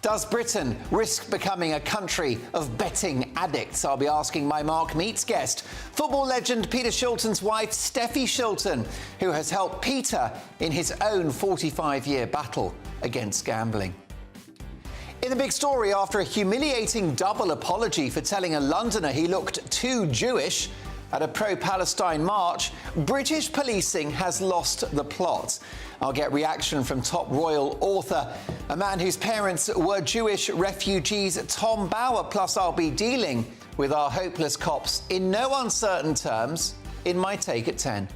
Does Britain risk becoming a country of betting addicts? I'll be asking my Mark Meets guest, football legend Peter Shilton's wife, Steffi Shilton, who has helped Peter in his own 45-year battle against gambling. In the big story, after a humiliating double apology for telling a Londoner he looked too Jewish at a pro-Palestine march, British policing has lost the plot. I'll get reaction from top royal author, a man whose parents were Jewish refugees, Tom Bauer, plus I'll be dealing with our hopeless cops in no uncertain terms in my Take at 10.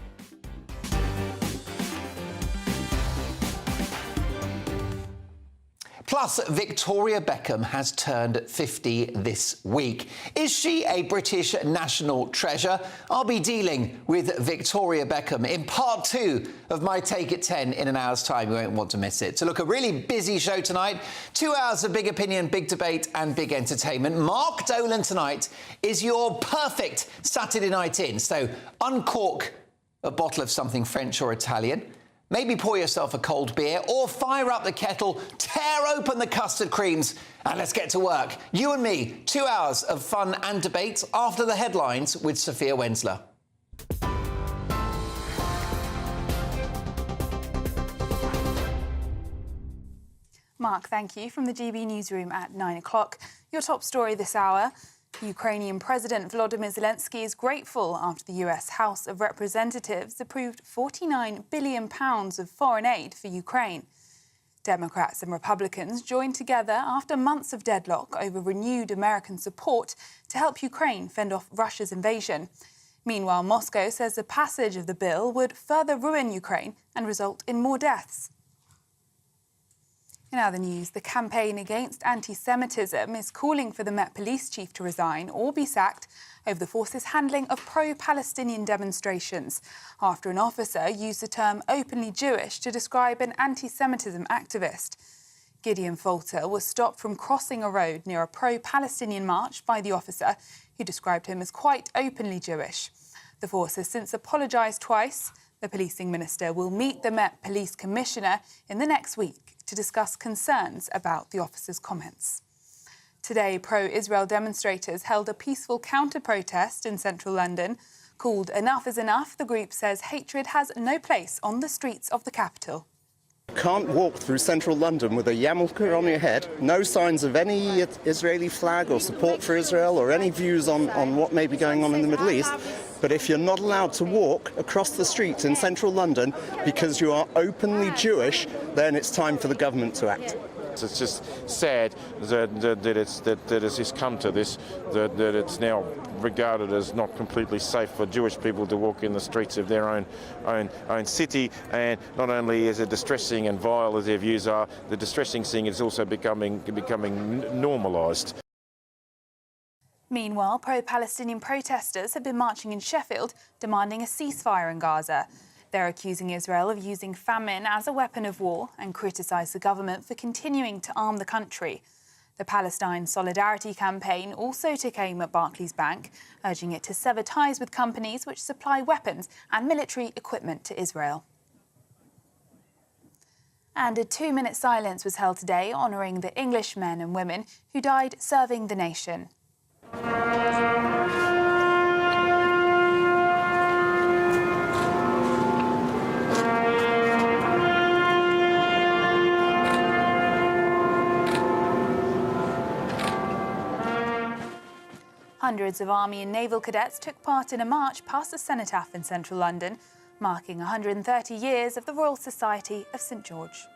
Plus, Victoria Beckham has turned 50 this week. Is she a British national treasure? I'll be dealing with Victoria Beckham in part 2 of my Take It 10 in an hour's time. You won't want to miss it. So look, a really busy show tonight. 2 hours of big opinion, big debate and big entertainment. Mark Dolan tonight is your perfect Saturday night in. So uncork a bottle of something French or Italian. Maybe pour yourself a cold beer or fire up the kettle, tear open the custard creams and let's get to work. You and me, 2 hours of fun and debate after the headlines with Sophia Wensler. Mark, thank you. From the GB newsroom at 9 o'clock. Your top story this hour. Ukrainian President Volodymyr Zelensky is grateful after the US House of Representatives approved £49 billion of foreign aid for Ukraine. Democrats and Republicans joined together after months of deadlock over renewed American support to help Ukraine fend off Russia's invasion. Meanwhile, Moscow says the passage of the bill would further ruin Ukraine and result in more deaths. In other news, the campaign against anti-Semitism is calling for the Met Police chief to resign or be sacked over the force's handling of pro-Palestinian demonstrations after an officer used the term openly Jewish to describe an anti-Semitism activist. Gideon Falter was stopped from crossing a road near a pro-Palestinian march by the officer, who described him as quite openly Jewish. The force has since apologised twice. The policing minister will meet the Met Police Commissioner in the next week to discuss concerns about the officer's comments. Today, pro-Israel demonstrators held a peaceful counter-protest in central London. Called Enough is Enough, the group says hatred has no place on the streets of the capital. You can't walk through central London with a yarmulke on your head, no signs of any Israeli flag or support for Israel or any views on what may be going on in the Middle East. But if you're not allowed to walk across the streets in central London because you are openly Jewish, then it's time for the government to act. It's just sad that it's come to this, that it's now regarded as not completely safe for Jewish people to walk in the streets of their own city. And not only is it distressing and vile as their views are, the distressing thing is also becoming normalised. Meanwhile, pro-Palestinian protesters have been marching in Sheffield demanding a ceasefire in Gaza. They're accusing Israel of using famine as a weapon of war and criticise the government for continuing to arm the country. The Palestine Solidarity Campaign also took aim at Barclays Bank, urging it to sever ties with companies which supply weapons and military equipment to Israel. And a 2-minute silence was held today honouring the English men and women who died serving the nation. Hundreds of Army and Naval cadets took part in a march past the Cenotaph in central London, marking 130 years of the Royal Society of St George.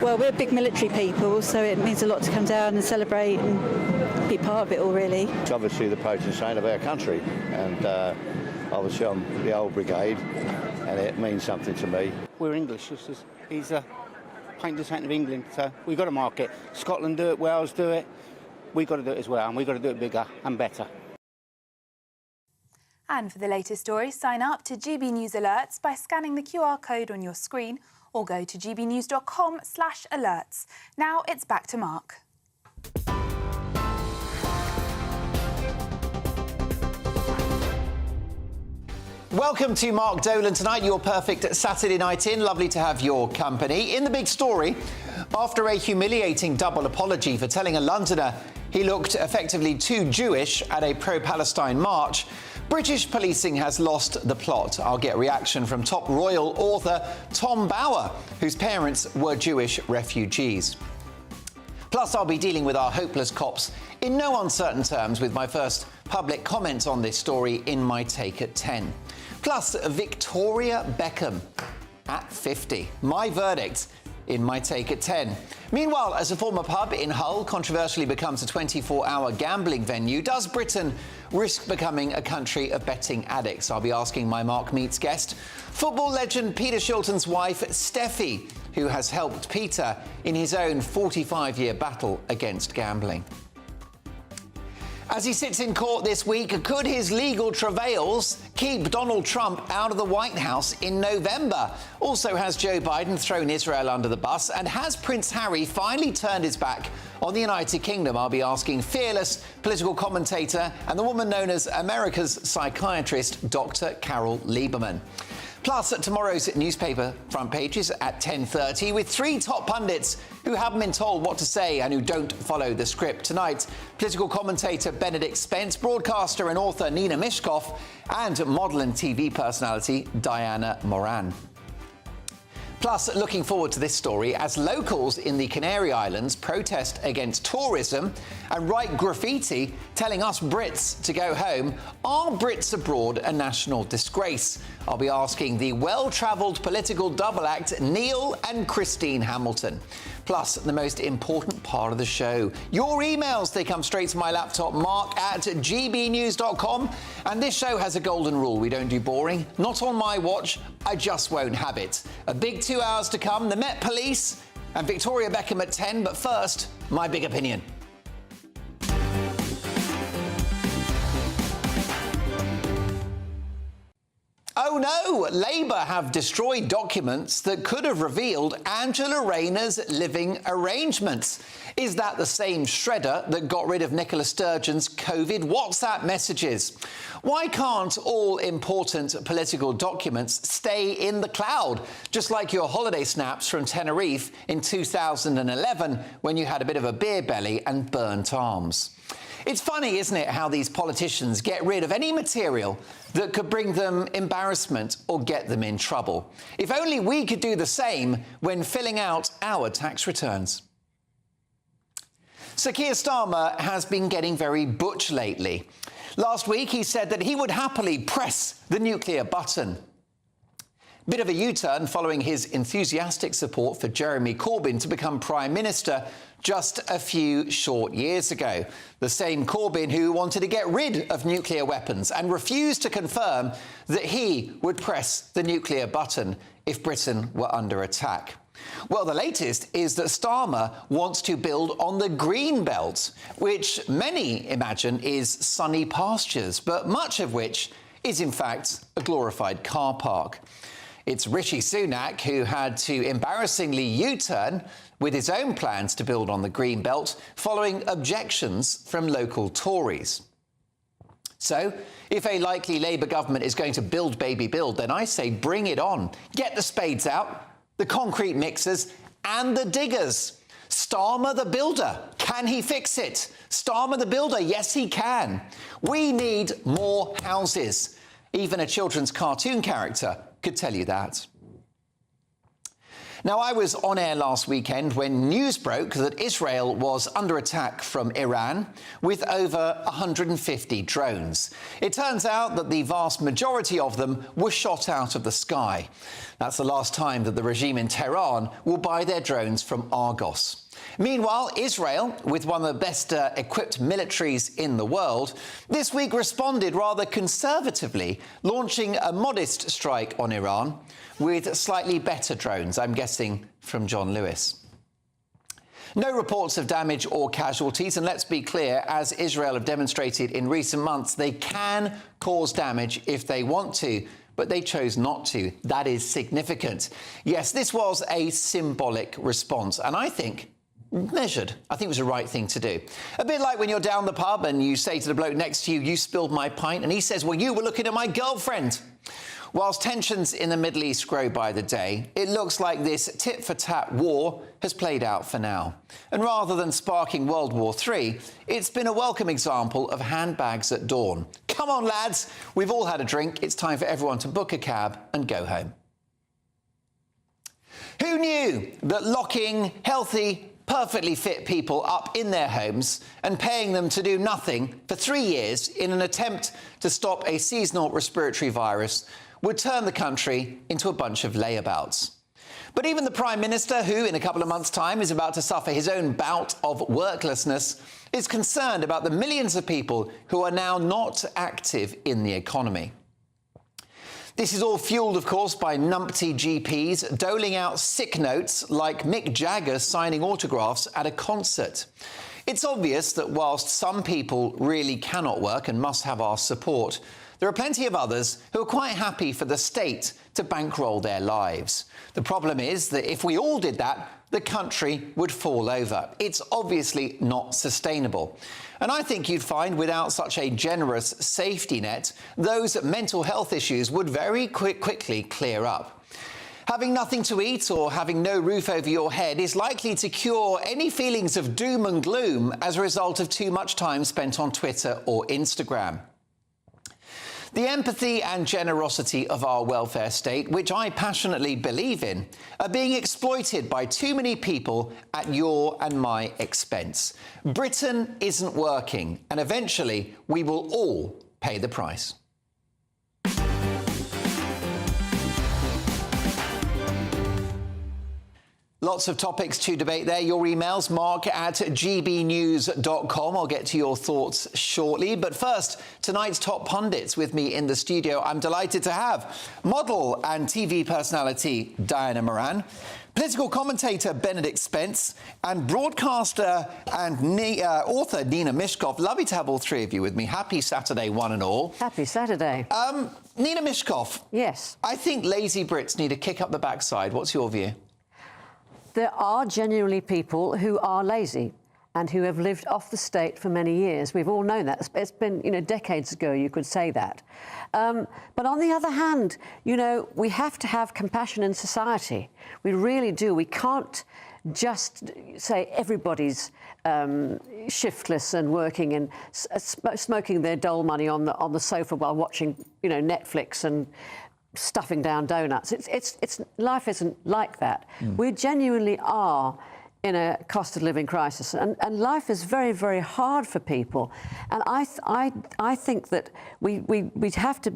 Well, we're big military people, so it means a lot to come down and celebrate and be part of it all, really. It's obviously the patron saint of our country, and obviously I'm the old brigade, and it means something to me. We're English. He's a patron saint of England, so we've got to mark it. Scotland do it, Wales do it. We've got to do it as well, and we've got to do it bigger and better. And for the latest stories, sign up to GB News Alerts by scanning the QR code on your screen or go to gbnews.com/alerts. Now it's back to Mark. Welcome to Mark Dolan tonight, your perfect Saturday night in. Lovely to have your company. In the big story, After a humiliating double apology for telling a Londoner he looked effectively too Jewish at a pro-Palestine march, British policing has lost the plot. I'll get reaction from top royal author Tom Bower, whose parents were Jewish refugees. Plus, I'll be dealing with our hopeless cops in no uncertain terms with my first public comments on this story in my take at 10. Plus, Victoria Beckham at 50. My verdict in my take at 10. Meanwhile, as a former pub in Hull controversially becomes a 24-hour gambling venue, does Britain risk becoming a country of betting addicts? I'll be asking my Mark Meets guest, football legend Peter Shilton's wife, Steffi, who has helped Peter in his own 45-year battle against gambling. As he sits in court this week, could his legal travails keep Donald Trump out of the White House in November? Also, has Joe Biden thrown Israel under the bus? And has Prince Harry finally turned his back on the United Kingdom? I'll be asking fearless political commentator and the woman known as America's psychiatrist, Dr. Carol Lieberman. Plus, at tomorrow's newspaper front pages at 10:30 with three top pundits who haven't been told what to say and who don't follow the script. Tonight, political commentator Benedict Spence, broadcaster and author Nina Mishkov, and model and TV personality Diana Moran. Plus, looking forward to this story as locals in the Canary Islands protest against tourism and write graffiti telling us Brits to go home. Are Brits abroad a national disgrace? I'll be asking the well-travelled political double act Neil and Christine Hamilton. Plus, the most important part of the show, your emails. They come straight to my laptop, mark@gbnews.com. And this show has a golden rule. We don't do boring. Not on my watch. I just won't have it. A big 2 hours to come. The Met Police and Victoria Beckham at 10. But first, my big opinion. Oh no, Labour have destroyed documents that could have revealed Angela Rayner's living arrangements. Is that the same shredder that got rid of Nicola Sturgeon's COVID WhatsApp messages? Why can't all important political documents stay in the cloud, just like your holiday snaps from Tenerife in 2011 when you had a bit of a beer belly and burnt arms? It's funny, isn't it, how these politicians get rid of any material that could bring them embarrassment or get them in trouble. If only we could do the same when filling out our tax returns. Sir Keir Starmer has been getting very butch lately. Last week, he said that he would happily press the nuclear button. Bit of a U-turn following his enthusiastic support for Jeremy Corbyn to become Prime Minister just a few short years ago. The same Corbyn who wanted to get rid of nuclear weapons and refused to confirm that he would press the nuclear button if Britain were under attack. Well, the latest is that Starmer wants to build on the green belt, which many imagine is sunny pastures, but much of which is in fact a glorified car park. It's Rishi Sunak who had to embarrassingly U-turn with his own plans to build on the green belt following objections from local Tories. So, if a likely Labour government is going to build, baby, build, then I say bring it on. Get the spades out, the concrete mixers and the diggers. Starmer the builder, can he fix it? Starmer the builder, yes he can. We need more houses. Even a children's cartoon character could tell you that. Now, I was on air last weekend when news broke that Israel was under attack from Iran with over 150 drones. It turns out that the vast majority of them were shot out of the sky. That's the last time that the regime in Tehran will buy their drones from Argos. Meanwhile, Israel, with one of the best equipped militaries in the world, this week responded rather conservatively, launching a modest strike on Iran with slightly better drones, I'm guessing from John Lewis. No reports of damage or casualties, and let's be clear, as Israel have demonstrated in recent months, they can cause damage if they want to, but they chose not to. That is significant. Yes, this was a symbolic response, and I think measured. I think it was the right thing to do. A bit like when you're down the pub and you say to the bloke next to you, "You spilled my pint," and he says, "Well, you were looking at my girlfriend." Whilst tensions in the Middle East grow by the day, it looks like this tit-for-tat war has played out for now. And rather than sparking World War III, it's been a welcome example of handbags at dawn. Come on, lads, we've all had a drink. It's time for everyone to book a cab and go home. Who knew that locking healthy, perfectly fit people up in their homes and paying them to do nothing for 3 years in an attempt to stop a seasonal respiratory virus would turn the country into a bunch of layabouts? But even the Prime Minister, who in a couple of months' time is about to suffer his own bout of worklessness, is concerned about the millions of people who are now not active in the economy. This is all fuelled, of course, by numpty GPs doling out sick notes like Mick Jagger signing autographs at a concert. It's obvious that whilst some people really cannot work and must have our support, there are plenty of others who are quite happy for the state to bankroll their lives. The problem is that if we all did that, the country would fall over. It's obviously not sustainable. And I think you'd find without such a generous safety net, those mental health issues would very quickly clear up. Having nothing to eat or having no roof over your head is likely to cure any feelings of doom and gloom as a result of too much time spent on Twitter or Instagram. The empathy and generosity of our welfare state, which I passionately believe in, are being exploited by too many people at your and my expense. Britain isn't working, and eventually we will all pay the price. Lots of topics to debate there. Your emails, mark@gbnews.com. I'll get to your thoughts shortly. But first, tonight's top pundits with me in the studio. I'm delighted to have model and TV personality Diana Moran, political commentator Benedict Spence, and broadcaster and author Nina Mishkov. Lovely to have all three of you with me. Happy Saturday, one and all. Happy Saturday. Nina Mishkov. Yes. I think lazy Brits need a kick up the backside. What's your view? There are genuinely people who are lazy and who have lived off the state for many years. We've all known that. It's been, decades ago you could say that. But on the other hand, we have to have compassion in society. We really do. We can't just say everybody's shiftless and working and smoking their dole money on the sofa while watching, Netflix and stuffing down donuts. It's life isn't like that. We genuinely are in a cost of living crisis, and life is very, very hard for people. And I think that we have to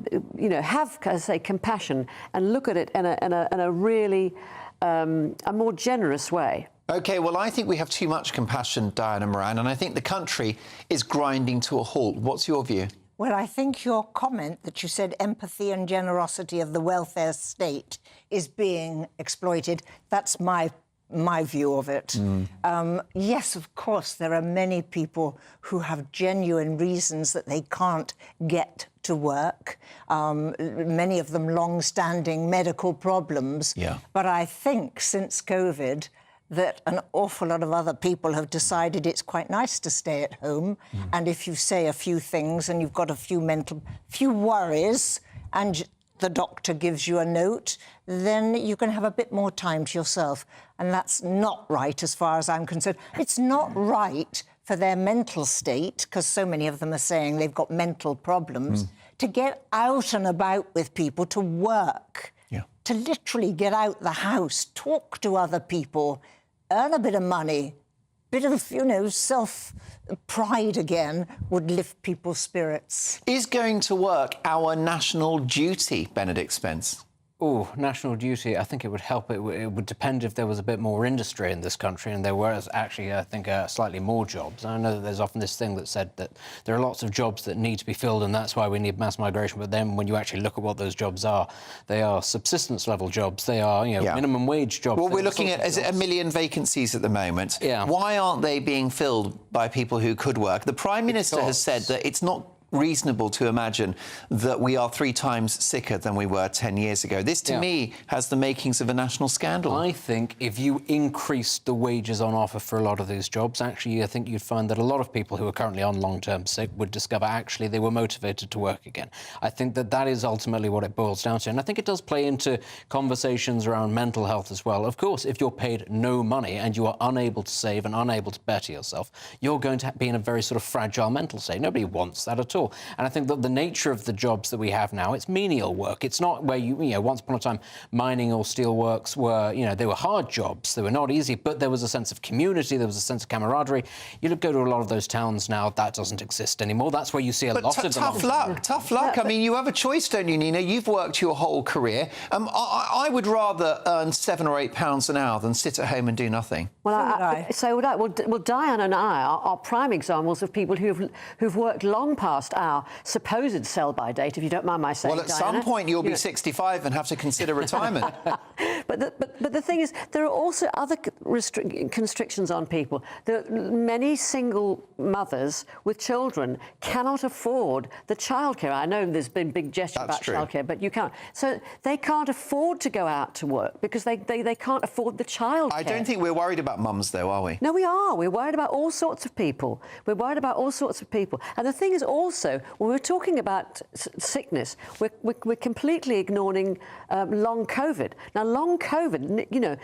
have, as I say, compassion and look at it in a really a more generous way. OK, well, I think we have too much compassion, Diana Moran, and I think the country is grinding to a halt. What's your view? Well, I think your comment that you said empathy and generosity of the welfare state is being exploited, that's my view of it. Yes, of course, there are many people who have genuine reasons that they can't get to work, many of them long-standing medical problems. Yeah. But I think since COVID, that an awful lot of other people have decided it's quite nice to stay at home. And if you say a few things and you've got a few worries and the doctor gives you a note, then you can have a bit more time to yourself. And that's not right as far as I'm concerned. It's not right for their mental state, because so many of them are saying they've got mental problems, to get out and about with people, to work, to literally get out the house, talk to other people, earn a bit of money, bit of, self-pride again would lift people's spirits. Is going to work our national duty, Benedict Spence? Oh, national duty, I think it would help. It would depend if there was a bit more industry in this country, and there was actually, I think, slightly more jobs. I know that there's often this thing that said that there are lots of jobs that need to be filled, and that's why we need mass migration. But then when you actually look at what those jobs are, they are subsistence-level jobs. They are, minimum wage jobs. Well, we're looking at, is it 1 million vacancies at the moment? Yeah. Why aren't they being filled by people who could work? The Prime Minister has said that it's not reasonable to imagine that we are 3 times sicker than we were 10 years ago. This, to me, has the makings of a national scandal. I think if you increased the wages on offer for a lot of these jobs, actually, I think you'd find that a lot of people who are currently on long-term sick would discover actually they were motivated to work again. I think that that is ultimately what it boils down to. And I think it does play into conversations around mental health as well. Of course, if you're paid no money and you are unable to save and unable to better yourself, you're going to be in a very sort of fragile mental state. Nobody wants that at all. And I think that the nature of the jobs that we have now, it's menial work. It's not where you know, once upon a time, mining or steelworks were, you know, they were hard jobs. They were not easy, but there was a sense of community. There was a sense of camaraderie. You go to a lot of those towns now, that doesn't exist anymore. That's where you see a lot of them. Tough luck. I mean, you have a choice, don't you, Nina? You've worked your whole career. I would rather earn £7 or £8 an hour than sit at home and do nothing. Well, so would I. Well, Diane and I are prime examples of people who've worked long past our supposed sell-by date, if you don't mind my saying. Well, at Diana, some point you'll be 65 and have to consider retirement. But the thing is, there are also other constrictions on people. Many single mothers with children cannot afford the childcare. I know there's been big gesture about childcare, but you can't. So they can't afford to go out to work because they can't afford the childcare. I don't think we're worried about mums, though, are we? No, we are. We're worried about all sorts of people. We're worried about all sorts of people. And the thing is also, when we're talking about sickness, we're completely ignoring long COVID. Now, long COVID, you know,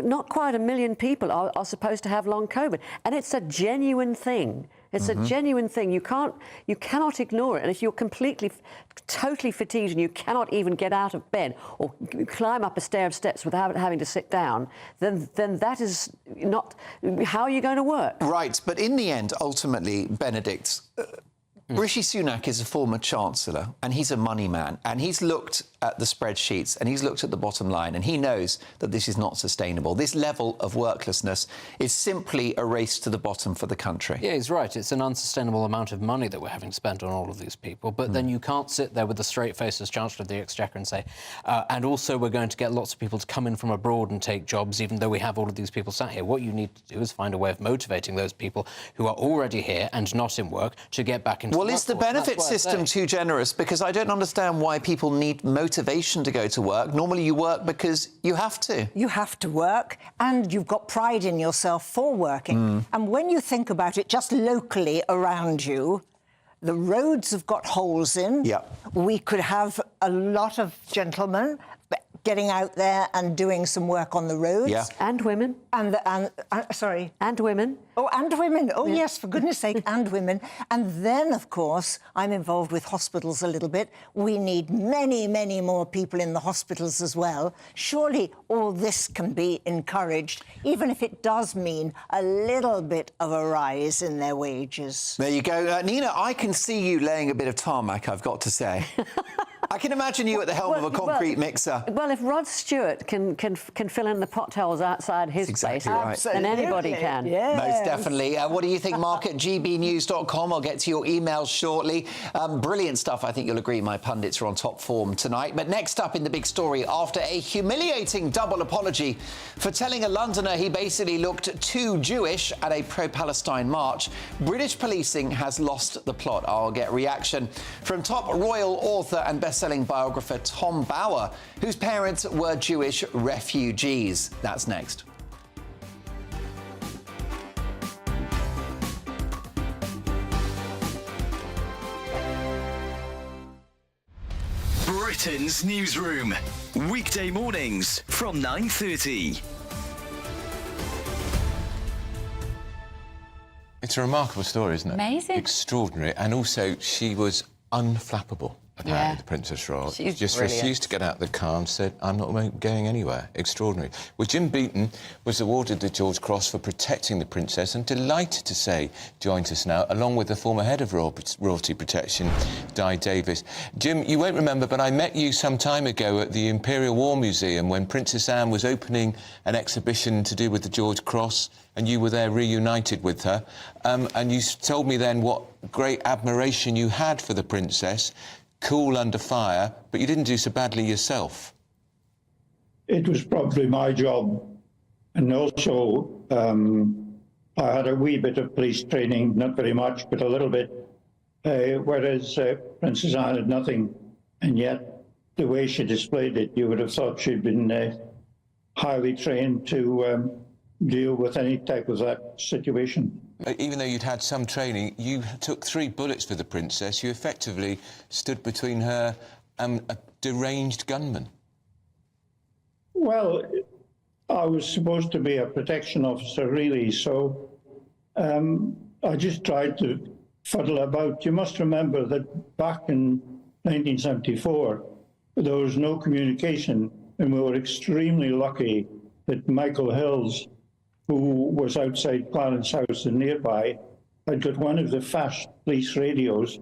not quite 1 million people are supposed to have long COVID, and it's a genuine thing. It's a genuine thing. You cannot ignore it. And if you're totally fatigued and you cannot even get out of bed or climb up a stair of steps without having to sit down, then that is not how are you going to work? Right, but in the end, ultimately, Benedict, Rishi Sunak is a former Chancellor and he's a money man, and he's looked at the spreadsheets and he's looked at the bottom line, and he knows that this is not sustainable. This level of worklessness is simply a race to the bottom for the country. Yeah, he's right. It's an unsustainable amount of money that we're having spent on all of these people. But then you can't sit there with a straight face as Chancellor of the Exchequer and say, and also we're going to get lots of people to come in from abroad and take jobs, even though we have all of these people sat here. What you need to do is find a way of motivating those people who are already here and not in work to get back into Well, is the benefit system too generous? Because I don't understand why people need motivation to go to work. Normally you work because you have to. You have to work, and you've got pride in yourself for working. And when you think about it, just locally around you, the roads have got holes in. Yeah. We could have a lot of gentlemen getting out there and doing some work on the roads. Yeah. And women. Sorry. And women. Oh, and women. Oh, yes, for goodness sake, and women. And then, of course, I'm involved with hospitals a little bit. We need many, many more people in the hospitals as well. Surely all this can be encouraged, even if it does mean a little bit of a rise in their wages. There you go. Nina, I can see you laying a bit of tarmac, I've got to say. I can imagine you at the helm of a concrete mixer. Well, if Rod Stewart can fill in the potholes outside his place, then anybody can. Yes. Most definitely. What do you think, Mark, at gbnews.com? I'll get to your emails shortly. Brilliant stuff. I think you'll agree my pundits are on top form tonight. But next up in the big story, after a humiliating double apology for telling a Londoner he basically looked too Jewish at a pro-Palestine march, British policing has lost the plot. I'll get reaction from top royal author and best-selling biographer Tom Bauer, whose parents were Jewish refugees. That's next. Britain's newsroom, weekday mornings from 9:30. It's a remarkable story, isn't it? Amazing. Extraordinary. And also, she was unflappable, apparently, the Princess Royal. She's just brilliant. refused to get out of the car and said, I'm not going anywhere. Extraordinary. Well, Jim Beaton was awarded the George Cross for protecting the Princess, and delighted to say joins us now, along with the former head of Royalty Protection, Di Davis. Jim, you won't remember, but I met you some time ago at the Imperial War Museum when Princess Anne was opening an exhibition to do with the George Cross, and you were there reunited with her. And you told me then what great admiration you had for the Princess, cool under fire, but you didn't do so badly yourself. It was probably my job. And also, I had a wee bit of police training, not very much, but a little bit. whereas Princess Anne had nothing, and yet the way she displayed it, you would have thought she'd been highly trained to deal with any type of that situation. Even though you'd had some training, you took 3 bullets for the princess. You effectively stood between her and a deranged gunman. Well, I was supposed to be a protection officer, really, so I just tried to fuddle about. You must remember that back in 1974, there was no communication, and we were extremely lucky that Michael Hills, who was outside Clarence House and nearby, had got one of the fast police radios,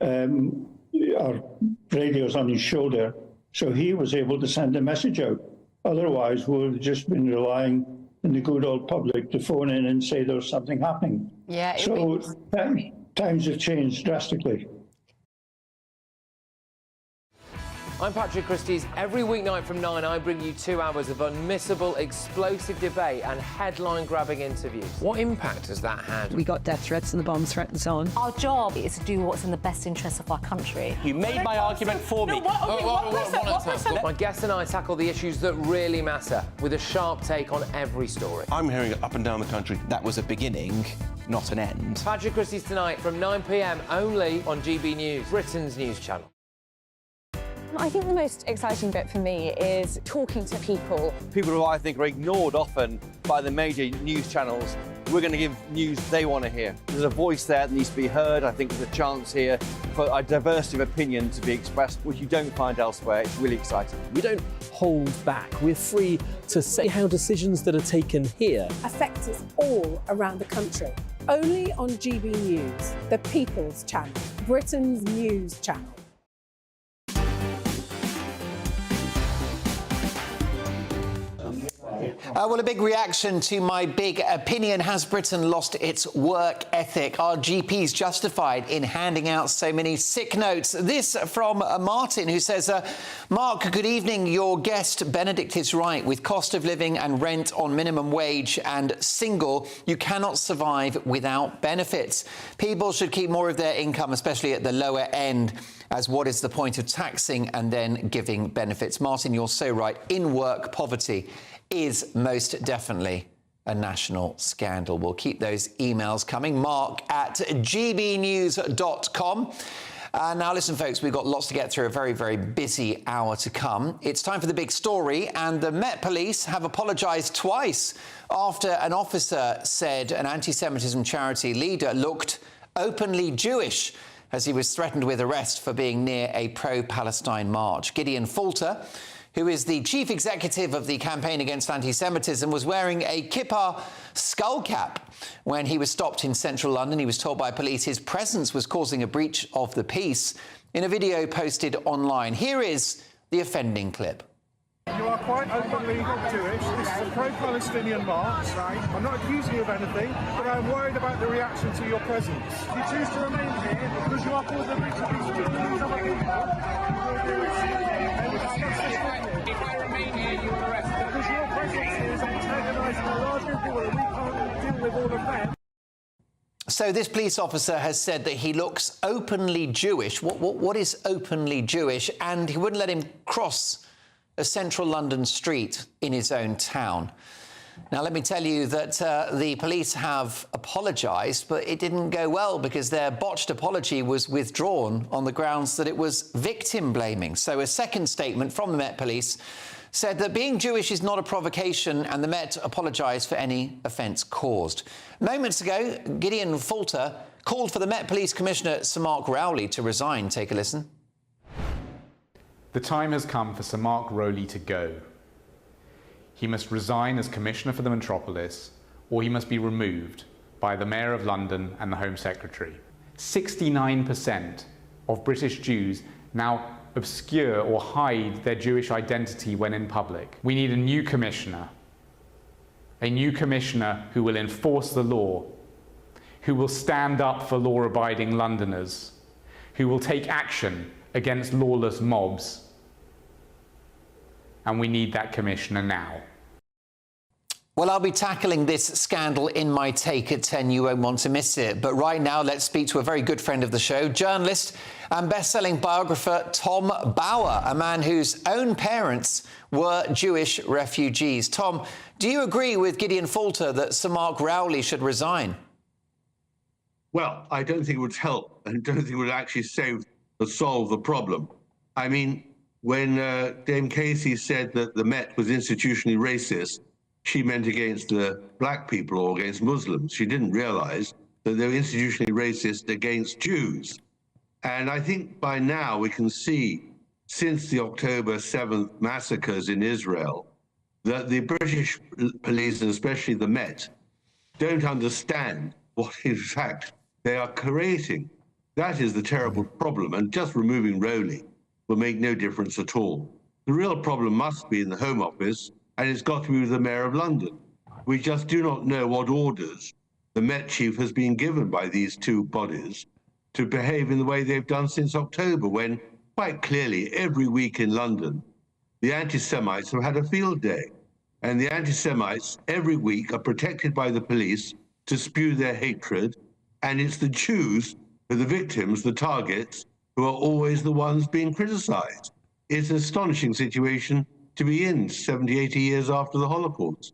or radios on his shoulder, so he was able to send a message out. Otherwise, we would have just been relying on the good old public to phone in and say there's something happening. Yeah. So times have changed drastically. I'm Patrick Christie's. Every weeknight from 9, I bring you 2 hours of unmissable, explosive debate and headline-grabbing interviews. What impact has that had? We got death threats and the bomb threat and so on. Our job is to do what's in the best interest of our country. You made my argument for me. My guest and I tackle the issues that really matter, with a sharp take on every story. I'm hearing it up and down the country. That was a beginning, not an end. Patrick Christie's tonight from 9 p.m, only on GBNews, Britain's news channel. I think the most exciting bit for me is talking to people. People who I think are ignored often by the major news channels. We're going to give news they want to hear. There's a voice there that needs to be heard. I think there's a chance here for a diversity of opinion to be expressed, which you don't find elsewhere. It's really exciting. We don't hold back. We're free to say how decisions that are taken here affect us all around the country. Only on GB News, the People's Channel, Britain's news channel. Well, a big reaction to my big opinion. Has Britain lost its work ethic? Are GPs justified in handing out so many sick notes? This from Martin, who says, Mark, good evening. Your guest, Benedict, is right. With cost of living and rent on minimum wage and single, you cannot survive without benefits. People should keep more of their income, especially at the lower end, as what is the point of taxing and then giving benefits? Martin, you're so right. In-work poverty is most definitely a national scandal. We'll keep those emails coming. mark@gbnews.com. Now, listen, folks, we've got lots to get through, a very, very busy hour to come. It's time for the big story, and the Met Police have apologised twice after an officer said an anti-Semitism charity leader looked openly Jewish as he was threatened with arrest for being near a pro-Palestine march. Gideon Falter, who is the chief executive of the Campaign Against Anti-Semitism, was wearing a kippah skull cap when he was stopped in central London. He was told by police his presence was causing a breach of the peace. In a video posted online, here is the offending clip. You are quite openly Jewish. This is a pro-Palestinian march. I'm not accusing you of anything, but I'm worried about the reaction to your presence. You choose to remain here because you are called the breach of peace. If I remain here, you are arrested. Because your presence is antagonising a large group of people, and we can't deal with all of them. So this police officer has said that he looks openly Jewish. What is openly Jewish? And he wouldn't let him cross a central London street in his own town. Now, let me tell you that the police have apologised, but it didn't go well because their botched apology was withdrawn on the grounds that it was victim-blaming. So a second statement from the Met Police said that being Jewish is not a provocation, and the Met apologised for any offence caused. Moments ago, Gideon Falter called for the Met Police Commissioner, Sir Mark Rowley, to resign. Take a listen. The time has come for Sir Mark Rowley to go. He must resign as Commissioner for the Metropolis, or he must be removed by the Mayor of London and the Home Secretary. 69% of British Jews now obscure or hide their Jewish identity when in public. We need a new Commissioner who will enforce the law, who will stand up for law-abiding Londoners, who will take action against lawless mobs. And we need that Commissioner now. Well, I'll be tackling this scandal in my take at 10. You won't want to miss it. But right now, let's speak to a very good friend of the show, journalist and best-selling biographer Tom Bauer, a man whose own parents were Jewish refugees. Tom, do you agree with Gideon Falter that Sir Mark Rowley should resign? Well, I don't think it would help, and don't think it would actually solve the problem. I mean, when Dame Casey said that the Met was institutionally racist, she meant against black people or against Muslims. She didn't realize that they were institutionally racist against Jews. And I think by now we can see, since the October 7th massacres in Israel, that the British police, and especially the Met, don't understand what, in fact, they are creating. That is the terrible problem, and just removing Rowley will make no difference at all. The real problem must be in the Home Office, and it's got to be with the Mayor of London. We just do not know what orders the Met Chief has been given by these two bodies to behave in the way they've done since October, when quite clearly every week in London, the anti-Semites have had a field day. And the anti-Semites every week are protected by the police to spew their hatred. And it's the Jews who are the victims, the targets, who are always the ones being criticized. It's an astonishing situation to be in 70, 80 years after the Holocaust.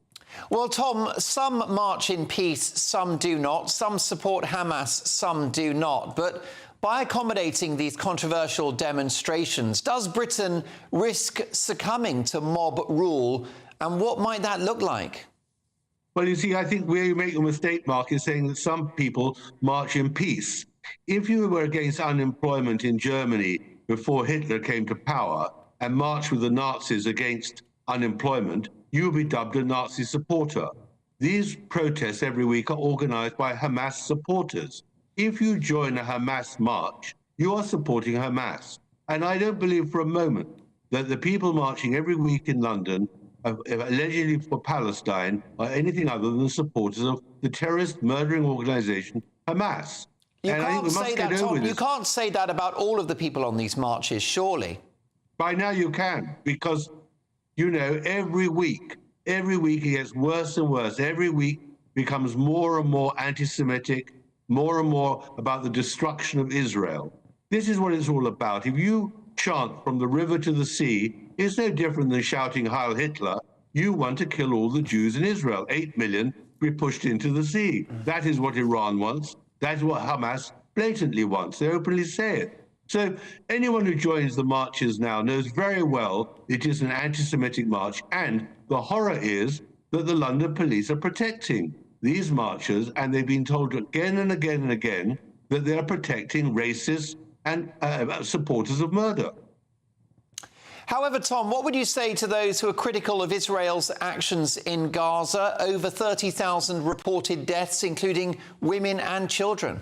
Well, Tom, some march in peace, some do not. Some support Hamas, some do not. But by accommodating these controversial demonstrations, does Britain risk succumbing to mob rule? And what might that look like? Well, you see, I think where you make a mistake, Mark, is saying that some people march in peace. If you were against unemployment in Germany before Hitler came to power and marched with the Nazis against unemployment, you would be dubbed a Nazi supporter. These protests every week are organized by Hamas supporters. If you join a Hamas march, you are supporting Hamas. And I don't believe for a moment that the people marching every week in London, allegedly for Palestine, are anything other than supporters of the terrorist murdering organization Hamas. You can't say that, Tom. You can't say that about all of the people on these marches, surely. By now you can, because, you know, every week it gets worse and worse. Every week becomes more and more anti-Semitic, more and more about the destruction of Israel. This is what it's all about. If you chant from the river to the sea, it's no different than shouting Heil Hitler. You want to kill all the Jews in Israel. 8 million be pushed into the sea. That is what Iran wants. That is what Hamas blatantly wants. They openly say it. So anyone who joins the marches now knows very well it is an anti-Semitic march, and the horror is that the London police are protecting these marchers, and they've been told again and again and again that they are protecting racists and supporters of murder. However, Tom, what would you say to those who are critical of Israel's actions in Gaza? Over 30,000 reported deaths, including women and children.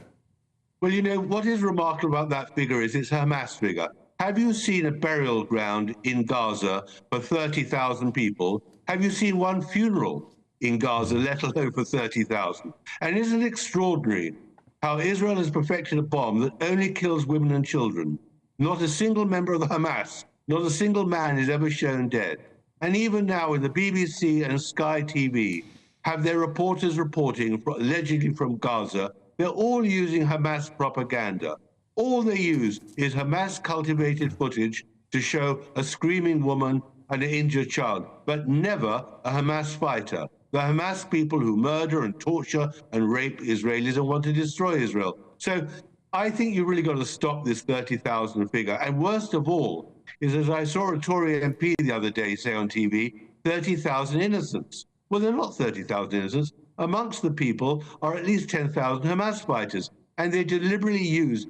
Well, you know, what is remarkable about that figure is it's a Hamas figure. Have you seen a burial ground in Gaza for 30,000 people? Have you seen one funeral in Gaza, let alone for 30,000? And isn't it extraordinary how Israel has perfected a bomb that only kills women and children? Not a single member of the Hamas, not a single man is ever shown dead. And even now in the BBC and Sky TV have their reporters reporting allegedly from Gaza. They're all using Hamas propaganda. All they use is Hamas-cultivated footage to show a screaming woman and an injured child, but never a Hamas fighter. The Hamas people who murder and torture and rape Israelis and want to destroy Israel. So I think you really got to stop this 30,000 figure. And worst of all is, as I saw a Tory MP the other day say on TV, 30,000 innocents. Well, they're not 30,000 innocents. Amongst the people are at least 10,000 Hamas fighters, and they deliberately use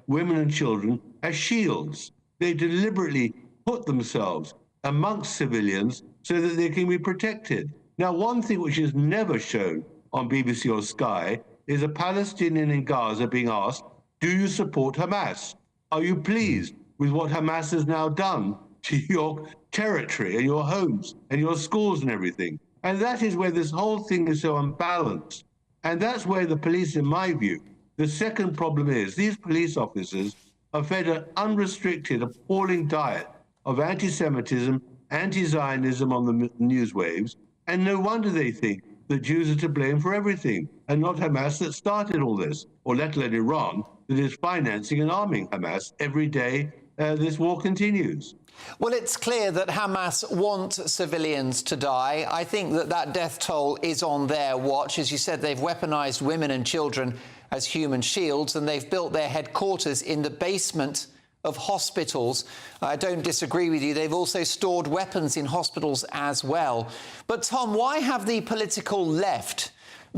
women and children as shields. They deliberately put themselves amongst civilians so that they can be protected. Now, one thing which is never shown on BBC or Sky is a Palestinian in Gaza being asked, do you support Hamas? Are you pleased with what Hamas has now done to your territory and your homes and your schools and everything? And that is where this whole thing is so unbalanced. And that's where the police, in my view, the second problem is these police officers are fed an unrestricted, appalling diet of anti-Semitism, anti-Zionism on the news waves, And no wonder they think that Jews are to blame for everything, and not Hamas that started all this, or let alone Iran that is financing and arming Hamas every day this war continues. Well, it's clear that Hamas want civilians to die. I think that that death toll is on their watch. As you said, they've weaponized women and children as human shields, and they've built their headquarters in the basement of hospitals. I don't disagree with you. They've also stored weapons in hospitals as well. But, Tom, why have the political left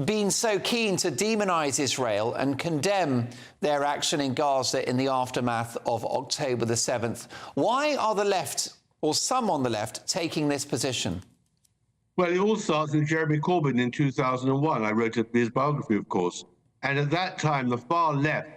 been so keen to demonise Israel and condemn their action in Gaza in the aftermath of October the 7th? Why are the left, or some on the left, taking this position? Well, it all starts with Jeremy Corbyn in 2001. I wrote his biography, of course. And at that time, the far left,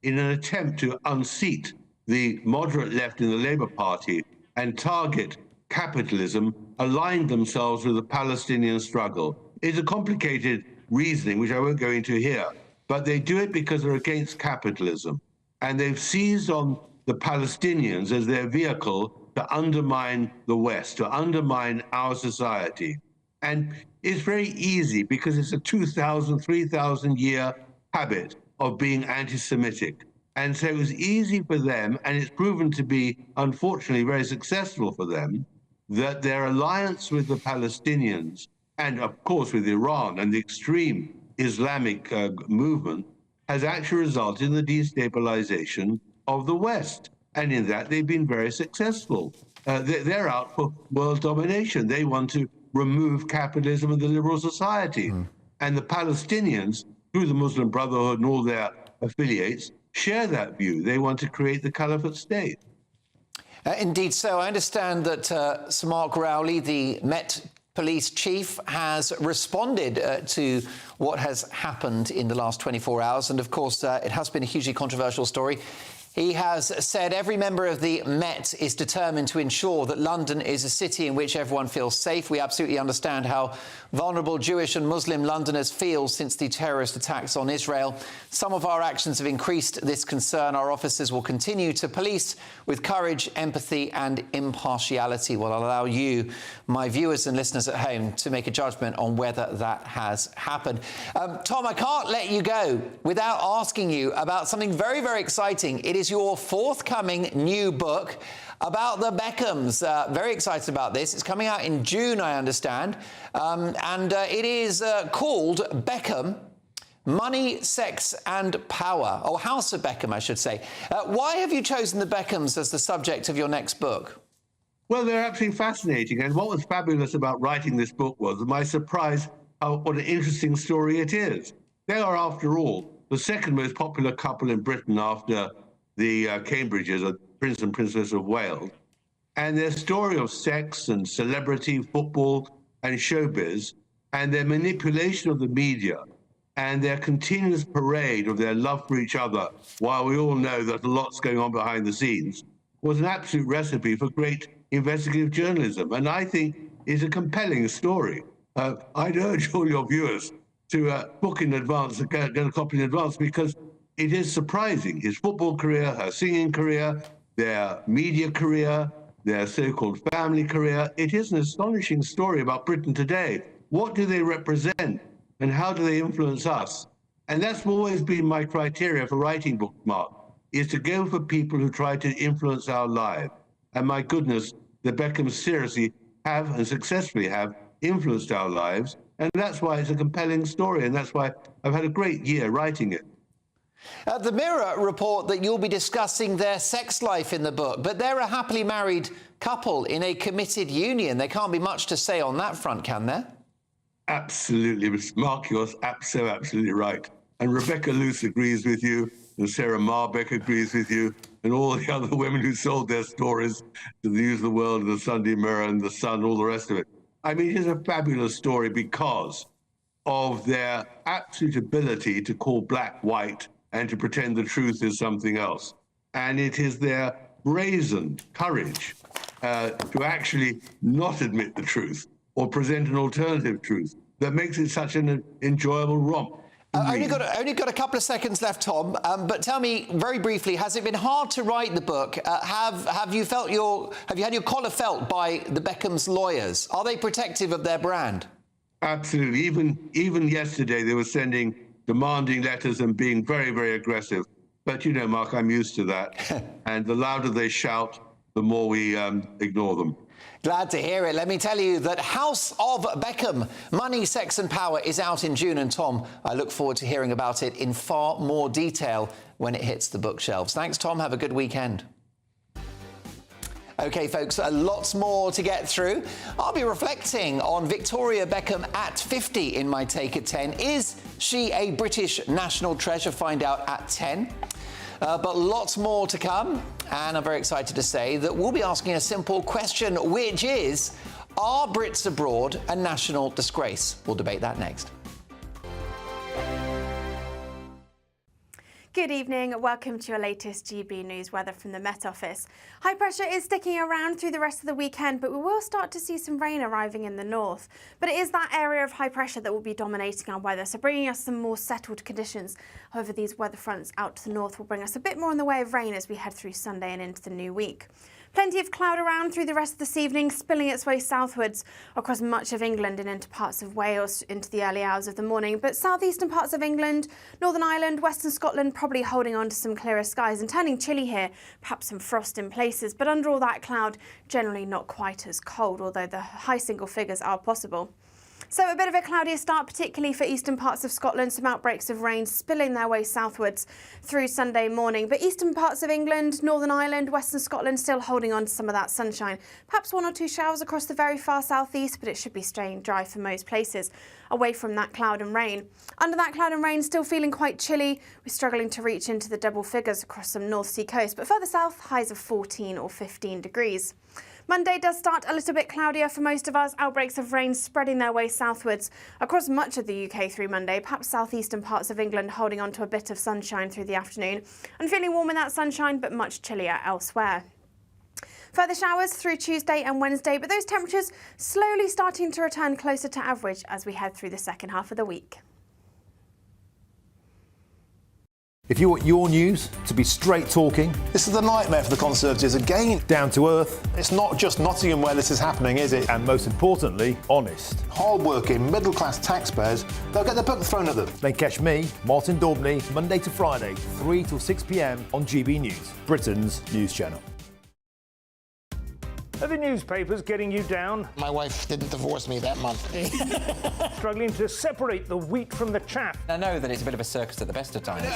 in an attempt to unseat the moderate left in the Labour Party and target capitalism, aligned themselves with the Palestinian struggle. It's a complicated reasoning, which I won't go into here, but they do it because they're against capitalism. And they've seized on the Palestinians as their vehicle to undermine the West, to undermine our society. And it's very easy because it's a 2,000, 3,000 year habit of being anti-Semitic. And so it was easy for them, and it's proven to be, unfortunately, very successful for them, that their alliance with the Palestinians and, of course, with Iran and the extreme Islamic movement has actually resulted in the destabilization of the West. And in that, they've been very successful. They're out for world domination. They want to remove capitalism and the liberal society. And the Palestinians, through the Muslim Brotherhood and all their affiliates, share that view. They want to create the caliphate state. Indeed so. I understand that Sir Mark Rowley, the Met Police chief, has responded to what has happened in the last 24 hours. And, of course, it has been a hugely controversial story. He has said every member of the Met is determined to ensure that London is a city in which everyone feels safe. We absolutely understand how vulnerable Jewish and Muslim Londoners feel since the terrorist attacks on Israel. Some of our actions have increased this concern. Our officers will continue to police with courage, empathy and impartiality. Well, I'll allow you, my viewers and listeners at home, to make a judgment on whether that has happened. Tom, I can't let you go without asking you about something very, very exciting. It is your forthcoming new book about the Beckhams. Very excited about this. It's coming out in June, I understand. And it is called Beckham, Money, Sex and Power, or House of Beckham, I should say. Why have you chosen the Beckhams as the subject of your next book? Well, they're absolutely fascinating. And what was fabulous about writing this book was my surprise what an interesting story it is. They are, after all, the second most popular couple in Britain after the Cambridges, Prince and Princess of Wales. And their story of sex and celebrity, football and showbiz, and their manipulation of the media, and their continuous parade of their love for each other, while we all know that a lot's going on behind the scenes, was an absolute recipe for great investigative journalism. And I think it's a compelling story. I'd urge all your viewers to book in advance, get a copy in advance, because it is surprising. His football career, her singing career, their media career, their so-called family career. It is an astonishing story about Britain today. What do they represent and how do they influence us? And that's always been my criteria for writing books, Mark, is to go for people who try to influence our lives. And my goodness, the Beckhams seriously have and successfully have influenced our lives. And that's why it's a compelling story. And that's why I've had a great year writing it. The Mirror report that you'll be discussing their sex life in the book, but they're a happily married couple in a committed union. There can't be much to say on that front, can there? Absolutely, Mark, you're so absolutely right. And Rebecca Luce agrees with you, and Sarah Marbeck agrees with you, and all the other women who sold their stories to the News of the World, and the Sunday Mirror, and the Sun, all the rest of it. I mean, it is a fabulous story because of their absolute ability to call black white and to pretend the truth is something else. And it is their brazen courage to actually not admit the truth or present an alternative truth that makes it such an enjoyable romp. Only got a couple of seconds left, Tom. But tell me very briefly: has it been hard to write the book? Have you had your collar felt by the Beckhams' lawyers? Are they protective of their brand? Absolutely. Even yesterday, they were sending demanding letters and being very, very aggressive. But you know, Mark, I'm used to that. And the louder they shout, the more we ignore them. Glad to hear it. Let me tell you that House of Beckham, Money, Sex and Power is out in June. And Tom, I look forward to hearing about it in far more detail when it hits the bookshelves. Thanks, Tom. Have a good weekend. OK, folks, lots more to get through. I'll be reflecting on Victoria Beckham at 50 in my Take at 10. Is she a British national treasure? Find out at 10. But lots more to come. And I'm very excited to say that we'll be asking a simple question, which is, are Brits abroad a national disgrace? We'll debate that next. Good evening, welcome to your latest GB News weather from the Met Office. High pressure is sticking around through the rest of the weekend, but we will start to see some rain arriving in the north. But it is that area of high pressure that will be dominating our weather, so bringing us some more settled conditions. However, these weather fronts out to the north will bring us a bit more in the way of rain as we head through Sunday and into the new week. Plenty of cloud around through the rest of this evening, spilling its way southwards across much of England and into parts of Wales into the early hours of the morning. But southeastern parts of England, Northern Ireland, Western Scotland probably holding on to some clearer skies and turning chilly here, perhaps some frost in places. But under all that cloud, generally not quite as cold, although the high single figures are possible. So a bit of a cloudier start, particularly for eastern parts of Scotland, some outbreaks of rain spilling their way southwards through Sunday morning. But eastern parts of England, Northern Ireland, Western Scotland still holding on to some of that sunshine. Perhaps one or two showers across the very far southeast, but it should be staying dry for most places, away from that cloud and rain. Under that cloud and rain, still feeling quite chilly. We're struggling to reach into the double figures across some North Sea coast, but further south, highs of 14 or 15 degrees. Monday does start a little bit cloudier for most of us, outbreaks of rain spreading their way southwards across much of the UK through Monday, perhaps southeastern parts of England holding on to a bit of sunshine through the afternoon and feeling warm in that sunshine, but much chillier elsewhere. Further showers through Tuesday and Wednesday, but those temperatures slowly starting to return closer to average as we head through the second half of the week. If you want your news to be straight talking... This is a nightmare for the Conservatives again. Down to earth. It's not just Nottingham where this is happening, is it? And most importantly, honest. Hard-working, middle-class taxpayers, they'll get their book thrown at them. Then catch me, Martin Daubney, Monday to Friday, 3 till 6 p.m. on GB News, Britain's news channel. Are the newspapers getting you down? My wife didn't divorce me that month. Struggling to separate the wheat from the chaff? I know that it's a bit of a circus at the best of times.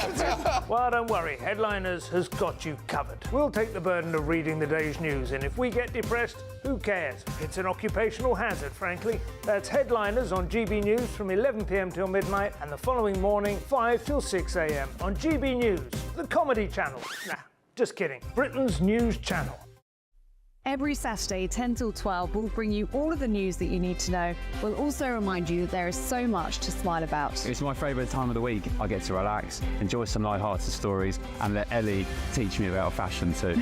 Well, don't worry. Headliners has got you covered. We'll take the burden of reading the day's news, and if we get depressed, who cares? It's an occupational hazard, frankly. That's Headliners on GB News from 11 p.m. till midnight, and the following morning, 5 till 6 a.m. on GB News, the comedy channel. Nah, just kidding. Britain's news channel. Every Saturday, 10 till 12, we'll bring you all of the news that you need to know. We'll also remind you that there is so much to smile about. It's my favourite time of the week. I get to relax, enjoy some light-hearted stories, and let Ellie teach me about fashion too.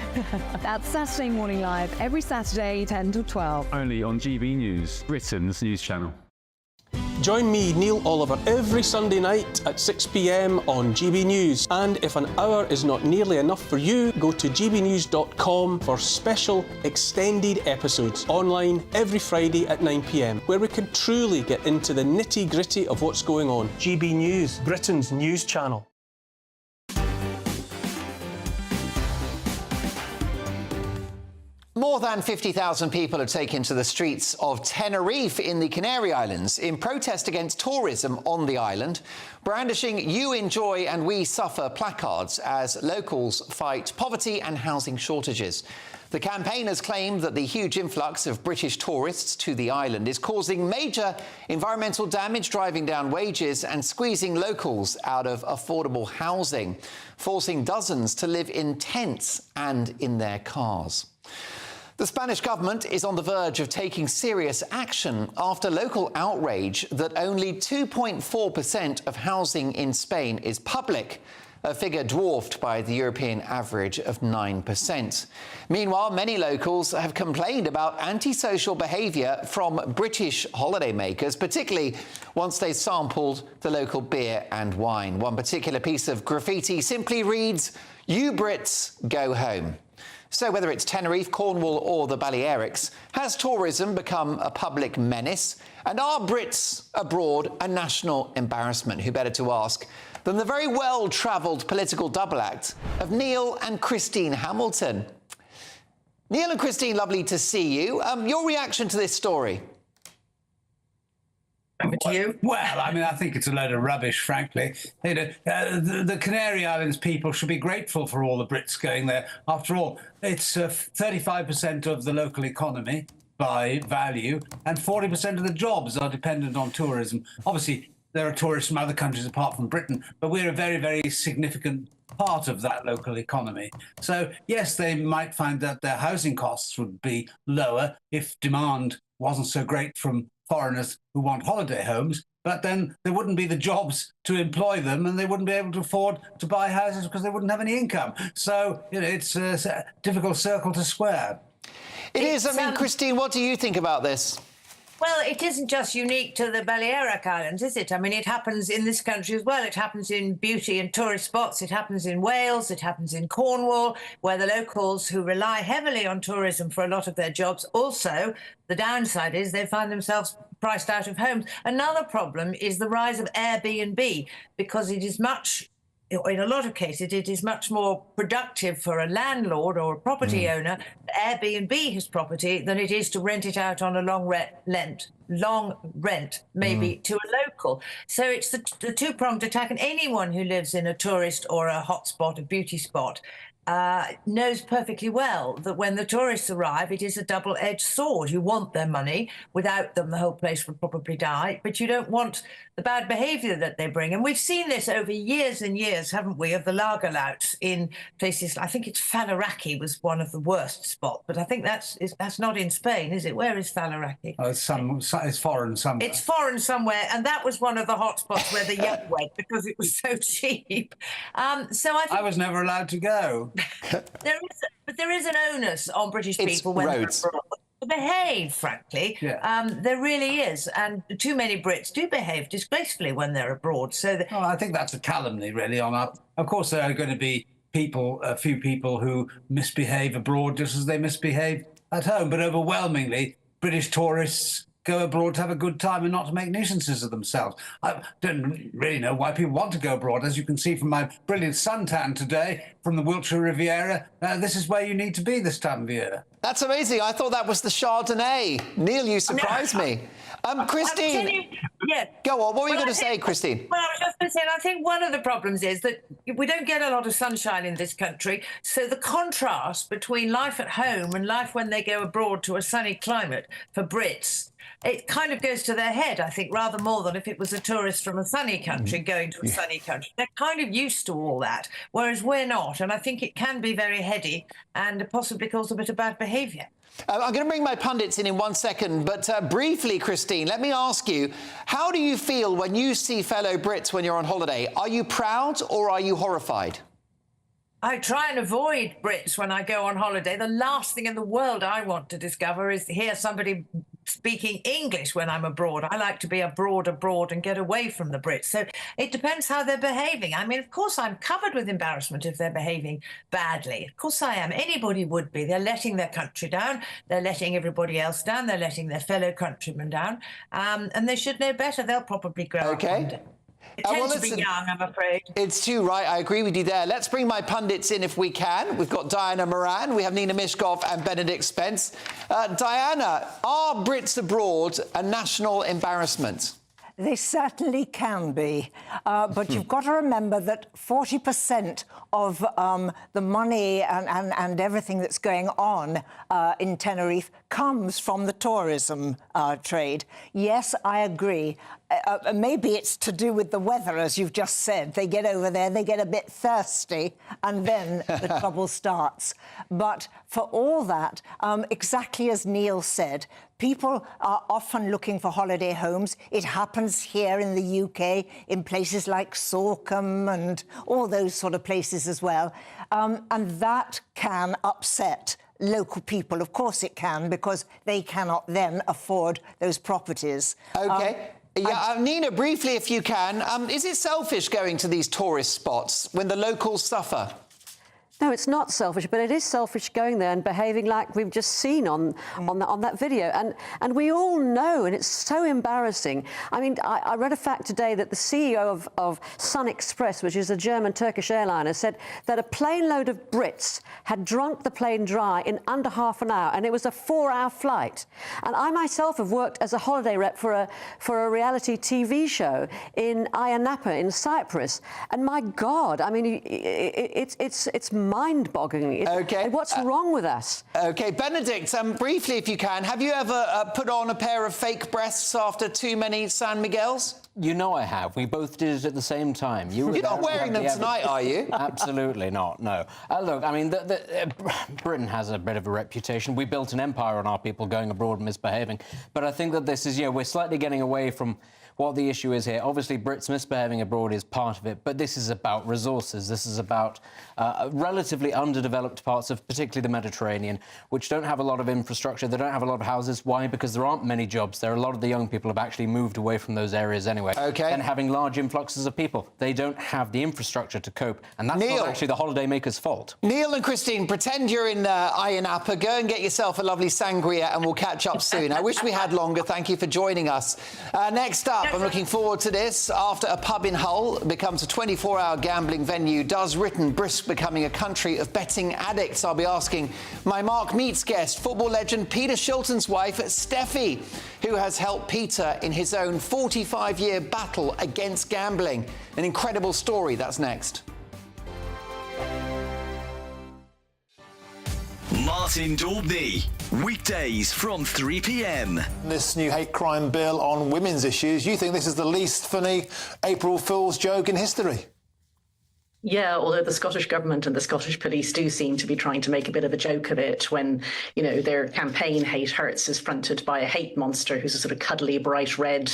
That's Saturday Morning Live, every Saturday, 10 till 12. Only on GB News, Britain's news channel. Join me, Neil Oliver, every Sunday night at 6 p.m. on GB News. And if an hour is not nearly enough for you, go to gbnews.com for special extended episodes online every Friday at 9 p.m, where we can truly get into the nitty-gritty of what's going on. GB News, Britain's news channel. More than 50,000 people have taken to the streets of Tenerife in the Canary Islands in protest against tourism on the island, brandishing "You enjoy and we suffer" placards as locals fight poverty and housing shortages. The campaigners claim that the huge influx of British tourists to the island is causing major environmental damage, driving down wages and squeezing locals out of affordable housing, forcing dozens to live in tents and in their cars. The Spanish government is on the verge of taking serious action after local outrage that only 2.4% of housing in Spain is public, a figure dwarfed by the European average of 9%. Meanwhile, many locals have complained about antisocial behaviour from British holidaymakers, particularly once they sampled the local beer and wine. One particular piece of graffiti simply reads, "You Brits, go home." So whether it's Tenerife, Cornwall or the Balearics, has tourism become a public menace? And are Brits abroad a national embarrassment? Who better to ask than the very well-travelled political double act of Neil and Christine Hamilton? Neil and Christine, lovely to see you. Your reaction to this story? To you? Well, I mean, I think it's a load of rubbish, frankly. You know, the Canary Islands people should be grateful for all the Brits going there. After all, it's 35% of the local economy by value, and 40% of the jobs are dependent on tourism. Obviously, there are tourists from other countries apart from Britain, but we're a very, very significant part of that local economy. So, yes, they might find that their housing costs would be lower if demand wasn't so great from foreigners who want holiday homes, but then there wouldn't be the jobs to employ them, and they wouldn't be able to afford to buy houses because they wouldn't have any income. So, you know, it's a difficult circle to square. It is. I mean, Christine, what do you think about this? Well, it isn't just unique to the Balearic Islands, is it? I mean, it happens in this country as well. It happens in beauty and tourist spots. It happens in Wales. It happens in Cornwall, where the locals who rely heavily on tourism for a lot of their jobs also, the downside is they find themselves priced out of homes. Another problem is the rise of Airbnb, because it is in a lot of cases, it is much more productive for a landlord or a property owner to Airbnb his property than it is to rent it out on a long rent, maybe to a local. So it's the two-pronged attack, and anyone who lives in a tourist or a hotspot, a beauty spot, knows perfectly well that when the tourists arrive, it is a double-edged sword. You want their money. Without them, the whole place would probably die. But you don't want the bad behaviour that they bring. And we've seen this over years and years, haven't we, of the lager louts in places. I think it's Faliraki was one of the worst spots. But I think that's not in Spain, is it? Where is Faliraki? Oh, it's foreign somewhere. It's foreign somewhere, and that was one of the hot spots where the young went because it was so cheap. So I was never allowed to go. There is an onus on British people when they're abroad to behave, frankly. Yeah. There really is, and too many Brits do behave disgracefully when they're abroad. So I think that's a calumny, really. Of course, there are going to be a few people who misbehave abroad just as they misbehave at home, but overwhelmingly, British tourists go abroad to have a good time and not to make nuisances of themselves. I don't really know why people want to go abroad. As you can see from my brilliant suntan today from the Wiltshire Riviera, this is where you need to be this time of year. That's amazing. I thought that was the Chardonnay. Neil, you surprised me. Christine, go on. What were you going to say, Christine? Well, I was just going to say, I think one of the problems is that we don't get a lot of sunshine in this country. So the contrast between life at home and life when they go abroad to a sunny climate for Brits, it kind of goes to their head, I think, rather more than if it was a tourist from a sunny country going to a sunny country. They're kind of used to all that, whereas we're not. And I think it can be very heady and possibly cause a bit of bad behaviour. I'm going to bring my pundits in 1 second, but briefly, Christine, let me ask you, how do you feel when you see fellow Brits when you're on holiday? Are you proud or are you horrified? I try and avoid Brits when I go on holiday. The last thing in the world I want to discover is to hear somebody speaking English when I'm abroad. I like to be abroad and get away from the Brits. So it depends how they're behaving. I mean, of course, I'm covered with embarrassment if they're behaving badly. Of course I am. Anybody would be. They're letting their country down. They're letting everybody else down. They're letting their fellow countrymen down. And they should know better. They'll probably grow up one day. It tends to be young, I'm afraid. It's too right. I agree with you there. Let's bring my pundits in if we can. We've got Diana Moran, we have Nina Mishkov and Benedict Spence. Diana, are Brits abroad a national embarrassment? They certainly can be. But you've got to remember that 40% of the money and everything that's going on in Tenerife comes from the tourism trade. Yes, I agree. Maybe it's to do with the weather, as you've just said. They get over there, they get a bit thirsty, and then the trouble starts. But for all that, exactly as Neil said, people are often looking for holiday homes. It happens here in the UK, in places like Sorkham and all those sort of places as well. And that can upset local people. Of course it can, because they cannot then afford those properties. OK. Nina, briefly, if you can, is it selfish going to these tourist spots when the locals suffer? No, it's not selfish, but it is selfish going there and behaving like we've just seen on that video. And we all know, and it's so embarrassing. I mean, I read a fact today that the CEO of Sun Express, which is a German-Turkish airliner, said that a plane load of Brits had drunk the plane dry in under half an hour, and it was a 4-hour flight. And I myself have worked as a holiday rep for a reality TV show in Ayia Napa in Cyprus, and my God, I mean, it's mind-boggling. Okay. What's wrong with us? Okay, Benedict, briefly, if you can, have you ever put on a pair of fake breasts after too many San Miguels? You know I have. We both did it at the same time. You're not wearing them tonight, are you? Absolutely not, no. Look, I mean, Britain has a bit of a reputation. We built an empire on our people going abroad and misbehaving. But I think that this is, we're slightly getting away from what the issue is here. Obviously, Brits misbehaving abroad is part of it, but this is about resources. This is about relatively underdeveloped parts of particularly the Mediterranean, which don't have a lot of infrastructure. They don't have a lot of houses. Why? Because there aren't many jobs there. A lot of the young people have actually moved away from those areas anyway. Okay. And having large influxes of people. They don't have the infrastructure to cope, and that's not actually the holidaymakers' fault. Neil and Christine, pretend you're in Ayia Napa. Go and get yourself a lovely sangria, and we'll catch up soon. I wish we had longer. Thank you for joining us. Next up, I'm looking forward to this. After a pub in Hull becomes a 24-hour gambling venue, does Britain risk becoming a country of betting addicts? I'll be asking my Mark Meets guest, football legend Peter Shilton's wife, Steffi, who has helped Peter in his own 45-year battle against gambling. An incredible story. That's next. Martin Daubney, weekdays from 3 p.m. This new hate crime bill on women's issues, you think this is the least funny April Fool's joke in history? Yeah, although the Scottish Government and the Scottish Police do seem to be trying to make a bit of a joke of it when, their campaign Hate Hurts is fronted by a hate monster who's a sort of cuddly, bright red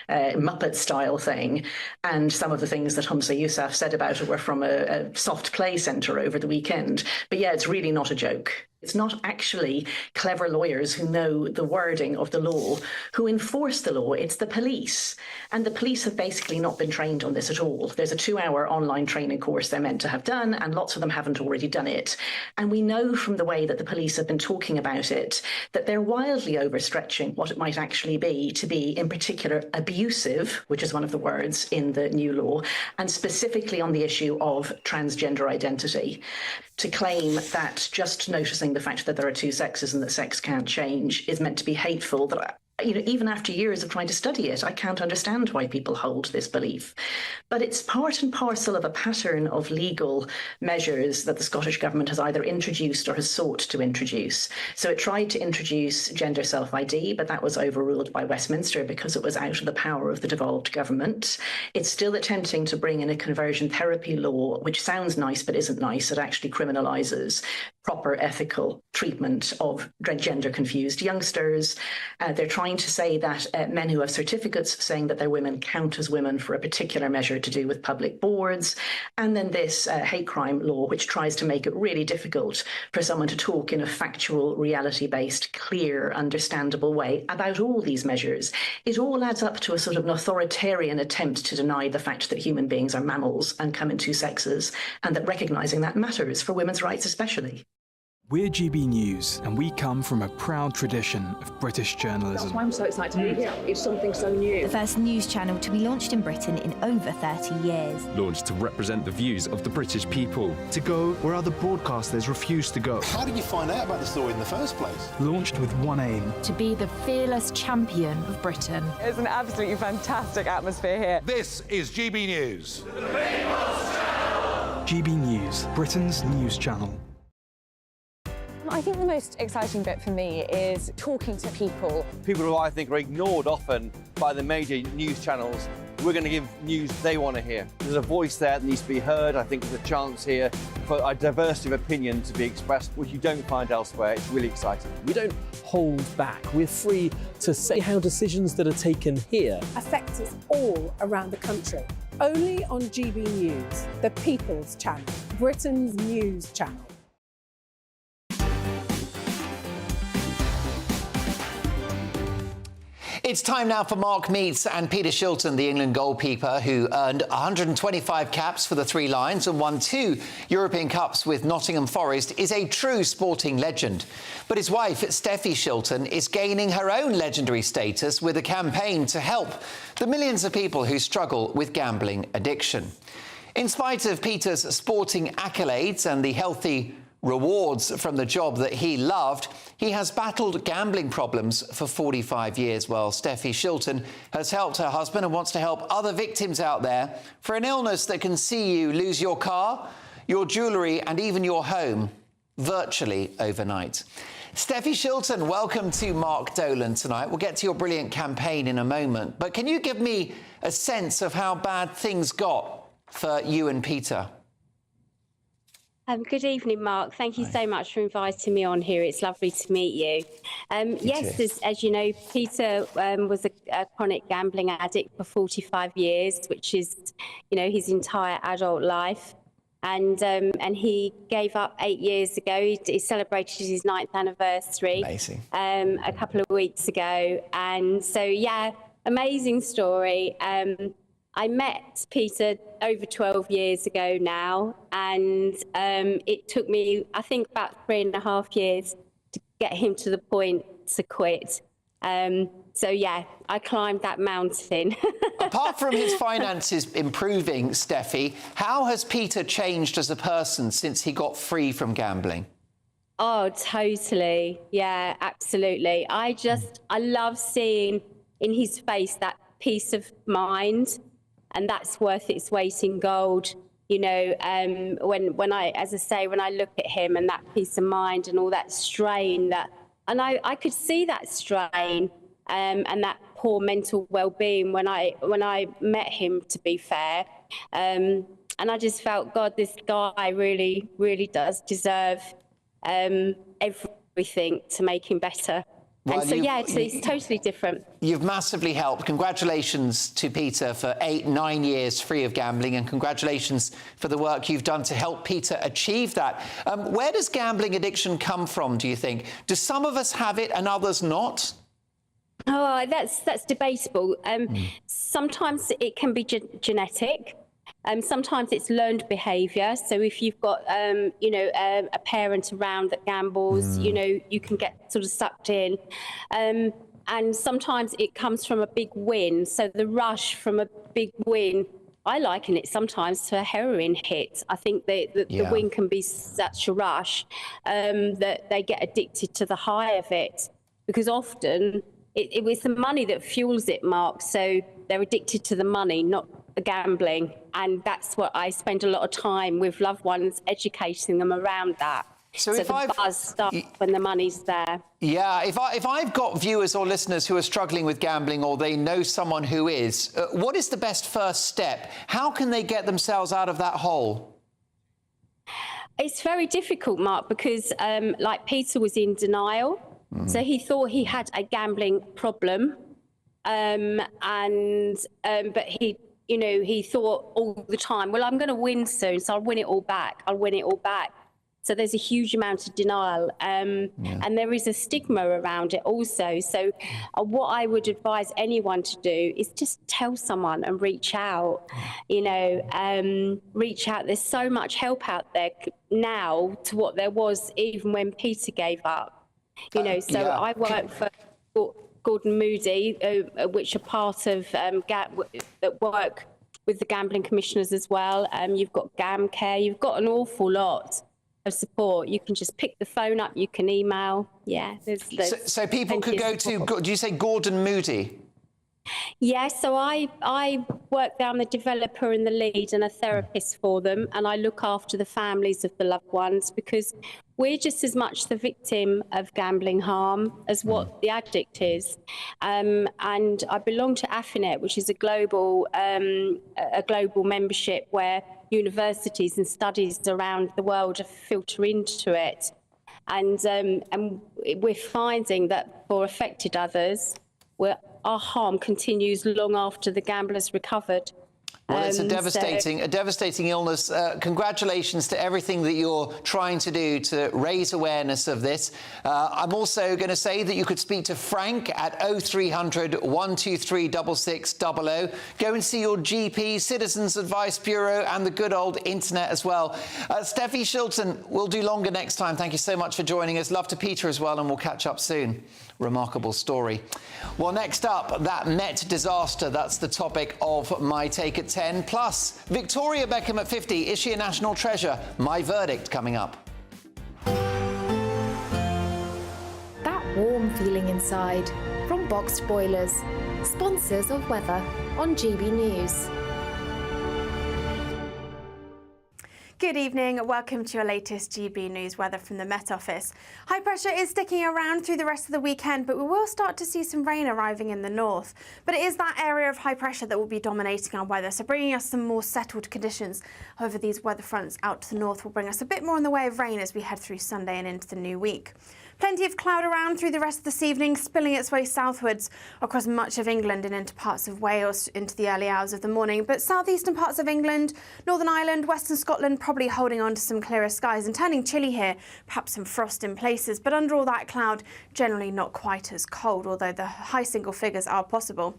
Muppet-style thing. And some of the things that Humza Yousaf said about it were from a soft play centre over the weekend. But yeah, it's really not a joke. It's not actually clever lawyers who know the wording of the law who enforce the law. It's the police. And the police have basically not been trained on this at all. There's a 2-hour online training course they're meant to have done, and lots of them haven't already done it. And we know from the way that the police have been talking about it that they're wildly overstretching what it might actually be to be, in particular, abusive, which is one of the words in the new law, and specifically on the issue of transgender identity. To claim that just noticing the fact that there are two sexes and that sex can't change is meant to be hateful, that even after years of trying to study it, I can't understand why people hold this belief. But it's part and parcel of a pattern of legal measures that the Scottish Government has either introduced or has sought to introduce. So it tried to introduce gender self-ID, but that was overruled by Westminster because it was out of the power of the devolved government. It's still attempting to bring in a conversion therapy law, which sounds nice but isn't nice. It actually criminalises proper ethical treatment of gender-confused youngsters. They're trying to say that men who have certificates saying that they're women count as women for a particular measure to do with public boards. And then this hate crime law, which tries to make it really difficult for someone to talk in a factual, reality-based, clear, understandable way about all these measures. It all adds up to a sort of an authoritarian attempt to deny the fact that human beings are mammals and come in two sexes, and that recognising that matters for women's rights especially. We're GB News, and we come from a proud tradition of British journalism. That's why I'm so excited to be here. It's something so new. The first news channel to be launched in Britain in over 30 years. Launched to represent the views of the British people. To go where other broadcasters refuse to go. How did you find out about the story in the first place? Launched with one aim. To be the fearless champion of Britain. It's an absolutely fantastic atmosphere here. This is GB News. The People's Channel. GB News, Britain's news channel. I think the most exciting bit for me is talking to people. People who I think are ignored often by the major news channels. We're going to give news they want to hear. There's a voice there that needs to be heard. I think there's a chance here for a diversity of opinion to be expressed, which you don't find elsewhere. It's really exciting. We don't hold back. We're free to say how decisions that are taken here affect us all around the country. Only on GB News, the People's Channel, Britain's news channel. It's time now for Mark Meets and Peter Shilton, the England goalkeeper who earned 125 caps for the Three Lions and won 2 European Cups with Nottingham Forest, is a true sporting legend. But his wife, Steffi Shilton, is gaining her own legendary status with a campaign to help the millions of people who struggle with gambling addiction. In spite of Peter's sporting accolades and the healthy rewards from the job that he loved, he has battled gambling problems for 45 years. Well, Steffi Shilton has helped her husband and wants to help other victims out there for an illness that can see you lose your car, your jewellery and even your home virtually overnight. Steffi Shilton, welcome to Mark Dolan tonight. We'll get to your brilliant campaign in a moment, but can you give me a sense of how bad things got for you and Peter? Good evening, Mark. Thank you so much for inviting me on here. It's lovely to meet you. Yes, as you know, Peter was a chronic gambling addict for 45 years, which is, you know, his entire adult life. And he gave up 8 years ago. He celebrated his 9th anniversary. Amazing. A couple of weeks ago. And so, yeah, amazing story. I met Peter over 12 years ago now, and it took me, I think, about 3.5 years to get him to the point to quit. So, yeah, I climbed that mountain. Apart from his finances improving, Steffi, how has Peter changed as a person since he got free from gambling? Oh, totally. Yeah, absolutely. I love seeing in his face that peace of mind. And that's worth its weight in gold, you know, when I, as I say, when I look at him and that peace of mind and all that strain and I could see that strain and that poor mental well-being when I met him, to be fair. And I just felt, God, this guy really, really does deserve everything to make him better. Well, and so, yeah, it's totally different. You've massively helped. Congratulations to Peter for 8-9 years free of gambling, and congratulations for the work you've done to help Peter achieve that. Where does gambling addiction come from, do you think? Do some of us have it and others not? Oh, that's debatable. Sometimes it can be genetic. Sometimes it's learned behaviour. So if you've got, you know, a parent around that gambles, you know, you can get sort of sucked in. And sometimes it comes from a big win. So the rush from a big win, I liken it sometimes to a heroin hit. I think the win can be such a rush that they get addicted to the high of it. Because often it was the money that fuels it, Mark. So they're addicted to the money, not the gambling. And that's what I spend a lot of time with loved ones, educating them around that. So if the buzz starts when the money's there. Yeah, if I've got viewers or listeners who are struggling with gambling, or they know someone who is, what is the best first step? How can they get themselves out of that hole? It's very difficult, Mark, because like Peter was in denial. So he thought he had a gambling problem. But he, you know, he thought all the time, well, I'm going to win soon, so I'll win it all back. I'll win it all back. So there's a huge amount of denial. And there is a stigma around it also. So what I would advise anyone to do is just tell someone and reach out, you know, reach out. There's so much help out there now to what there was even when Peter gave up, you know. So I work for Gordon Moody, which are part of that work with the gambling commissioners as well. You've got Gam Care, you've got an awful lot of support. You can just pick the phone up, you can email. Yeah, so people could go to, do you say Gordon Moody? Yeah, so I work there. I'm the developer and the lead and a therapist for them, and I look after the families of the loved ones, because we're just as much the victim of gambling harm as what the addict is. And I belong to Affinet, which is a global membership where universities and studies around the world filter into it. And we're finding that for affected others, our harm continues long after the gambler's recovered. Well, it's a devastating illness. Congratulations to everything that you're trying to do to raise awareness of this. I'm also going to say that you could speak to Frank at 0300 123 6600. Go and see your GP, Citizens Advice Bureau, and the good old internet as well. Steffi Shilton, we'll do longer next time. Thank you so much for joining us. Love to Peter as well, and we'll catch up soon. Remarkable story. Well, next up, that Met disaster. That's the topic of my take at 10. Plus, Victoria Beckham at 50. Is she a national treasure? My verdict coming up. That warm feeling inside from Boxed Boilers, sponsors of weather on GB News. Good evening, welcome to your latest GB News weather from the Met Office. High pressure is sticking around through the rest of the weekend, but we will start to see some rain arriving in the north. But it is that area of high pressure that will be dominating our weather, so bringing us some more settled conditions. However, these weather fronts out to the north will bring us a bit more in the way of rain as we head through Sunday and into the new week. Plenty of cloud around through the rest of this evening, spilling its way southwards across much of England and into parts of Wales into the early hours of the morning. But southeastern parts of England, Northern Ireland, Western Scotland probably holding on to some clearer skies and turning chilly here, perhaps some frost in places. But under all that cloud, generally not quite as cold, although the high single figures are possible.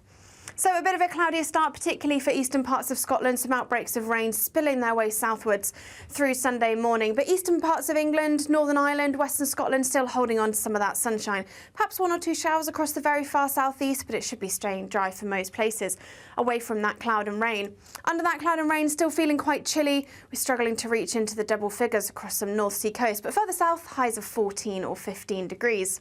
So a bit of a cloudier start, particularly for eastern parts of Scotland. Some outbreaks of rain spilling their way southwards through Sunday morning. But eastern parts of England, Northern Ireland, Western Scotland still holding on to some of that sunshine. Perhaps one or two showers across the very far southeast, but it should be staying dry for most places, away from that cloud and rain. Under that cloud and rain, still feeling quite chilly. We're struggling to reach into the double figures across some North Sea coast, but further south, highs of 14 or 15 degrees.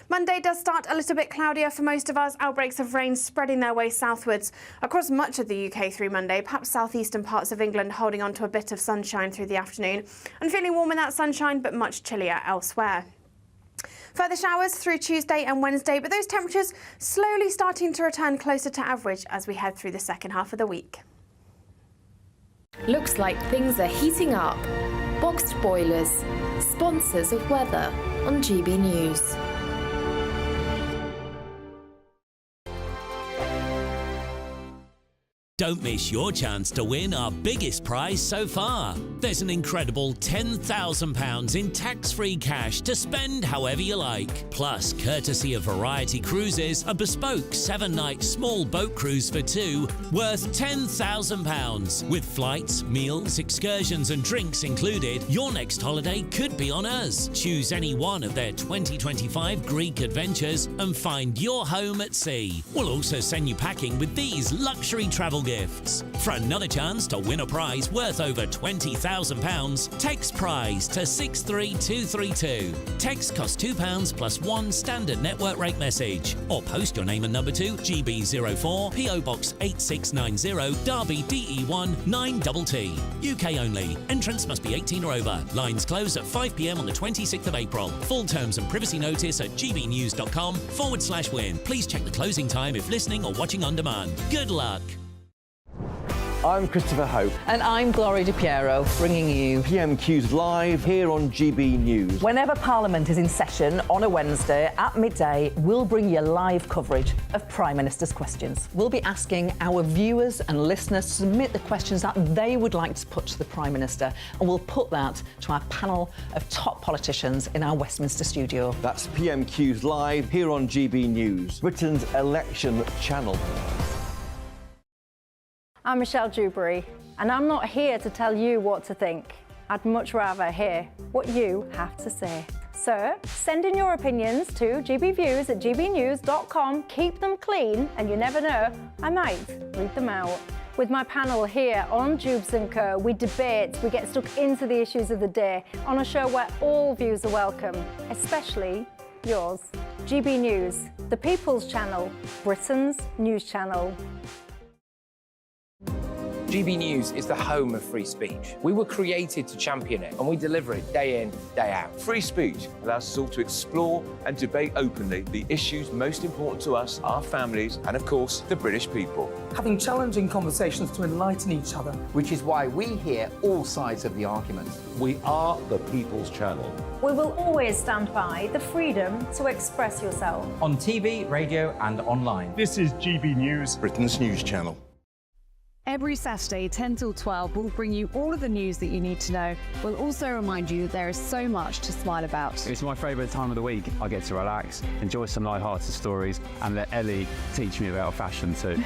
Monday does start a little bit cloudier for most of us. Outbreaks of rain spreading their way southwards across much of the UK through Monday. Perhaps southeastern parts of England holding on to a bit of sunshine through the afternoon. And feeling warm in that sunshine, but much chillier elsewhere. Further showers through Tuesday and Wednesday, but those temperatures slowly starting to return closer to average as we head through the second half of the week. Looks like things are heating up. Boxed Boilers, sponsors of weather on GB News. Don't miss your chance to win our biggest prize so far. There's an incredible £10,000 in tax-free cash to spend however you like. Plus, courtesy of Variety Cruises, a bespoke 7-night small boat cruise for two worth £10,000. With flights, meals, excursions and drinks included, your next holiday could be on us. Choose any one of their 2025 Greek adventures and find your home at sea. We'll also send you packing with these luxury travel gifts. For another chance to win a prize worth over £20,000, text prize to 63232. Text costs £2 plus one standard network rate message, or post your name and number to GB04 PO Box 8690 Derby DE1 9TT. UK only. Entrance must be 18 or over. Lines close at 5 p.m. on the 26th of April. Full terms and privacy notice at gbnews.com/win. Please check the closing time if listening or watching on demand. Good luck. I'm Christopher Hope. And I'm Gloria Di Piero, bringing you PMQs live here on GB News. Whenever Parliament is in session on a Wednesday at midday, we'll bring you live coverage of Prime Minister's questions. We'll be asking our viewers and listeners to submit the questions that they would like to put to the Prime Minister, and we'll put that to our panel of top politicians in our Westminster studio. That's PMQs live here on GB News, Britain's election channel. I'm Michelle Dewberry, and I'm not here to tell you what to think. I'd much rather hear what you have to say. So, send in your opinions to gbviews@gbnews.com. Keep them clean, and you never know, I might read them out. With my panel here on Jubes & Co, we debate, we get stuck into the issues of the day on a show where all views are welcome, especially yours. GB News, the People's Channel, Britain's news channel. GB News is the home of free speech. We were created to champion it, and we deliver it day in, day out. Free speech allows us all to explore and debate openly the issues most important to us, our families, and of course, the British people. Having challenging conversations to enlighten each other. Which is why we hear all sides of the argument. We are the People's Channel. We will always stand by the freedom to express yourself. On TV, radio and online. This is GB News, Britain's news channel. Every Saturday, 10 till 12, we'll bring you all of the news that you need to know. We'll also remind you that there is so much to smile about. It's my favourite time of the week. I get to relax, enjoy some light-hearted stories, and let Ellie teach me about fashion too.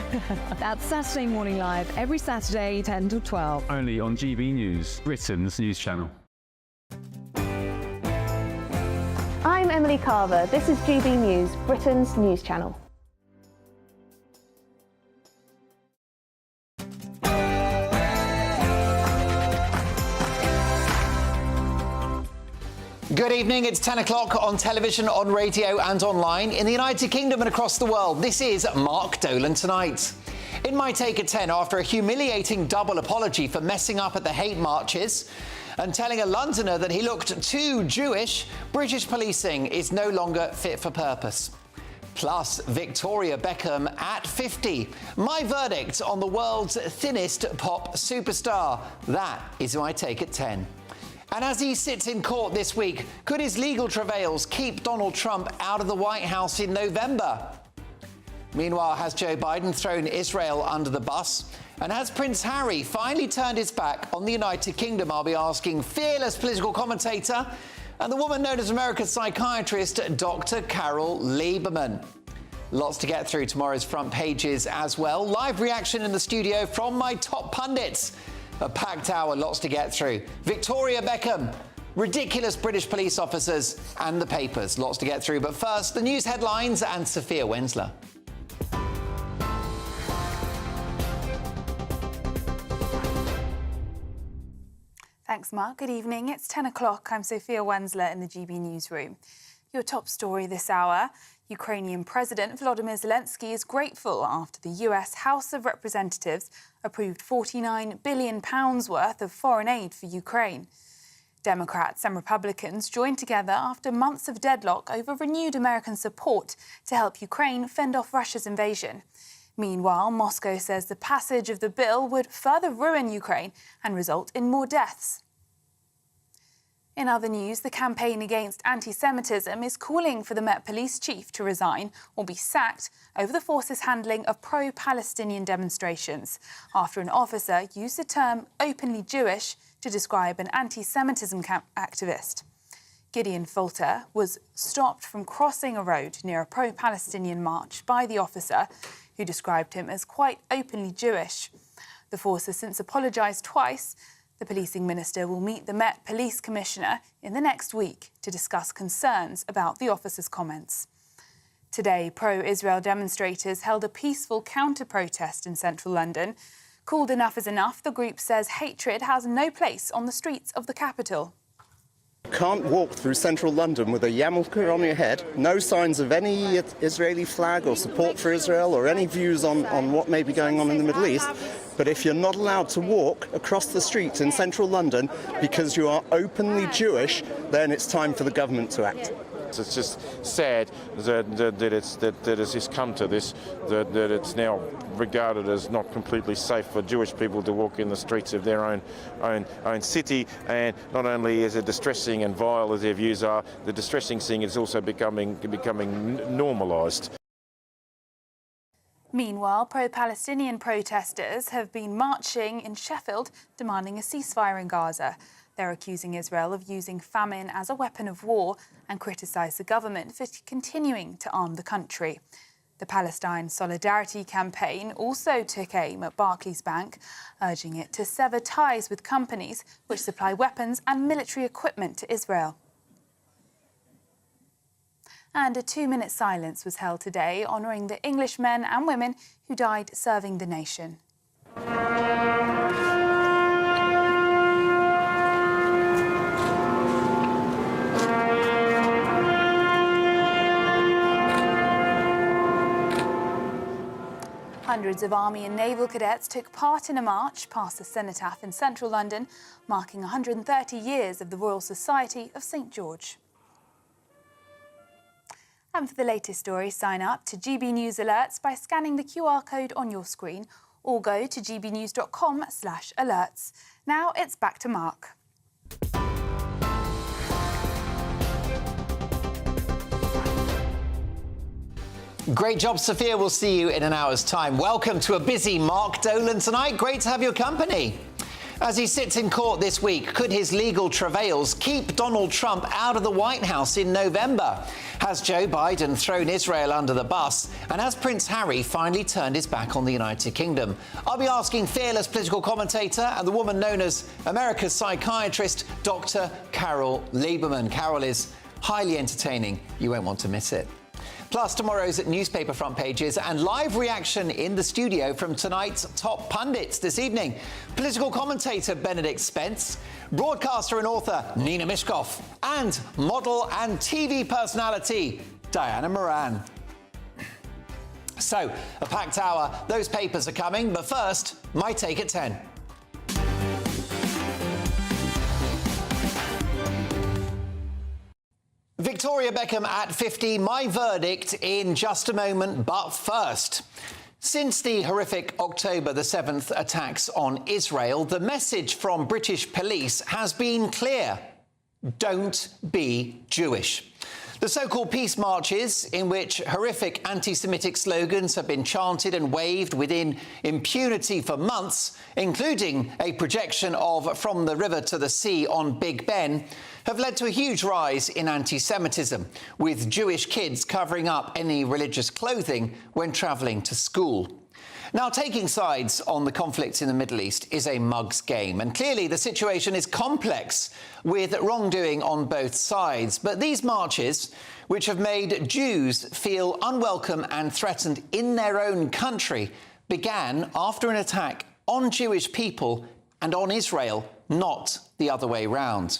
That's Saturday Morning Live, every Saturday, 10 till 12. Only on GB News, Britain's news channel. I'm Emily Carver. This is GB News, Britain's news channel. Good evening, it's 10 o'clock on television, on radio and online in the United Kingdom and across the world. This is Mark Dolan Tonight. In my take at 10, after a humiliating double apology for messing up at the hate marches and telling a Londoner that he looked too Jewish, British policing is no longer fit for purpose. Plus, Victoria Beckham at 50. My verdict on the world's thinnest pop superstar. That is my take at 10. And as he sits in court this week, could his legal travails keep Donald Trump out of the White House in November? Meanwhile, has Joe Biden thrown Israel under the bus? And has Prince Harry finally turned his back on the United Kingdom? I'll be asking fearless political commentator and the woman known as America's psychiatrist, Dr. Carol Lieberman. Lots to get through tomorrow's front pages as well. Live reaction in the studio from my top pundits. A packed hour, lots to get through. Victoria Beckham, ridiculous British police officers and the papers. Lots to get through. But first, the news headlines and Sophia Wensler. Thanks, Mark. Good evening. It's 10 o'clock. I'm Sophia Wensler in the GB newsroom. Your top story this hour. Ukrainian President Volodymyr Zelensky is grateful after the US House of Representatives approved £49 billion worth of foreign aid for Ukraine. Democrats and Republicans joined together after months of deadlock over renewed American support to help Ukraine fend off Russia's invasion. Meanwhile, Moscow says the passage of the bill would further ruin Ukraine and result in more deaths. In other news, the campaign against anti-Semitism is calling for the Met Police chief to resign or be sacked over the force's handling of pro-Palestinian demonstrations after an officer used the term openly Jewish to describe an anti-Semitism activist. Gideon Fulter was stopped from crossing a road near a pro-Palestinian march by the officer, who described him as quite openly Jewish. The force has since apologised twice. The policing minister will meet the Met Police Commissioner in the next week to discuss concerns about the officer's comments. Today, pro-Israel demonstrators held a peaceful counter-protest in central London. Called Enough is Enough, the group says hatred has no place on the streets of the capital. Can't walk through central London with a yarmulke on your head, no signs of any Israeli flag or support for Israel or any views on what may be going on in the Middle East. But if you're not allowed to walk across the streets in central London because you are openly Jewish, then it's time for the government to act. It's just sad that it's come to this, that it's now regarded as not completely safe for Jewish people to walk in the streets of their own city. And not only is it distressing and vile as their views are, the distressing thing is also becoming normalised. Meanwhile, pro-Palestinian protesters have been marching in Sheffield demanding a ceasefire in Gaza. They're accusing Israel of using famine as a weapon of war and criticise the government for continuing to arm the country. The Palestine Solidarity Campaign also took aim at Barclays Bank, urging it to sever ties with companies which supply weapons and military equipment to Israel. And a 2-minute silence was held today, honouring the English men and women who died serving the nation. Hundreds of Army and Naval cadets took part in a march past the Cenotaph in central London, marking 130 years of the Royal Society of St George. And for the latest stories, sign up to GB News Alerts by scanning the QR code on your screen or go to gbnews.com/alerts. Now it's back to Mark. Great job, Sophia. We'll see you in an hour's time. Welcome to a busy Mark Dolan tonight. Great to have your company. As he sits in court this week, could his legal travails keep Donald Trump out of the White House in November? Has Joe Biden thrown Israel under the bus? And has Prince Harry finally turned his back on the United Kingdom? I'll be asking fearless political commentator and the woman known as America's psychiatrist, Dr. Carol Lieberman. Carol is highly entertaining. You won't want to miss it. Plus, tomorrow's newspaper front pages and live reaction in the studio from tonight's top pundits this evening. Political commentator Benedict Spence, broadcaster and author Nina Mishkov, and model and TV personality Diana Moran. So, a packed hour. Those papers are coming, but first, my take at 10. Victoria Beckham at 50, my verdict in just a moment, but first. Since the horrific October the 7th attacks on Israel, the message from British police has been clear. Don't be Jewish. The so-called peace marches, in which horrific anti-Semitic slogans have been chanted and waved within impunity for months, including a projection of From the River to the Sea on Big Ben, have led to a huge rise in anti-Semitism, with Jewish kids covering up any religious clothing when travelling to school. Now, taking sides on the conflict in the Middle East is a mug's game, and clearly the situation is complex, with wrongdoing on both sides. But these marches, which have made Jews feel unwelcome and threatened in their own country, began after an attack on Jewish people and on Israel, not the other way round.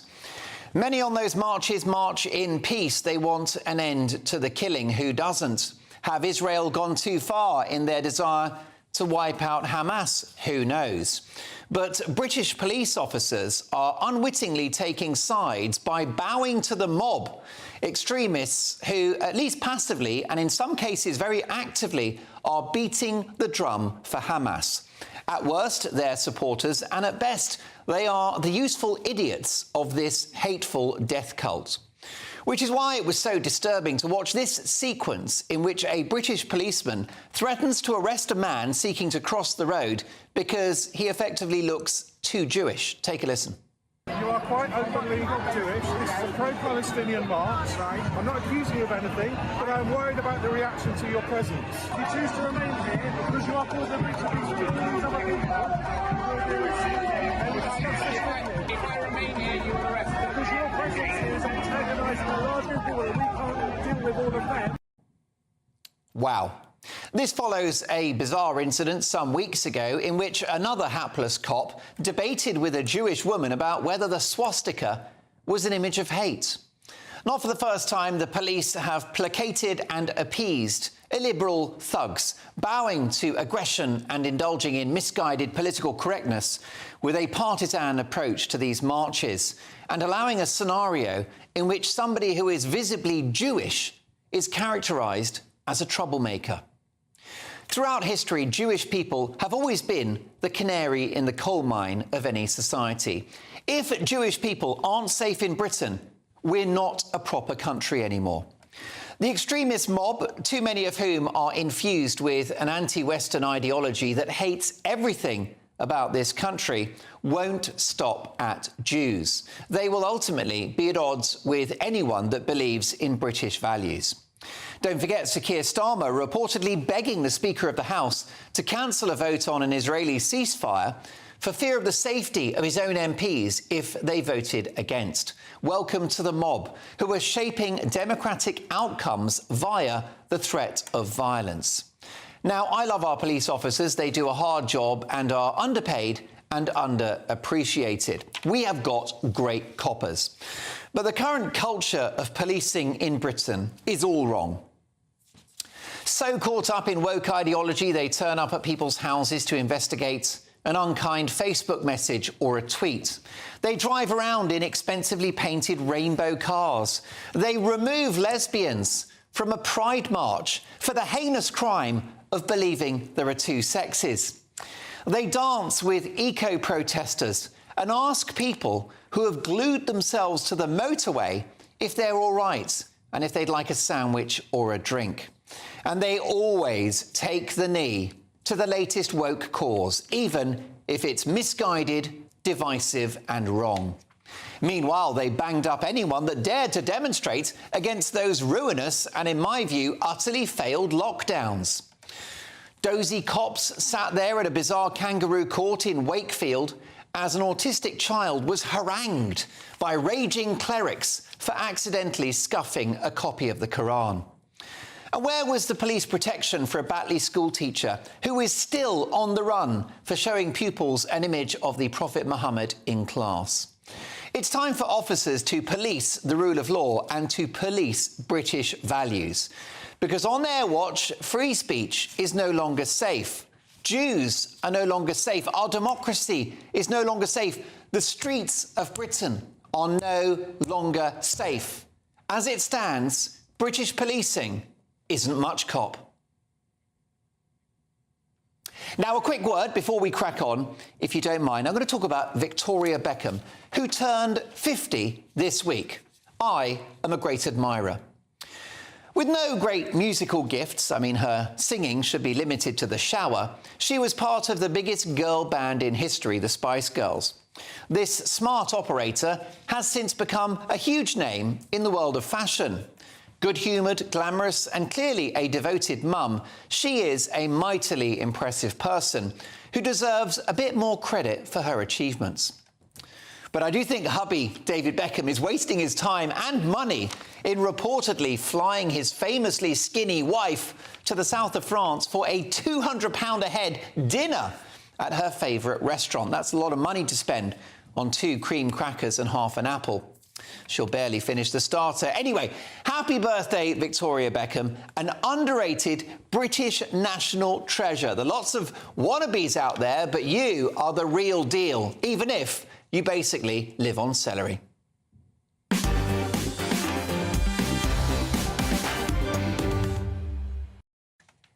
Many on those marches march in peace. They want an end to the killing. Who doesn't? Have Israel gone too far in their desire to wipe out Hamas? Who knows? But British police officers are unwittingly taking sides by bowing to the mob, extremists who, at least passively and in some cases very actively, are beating the drum for Hamas. At worst, they're supporters, and at best, they are the useful idiots of this hateful death cult. Which is why it was so disturbing to watch this sequence in which a British policeman threatens to arrest a man seeking to cross the road because he effectively looks too Jewish. Take a listen. You are quite openly Jewish. This is a pro-Palestinian march. I'm not accusing you of anything, but I'm worried about the reaction to your presence. If you choose to remain here because you are called the British people, you will be arrested. If I remain here, you will arrest me. Because your presence here is antagonising a large group and we can't deal with all of them. Wow. This follows a bizarre incident some weeks ago in which another hapless cop debated with a Jewish woman about whether the swastika was an image of hate. Not for the first time, the police have placated and appeased illiberal thugs, bowing to aggression and indulging in misguided political correctness with a partisan approach to these marches, and allowing a scenario in which somebody who is visibly Jewish is characterised as a troublemaker. Throughout history, Jewish people have always been the canary in the coal mine of any society. If Jewish people aren't safe in Britain, we're not a proper country anymore. The extremist mob, too many of whom are infused with an anti-Western ideology that hates everything about this country, won't stop at Jews. They will ultimately be at odds with anyone that believes in British values. Don't forget Sir Keir Starmer reportedly begging the Speaker of the House to cancel a vote on an Israeli ceasefire for fear of the safety of his own MPs if they voted against. Welcome to the mob, who are shaping democratic outcomes via the threat of violence. Now, I love our police officers. They do a hard job and are underpaid and underappreciated. We have got great coppers. But the current culture of policing in Britain is all wrong. So caught up in woke ideology, they turn up at people's houses to investigate an unkind Facebook message or a tweet. They drive around in expensively painted rainbow cars. They remove lesbians from a pride march for the heinous crime of believing there are two sexes. They dance with eco-protesters and ask people who have glued themselves to the motorway if they're all right and if they'd like a sandwich or a drink. And they always take the knee to the latest woke cause, even if it's misguided, divisive and wrong. Meanwhile, they banged up anyone that dared to demonstrate against those ruinous and, in my view, utterly failed lockdowns. Dozy cops sat there at a bizarre kangaroo court in Wakefield as an autistic child was harangued by raging clerics for accidentally scuffing a copy of the Quran. And where was the police protection for a Batley schoolteacher who is still on the run for showing pupils an image of the Prophet Muhammad in class? It's time for officers to police the rule of law and to police British values. Because on their watch, free speech is no longer safe. Jews are no longer safe. Our democracy is no longer safe. The streets of Britain are no longer safe. As it stands, British policing isn't much cop. Now, a quick word before we crack on, if you don't mind. I'm going to talk about Victoria Beckham, who turned 50 this week. I am a great admirer. With no great musical gifts, I mean, her singing should be limited to the shower, she was part of the biggest girl band in history, the Spice Girls. This smart operator has since become a huge name in the world of fashion. Good-humoured, glamorous and clearly a devoted mum, she is a mightily impressive person who deserves a bit more credit for her achievements. But I do think hubby David Beckham is wasting his time and money in reportedly flying his famously skinny wife to the south of France for a £200 a head dinner at her favourite restaurant. That's a lot of money to spend on 2 cream crackers and half an apple. She'll barely finish the starter. Anyway, happy birthday, Victoria Beckham, an underrated British national treasure. There are lots of wannabes out there, but you are the real deal, even if you basically live on celery.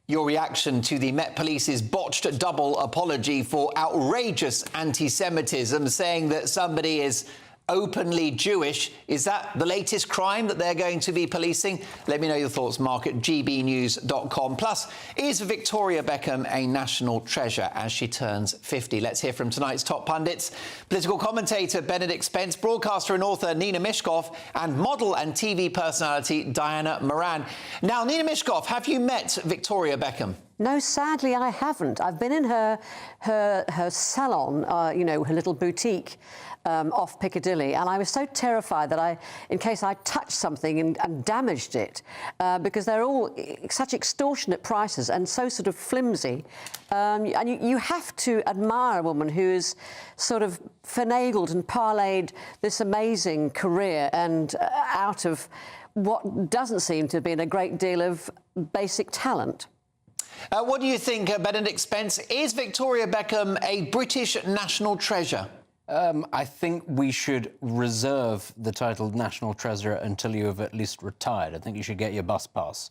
Your reaction to the Met Police's botched double apology for outrageous anti-Semitism, saying that somebody is openly Jewish. Is that the latest crime that they're going to be policing? Let me know your thoughts, Mark, at gbnews.com. Plus, is Victoria Beckham a national treasure as she turns 50? Let's hear from tonight's top pundits. Political commentator Benedict Spence, broadcaster and author Nina Mishkov, and model and TV personality Diana Moran. Now, Nina Mishkov, have you met Victoria Beckham? No, sadly, I haven't. I've been in her salon, you know, her little boutique off Piccadilly, and I was so terrified that in case I touched something and damaged it, because they're all such extortionate prices and so sort of flimsy. And you have to admire a woman who is sort of finagled and parlayed this amazing career and out of what doesn't seem to have been a great deal of basic talent. What do you think, Benedict Spence? Is Victoria Beckham a British national treasure? I think we should reserve the title national treasure until you have at least retired. I think you should get your bus pass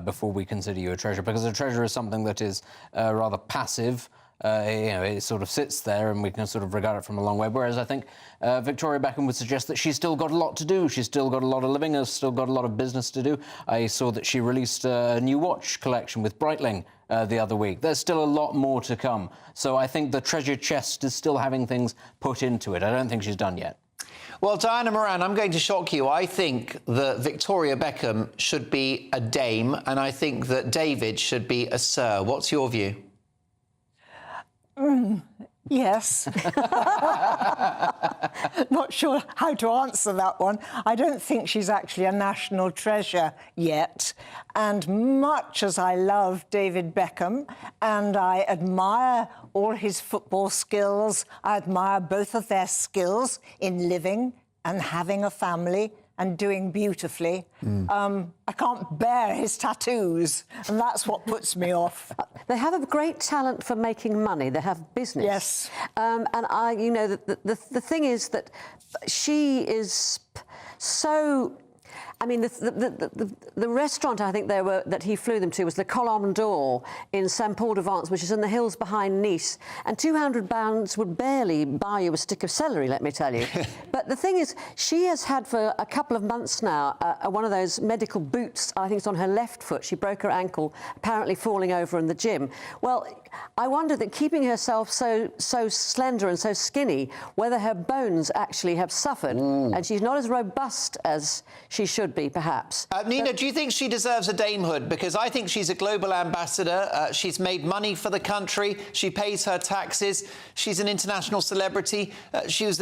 before we consider you a treasure, because a treasure is something that is rather passive. You know, it sort of sits there and we can sort of regard it from a long way. Whereas I think Victoria Beckham would suggest that she's still got a lot to do. She's still got a lot of living, has still got a lot of business to do. I saw that she released a new watch collection with Breitling the other week. There's still a lot more to come. So I think the treasure chest is still having things put into it. I don't think she's done yet. Well, Diana Moran, I'm going to shock you. I think that Victoria Beckham should be a dame, and I think that David should be a sir. What's your view? Yes. Not sure how to answer that one. I don't think she's actually a national treasure yet. And much as I love David Beckham and I admire all his football skills, I admire both of their skills in living and having a family and doing beautifully. I can't bear his tattoos, and that's what puts me off. They have a great talent for making money. They have business. Yes. And you know, the thing is that she is so I mean, the restaurant I think that he flew them to was the Colombe d'Or in Saint-Paul-de-Vence, which is in the hills behind Nice. And £200 would barely buy you a stick of celery, let me tell you. But the thing is, she has had for a couple of months now one of those medical boots. I think it's on her left foot. She broke her ankle, apparently falling over in the gym. Well, I wonder that keeping herself so slender and so skinny, whether her bones actually have suffered, and she's not as robust as she should be, perhaps. Nina, do you think she deserves a damehood? Because I think she's a global ambassador. She's made money for the country. She pays her taxes. She's an international celebrity. She was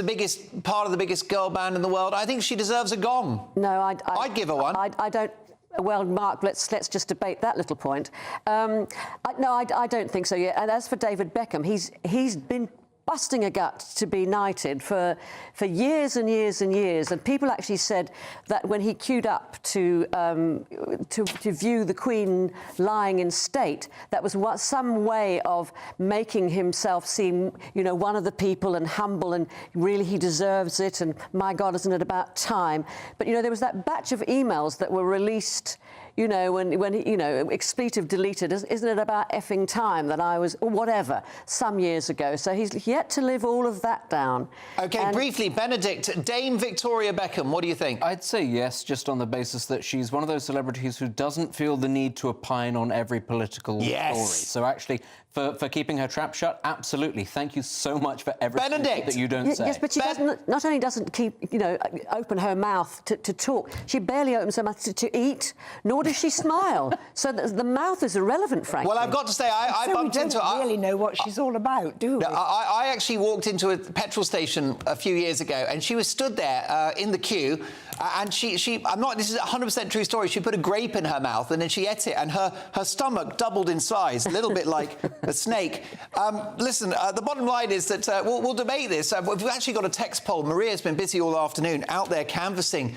part of the biggest girl band in the world. I think she deserves a gong. No, I'd give her one. I don't. Well, Mark, let's just debate that little point. No, I don't think so. Yeah. And as for David Beckham, he's been busting a gut to be knighted for years and years and years. And people actually said that when he queued up to view the Queen lying in state, that was some way of making himself seem, one of the people and humble, and really he deserves it, and my God, isn't it about time? But, there was that batch of emails that were released, when expletive deleted, isn't it about effing time that I was, or whatever, some years ago. So he's yet to live all of that down. OK, briefly, Benedict, Dame Victoria Beckham, what do you think? I'd say yes, just on the basis that she's one of those celebrities who doesn't feel the need to opine on every political story. So actually, for keeping her trap shut, absolutely. Thank you so much for everything that you don't say. Yes, but she not only doesn't keep, open her mouth to talk, she barely opens her mouth to eat, nor does she smile. So the mouth is irrelevant, frankly. Well, I've got to say, I bumped into her. We don't really know what she's all about, do we? I actually walked into a petrol station a few years ago, and she was stood there in the queue, and this is a 100% true story. She put a grape in her mouth, and then she ate it, and her stomach doubled in size, a little bit like a snake. Listen, the bottom line is that we'll debate this. We've actually got a text poll. Maria's been busy all afternoon out there canvassing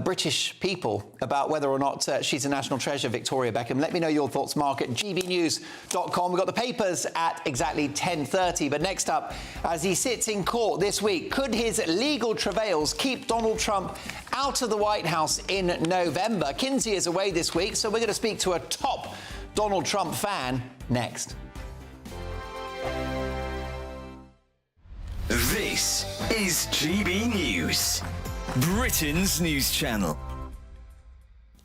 British people about whether or not she's a national treasure, Victoria Beckham. Let me know your thoughts, Mark, at gbnews.com. We've got the papers at exactly 10:30. But next up, as he sits in court this week, could his legal travails keep Donald Trump out of the White House in November? Kinsey is away this week, so we're going to speak to a top Donald Trump fan next. This is GB News, Britain's news channel.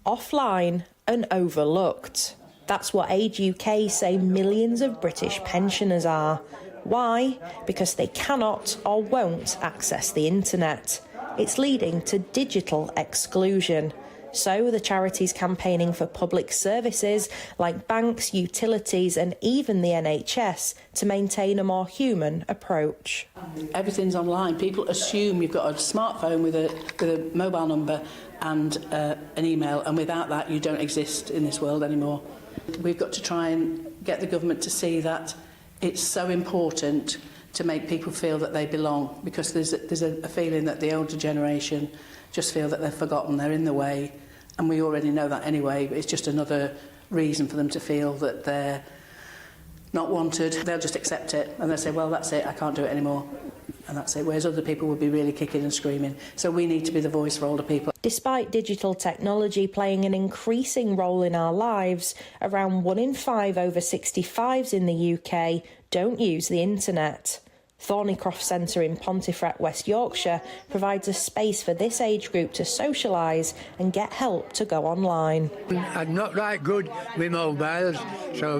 Offline and overlooked. That's what Age UK say millions of British pensioners are. Why? Because they cannot or won't access the internet. It's leading to digital exclusion. So the charity's campaigning for public services like banks, utilities and even the NHS to maintain a more human approach. Everything's online. People assume you've got a smartphone with a mobile number and an email, and without that you don't exist in this world anymore. We've got to try and get the government to see that it's so important to make people feel that they belong, because there's a feeling that the older generation just feel that they're forgotten, they're in the way, and we already know that anyway, but it's just another reason for them to feel that they're not wanted. They'll just accept it and they'll say, well, that's it, I can't do it anymore, and that's it, whereas other people would be really kicking and screaming. So we need to be the voice for older people. Despite digital technology playing an increasing role in our lives, around 1 in 5 over 65s in the UK don't use the internet. Thornycroft Centre in Pontefract, West Yorkshire provides a space for this age group to socialise and get help to go online. I'm not that good with mobiles, so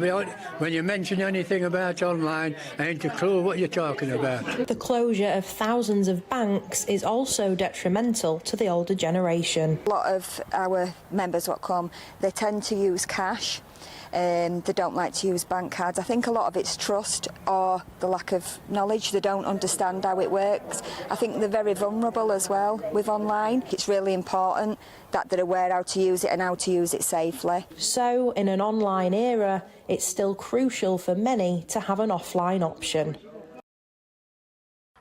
when you mention anything about online, I ain't a clue what you're talking about. The closure of thousands of banks is also detrimental to the older generation. A lot of our members what come, they tend to use cash. They don't like to use bank cards. I think a lot of it's trust or the lack of knowledge. They don't understand how it works. I think they're very vulnerable as well with online. It's really important that they're aware how to use it and how to use it safely. So, in an online era, it's still crucial for many to have an offline option.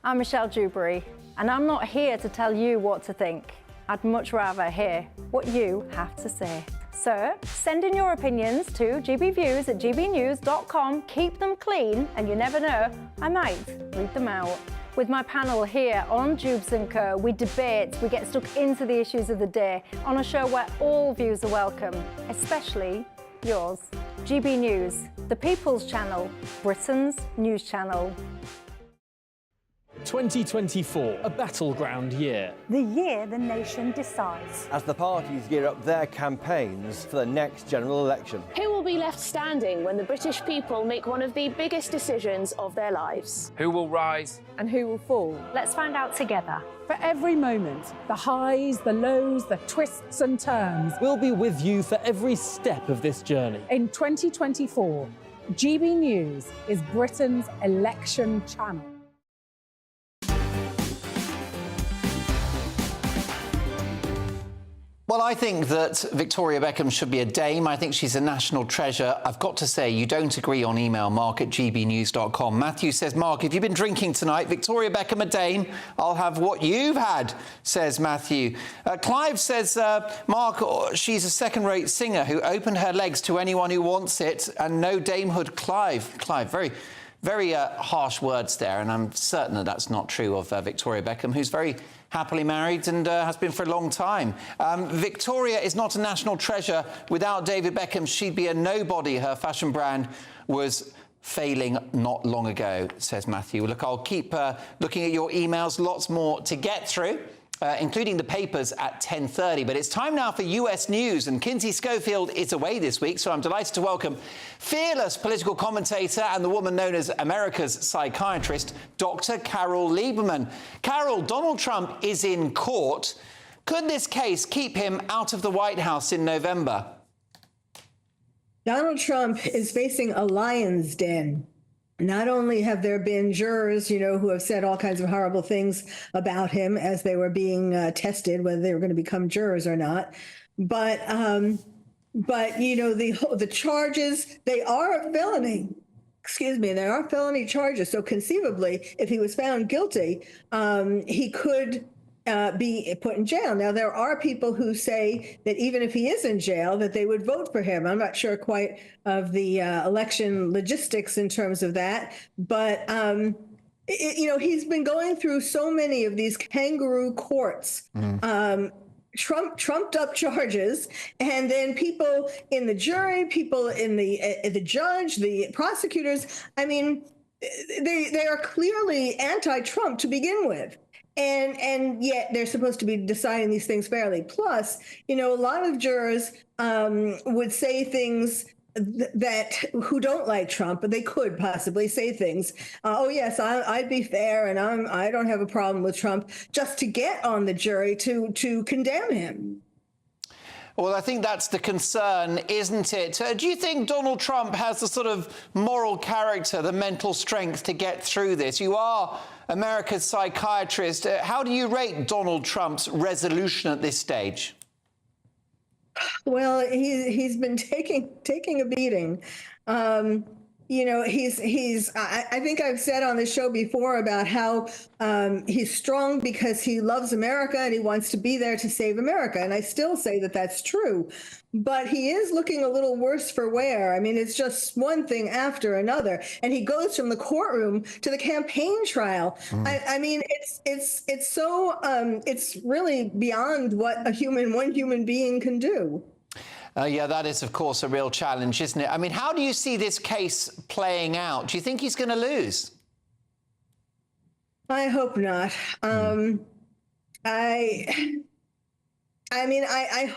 I'm Michelle Dewberry, and I'm not here to tell you what to think. I'd much rather hear what you have to say. So, send in your opinions to gbviews@gbnews.com. Keep them clean, and you never know, I might read them out. With my panel here on Jubes & Co, we debate, we get stuck into the issues of the day on a show where all views are welcome, especially yours. GB News, the People's Channel, Britain's news channel. 2024, a battleground year. The year the nation decides. As the parties gear up their campaigns for the next general election. Who will be left standing when the British people make one of the biggest decisions of their lives? Who will rise? And who will fall? Let's find out together. For every moment, the highs, the lows, the twists and turns. We'll be with you for every step of this journey. In 2024, GB News is Britain's election channel. Well, I think that Victoria Beckham should be a dame. I think she's a national treasure. I've got to say, you don't agree on email, mark@gbnews.com. Matthew says, Mark, if you've been drinking tonight, Victoria Beckham a dame, I'll have what you've had, says Matthew. Clive says, Mark, she's a second-rate singer who opened her legs to anyone who wants it, and no damehood. Clive, very harsh words there, and I'm certain that that's not true of Victoria Beckham, who's very happily married and has been for a long time. Victoria is not a national treasure. Without David Beckham, she'd be a nobody. Her fashion brand was failing not long ago, says Matthew. Look, I'll keep looking at your emails. Lots more to get through, including the papers at 10:30. But it's time now for US News, and Kinsey Schofield is away this week, so I'm delighted to welcome fearless political commentator and the woman known as America's psychiatrist, Dr. Carol Lieberman. Carol, Donald Trump is in court. Could this case keep him out of the White House in November? Donald Trump is facing a lion's den. Not only have there been jurors, who have said all kinds of horrible things about him as they were being tested, whether they were going to become jurors or not, but the charges, they are felony. There are felony charges. So conceivably, if he was found guilty, he could be put in jail. Now, there are people who say that even if he is in jail, that they would vote for him. I'm not sure quite of the election logistics in terms of that, but he's been going through so many of these kangaroo courts. Trumped up charges, and then people in the jury, people in the judge, the prosecutors. I mean, they are clearly anti-Trump to begin with. And yet they're supposed to be deciding these things fairly. Plus, a lot of jurors would say things who don't like Trump, but they could possibly say things. Oh, yes, I'd be fair, and I don't have a problem with Trump, just to get on the jury to condemn him. Well, I think that's the concern, isn't it? Do you think Donald Trump has the sort of moral character, the mental strength to get through this? You are America's psychiatrist. How do you rate Donald Trump's resolution at this stage? Well, he's been taking a beating. I think I've said on this show before about how he's strong because he loves America and he wants to be there to save America. And I still say that that's true. But he is looking a little worse for wear. I mean, it's just one thing after another. And he goes from the courtroom to the campaign trail. I mean, it's so it's really beyond what one human being can do. Yeah, that is, of course, a real challenge, isn't it? I mean, how do you see this case playing out? Do you think he's going to lose? I hope not. I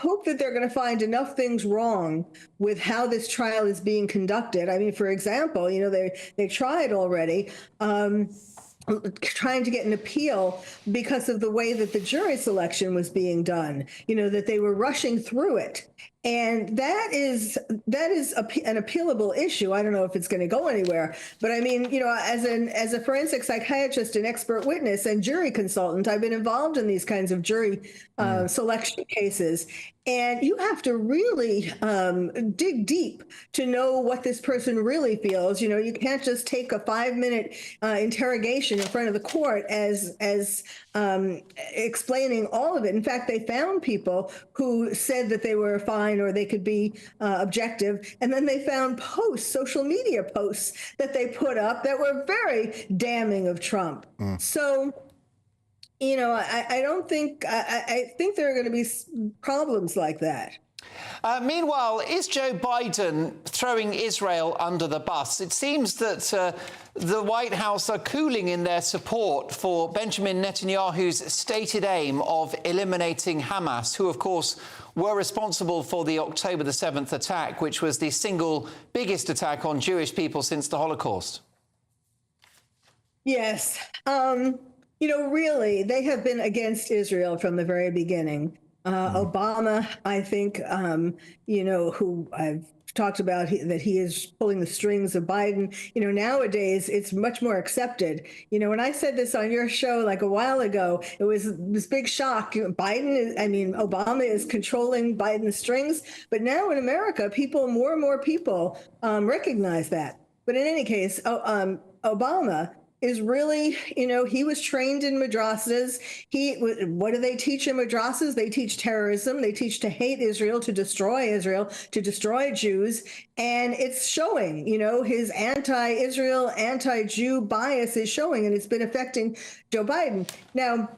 hope that they're going to find enough things wrong with how this trial is being conducted. I mean, for example, they tried already trying to get an appeal because of the way that the jury selection was being done, that they were rushing through it. And that is an appealable issue. I don't know if it's going to go anywhere, but I mean, as a forensic psychiatrist and expert witness and jury consultant, I've been involved in these kinds of jury selection cases. And you have to really dig deep to know what this person really feels. You can't just take a 5-minute interrogation in front of the court as explaining all of it. In fact, they found people who said that they were fine fine, or they could be objective. And then they found posts, social media posts that they put up that were very damning of Trump. So, you know, I don't think, I think there are going to be problems like that. Meanwhile, is Joe Biden throwing Israel under the bus? It seems that the White House are cooling in their support for Benjamin Netanyahu's stated aim of eliminating Hamas, who, of course, were responsible for the October the 7th attack, which was the single biggest attack on Jewish people since the Holocaust. Yes. You know, really, they have been against Israel from the very beginning. Obama, I think, you know, who I've talked about, that he is pulling the strings of Biden. You know, nowadays it's much more accepted. You know, when I said this on your show like a while ago, it was this big shock. Obama is controlling Biden's strings. But now in America, more and more people recognize that. But in any case, Obama is really, you know, he was trained in madrasas. What do they teach in madrasas? They teach terrorism. They teach to hate Israel, to destroy Jews. And it's showing, you know, his anti-Israel, anti-Jew bias is showing, and it's been affecting Joe Biden. Now,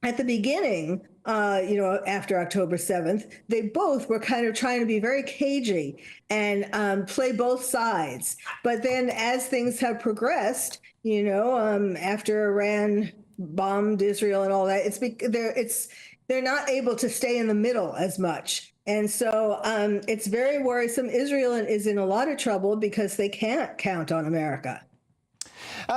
at the beginning, you know, after October 7th, they both were kind of trying to be very cagey and play both sides. But then as things have progressed, you know, after Iran bombed Israel and all that, they're not able to stay in the middle as much. And so it's very worrisome. Israel is in a lot of trouble because they can't count on America.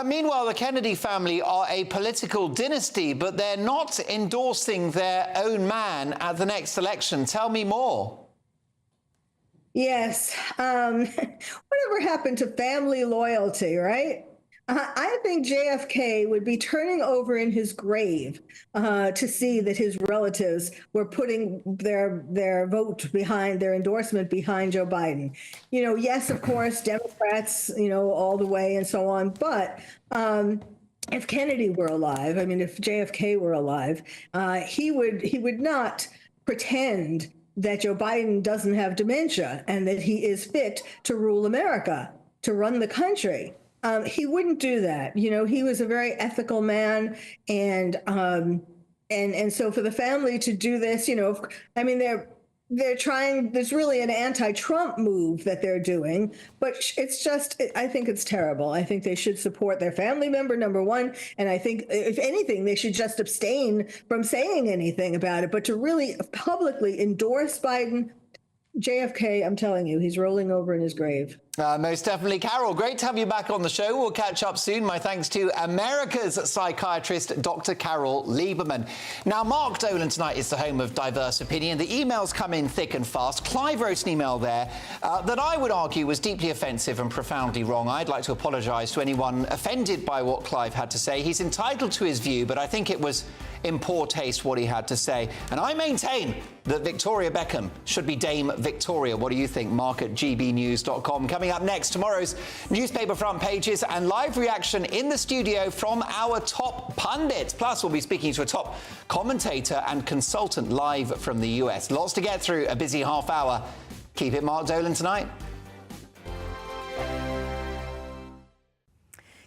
Meanwhile, the Kennedy family are a political dynasty, but they're not endorsing their own man at the next election. Tell me more. Yes. Whatever happened to family loyalty, right? I think JFK would be turning over in his grave to see that his relatives were putting their vote behind, their endorsement behind Joe Biden. You know, yes, of course, Democrats, you know, all the way and so on. But if Kennedy were alive, I mean, if JFK were alive, he would not pretend that Joe Biden doesn't have dementia and that he is fit to rule America, to run the country. He wouldn't do that. You know, he was a very ethical man, and so for the family to do this, you know, I mean, they're trying. There's really an anti-Trump move that they're doing, but it's just, I think it's terrible. I think they should support their family member, number one, and I think if anything, they should just abstain from saying anything about it. But to really publicly endorse Biden, JFK, I'm telling you, he's rolling over in his grave. Most definitely. Carol, great to have you back on the show. We'll catch up soon. My thanks to America's psychiatrist, Dr. Carol Lieberman. Now, Mark Dolan tonight is the home of diverse opinion. The emails come in thick and fast. Clive wrote an email there that I would argue was deeply offensive and profoundly wrong. I'd like to apologise to anyone offended by what Clive had to say. He's entitled to his view, but I think it was in poor taste what he had to say. And I maintain that Victoria Beckham should be Dame Victoria. What do you think? Mark at GBNews.com. Coming up next, tomorrow's newspaper front pages and live reaction in the studio from our top pundits. Plus, we'll be speaking to a top commentator and consultant live from the US. Lots to get through, a busy half hour. Keep it Mark Dolan tonight.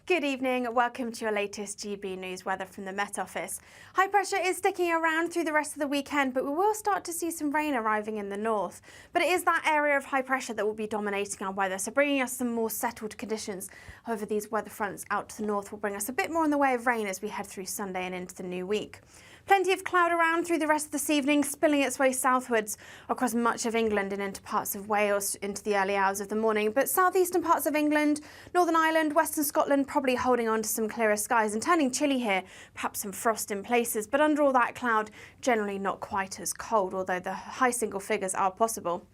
Good evening. Welcome to your latest GB News weather from the Met Office. High pressure is sticking around through the rest of the weekend, but we will start to see some rain arriving in the north. But it is that area of high pressure that will be dominating our weather, so bringing us some more settled conditions. However, these weather fronts out to the north will bring us a bit more in the way of rain as we head through Sunday and into the new week. Plenty of cloud around through the rest of this evening, spilling its way southwards across much of England and into parts of Wales into the early hours of the morning. But southeastern parts of England, Northern Ireland, Western Scotland probably holding on to some clearer skies and turning chilly here, perhaps some frost in places. But under all that cloud, generally not quite as cold, although the high single figures are possible.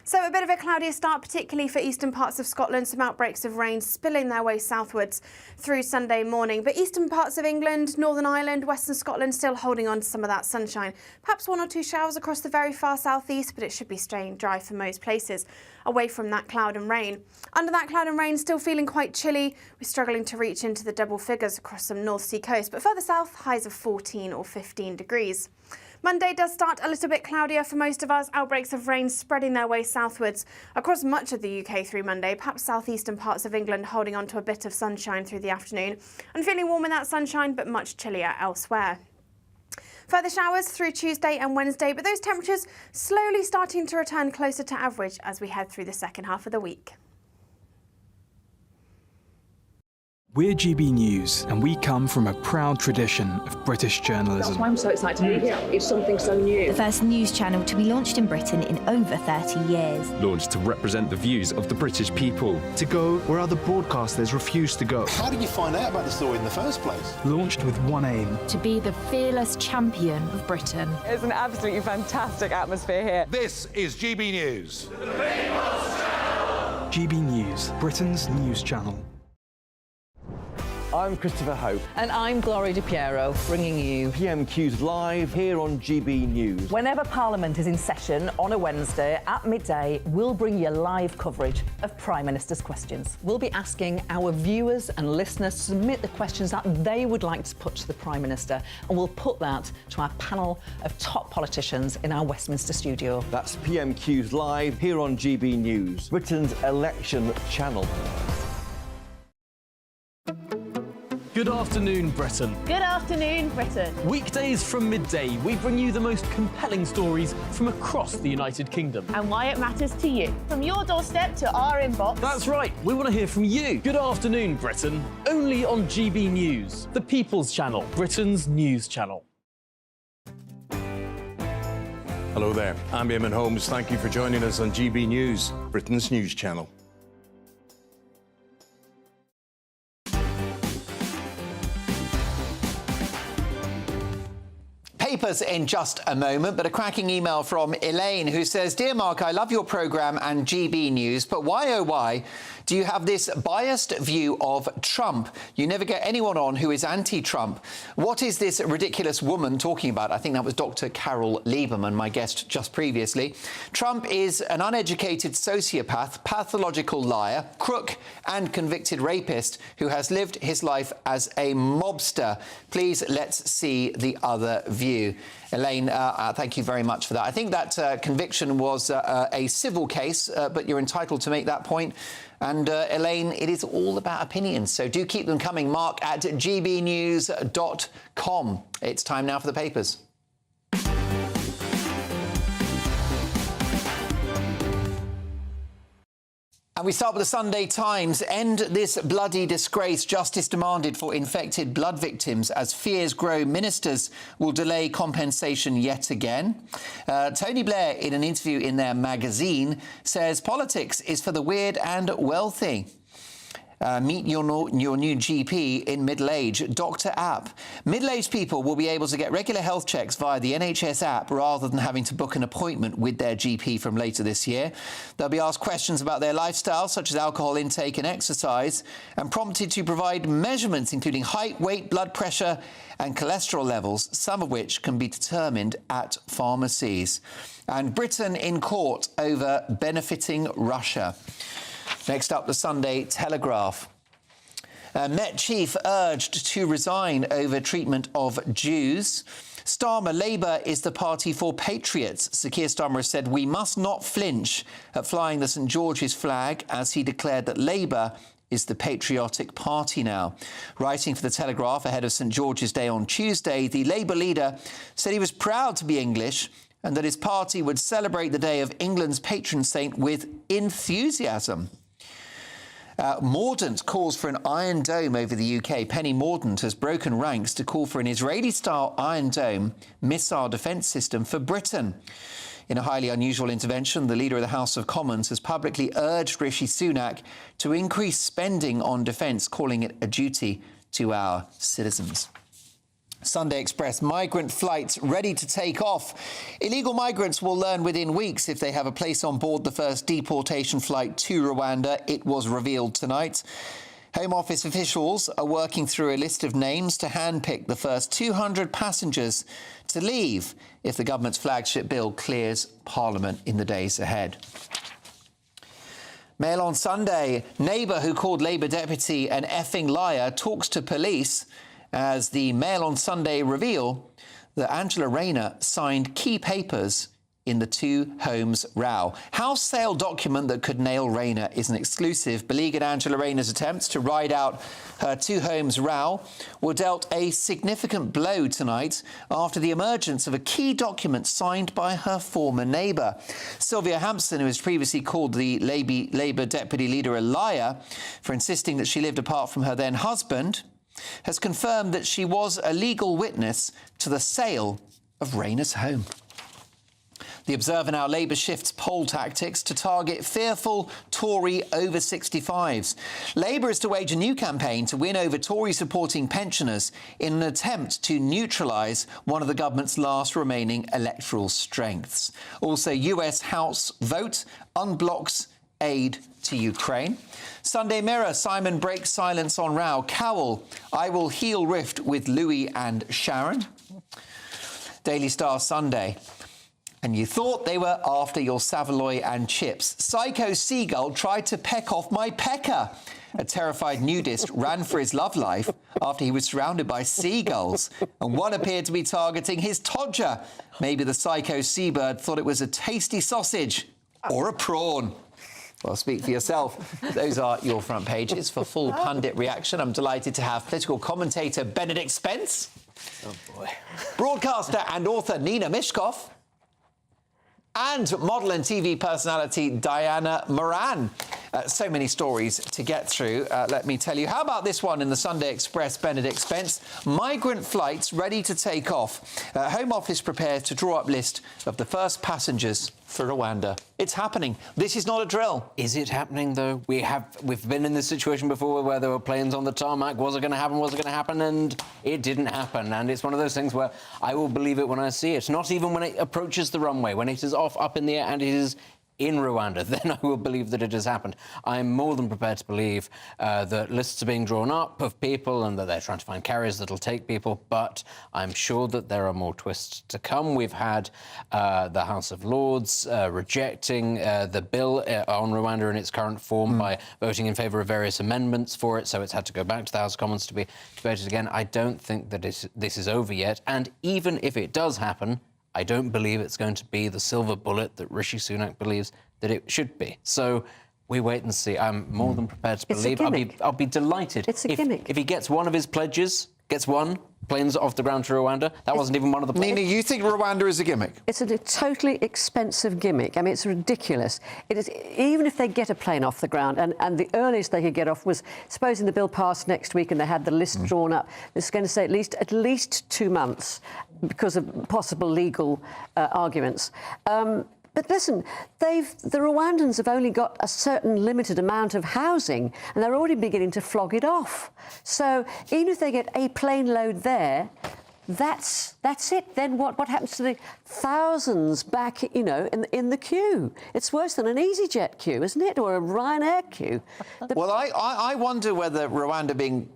So a bit of a cloudier start, particularly for eastern parts of Scotland, some outbreaks of rain spilling their way southwards through Sunday morning. But eastern parts of England, Northern Ireland, Western Scotland still holding on to some of that sunshine. Perhaps one or two showers across the very far southeast, but it should be staying dry for most places away from that cloud and rain. Under that cloud and rain, still feeling quite chilly. We're struggling to reach into the double figures across some North Sea coast, but further south, highs of 14 or 15 degrees. Monday does start a little bit cloudier for most of us. Outbreaks of rain spreading their way southwards across much of the UK through Monday, perhaps southeastern parts of England holding on to a bit of sunshine through the afternoon and feeling warm in that sunshine, but much chillier elsewhere. Further showers through Tuesday and Wednesday, but those temperatures slowly starting to return closer to average as we head through the second half of the week. We're GB News, and we come from a proud tradition of British journalism. That's why I'm so excited to be here. It's something so new. The first news channel to be launched in Britain in over 30 years. Launched to represent the views of the British people. To go where other broadcasters refuse to go. How did you find out about the story in the first place? Launched with one aim. To be the fearless champion of Britain. It's an absolutely fantastic atmosphere here. This is GB News. GB News, Britain's news channel. I'm Christopher Hope. And I'm Gloria Di Piero, bringing you PMQ's live here on GB News. Whenever Parliament is in session on a Wednesday at midday, we'll bring you live coverage of Prime Minister's questions. We'll be asking our viewers and listeners to submit the questions that they would like to put to the Prime Minister, and we'll put that to our panel of top politicians in our Westminster studio. That's PMQ's live here on GB News, Britain's election channel. Good afternoon, Britain. Good afternoon, Britain. Weekdays from midday, we bring you the most compelling stories from across the United Kingdom. And why it matters to you. From your doorstep to our inbox. That's right, we want to hear from you. Good afternoon, Britain. Only on GB News, the People's Channel, Britain's news channel. Hello there, I'm Eamon Holmes. Thank you for joining us on GB News, Britain's news channel. Papers in just a moment, but a cracking email from Elaine who says, "Dear Mark, I love your programme and GB News, but why oh why do you have this biased view of Trump? You never get anyone on who is anti-Trump. What is this ridiculous woman talking about?" I think that was Dr. Carol Lieberman, my guest just previously. "Trump is an uneducated sociopath, pathological liar, crook and convicted rapist who has lived his life as a mobster. Please let's see the other view." Elaine, thank you very much for that. I think that conviction was a civil case, but you're entitled to make that point. And Elaine, it is all about opinions, so do keep them coming. Mark at gbnews.com. It's time now for the papers. And we start with the Sunday Times. "End this bloody disgrace. Justice demanded for infected blood victims as fears grow. Ministers will delay compensation yet again." Tony Blair, in an interview in their magazine, says politics is for the weird and wealthy. Meet your new GP in middle age. Doctor app. Middle-aged people will be able to get regular health checks via the NHS app rather than having to book an appointment with their GP from later this year. They'll be asked questions about their lifestyle, such as alcohol intake and exercise, and prompted to provide measurements including height, weight, blood pressure and cholesterol levels, some of which can be determined at pharmacies. And Britain in court over benefiting Russia. Next up, the Sunday Telegraph. Met chief urged to resign over treatment of Jews. Starmer, Labour is the party for patriots. Sir Keir Starmer has said we must not flinch at flying the St George's flag as he declared that Labour is the patriotic party now. Writing for the Telegraph ahead of St George's Day on Tuesday, the Labour leader said he was proud to be English and that his party would celebrate the day of England's patron saint with enthusiasm. Mordaunt calls for an Iron Dome over the UK. Penny Mordaunt has broken ranks to call for an Israeli-style Iron Dome missile defence system for Britain. In a highly unusual intervention, the leader of the House of Commons has publicly urged Rishi Sunak to increase spending on defence, calling it a duty to our citizens. Sunday Express, migrant flights ready to take off. Illegal migrants will learn within weeks if they have a place on board the first deportation flight to Rwanda. It was revealed tonight. Home Office officials are working through a list of names to handpick the first 200 passengers to leave if the government's flagship bill clears Parliament in the days ahead. Mail on Sunday, neighbour who called Labour deputy an effing liar talks to police. As the Mail on Sunday reveal, that Angela Rayner signed key papers in the Two Homes row. House sale document that could nail Rayner is an exclusive. Beleaguered Angela Rayner's attempts to ride out her Two Homes row were dealt a significant blow tonight after the emergence of a key document signed by her former neighbour. Sylvia Hampson, who has previously called the Labour deputy leader a liar for insisting that she lived apart from her then husband, has confirmed that she was a legal witness to the sale of Rayner's home. The Observer now Labour shifts poll tactics to target fearful Tory over 65s. Labour is to wage a new campaign to win over Tory-supporting pensioners in an attempt to neutralise one of the government's last remaining electoral strengths. Also, US House vote unblocks aid to Ukraine. Sunday Mirror, Simon breaks silence on row. Cowell, I will heal rift with Louis and Sharon. Daily Star Sunday. And you thought they were after your Savoy and chips. Psycho seagull tried to peck off my pecker. A terrified nudist ran for his love life after he was surrounded by seagulls. And one appeared to be targeting his todger. Maybe the psycho seabird thought it was a tasty sausage or a prawn. Well, speak for yourself. Those are your front pages. For full pundit reaction, I'm delighted to have political commentator Benedict Spence. Oh, boy. Broadcaster and author Nina Mishkov. And model and TV personality Diana Moran. So many stories to get through, let me tell you. How about this one in the Sunday Express, Benedict Spence? Migrant flights ready to take off. Home Office prepared to draw up list of the first passengers for Rwanda. It's happening. This is not a drill. Is it happening, though? We've been in this situation before where there were planes on the tarmac. Was it going to happen? Was it going to happen? And it didn't happen. And it's one of those things where I will believe it when I see it. Not even when it approaches the runway, when it is off up in the air and it is in Rwanda, then I will believe that it has happened. I'm more than prepared to believe that lists are being drawn up of people and that they're trying to find carriers that'll take people, but I'm sure that there are more twists to come. We've had the House of Lords rejecting the bill on Rwanda in its current form by voting in favour of various amendments for it, so it's had to go back to the House of Commons to be debated again. I don't think that this is over yet, and even if it does happen, I don't believe it's going to be the silver bullet that Rishi Sunak believes that it should be. So we wait and see. I'm more than prepared to believe. I'll be delighted if he gets one of his pledges, planes off the ground to Rwanda. That wasn't even one of the pledges. Nina, you think Rwanda is a gimmick? It's a totally expensive gimmick. I mean, it's ridiculous. It is, even if they get a plane off the ground, and the earliest they could get off was, supposing the bill passed next week and they had the list drawn up, it's going to say at least 2 months because of possible legal arguments. But listen, the Rwandans have only got a certain limited amount of housing, and they're already beginning to flog it off. So even if they get a plane load there, that's it. Then what happens to the thousands back, in the queue? It's worse than an EasyJet queue, isn't it, or a Ryanair queue? Well, I wonder whether Rwanda being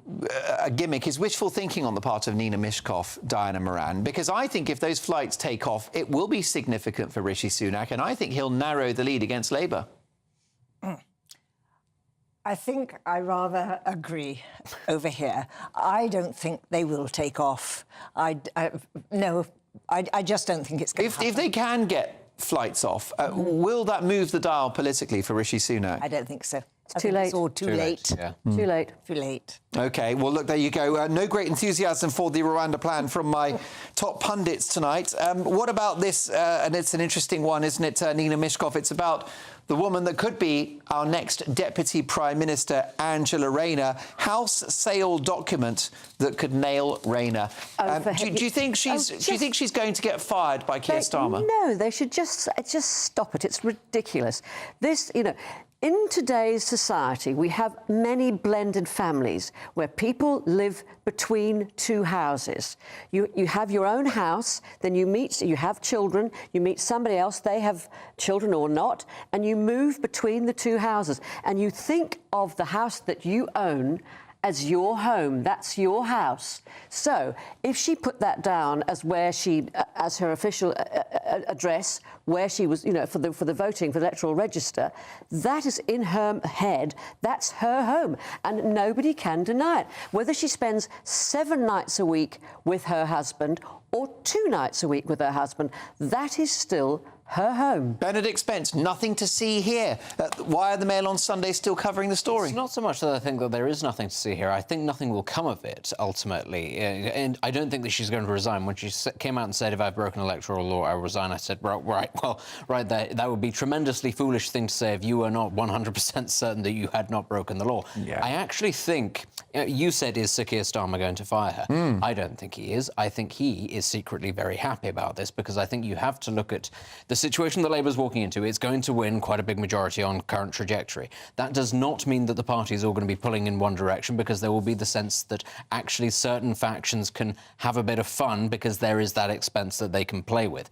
a gimmick is wishful thinking on the part of Nina Mishkov, Diana Moran, because I think if those flights take off, it will be significant for Rishi Sunak, and I think he'll narrow the lead against Labour. I think I rather agree over here. I don't think they will take off. I just don't think it's going to happen. If they can get flights off, will that move the dial politically for Rishi Sunak? I don't think so. It's too late. It's all too late. Yeah. Too late. Too late. OK, well, look, there you go. No great enthusiasm for the Rwanda plan from my top pundits tonight. What about this? And it's an interesting one, isn't it, Nina Mishkov? It's about the woman that could be our next Deputy Prime Minister, Angela Rayner. House sale document that could nail Rayner. Do you think she's going to get fired by Keir Starmer? No, they should just stop it. It's ridiculous. In today's society, we have many blended families where people live between two houses. You have your own house, then you have children, you meet somebody else, they have children or not, and you move between the two houses. And you think of the house that you own as your home. That's your house. So if she put that down as as her official address, where she was, for the voting, for the electoral register, that is in her head. That's her home, and nobody can deny it. Whether she spends 7 nights a week with her husband or 2 nights a week with her husband, that is still her home. Benedict Spence, nothing to see here. Why are the Mail on Sunday still covering the story? It's not so much that I think that there is nothing to see here. I think nothing will come of it, ultimately. And I don't think that she's going to resign. When she came out and said, if I've broken electoral law, I resign, I said, right there, that would be a tremendously foolish thing to say if you were not 100% certain that you had not broken the law. Yeah. I actually think, you said, is Sir Keir Starmer going to fire her? I don't think he is. I think he is secretly very happy about this, because I think you have to look at the situation that Labour's walking into. It's going to win quite a big majority on current trajectory. That does not mean that the parties are all going to be pulling in one direction, because there will be the sense that actually certain factions can have a bit of fun because there is that expense that they can play with.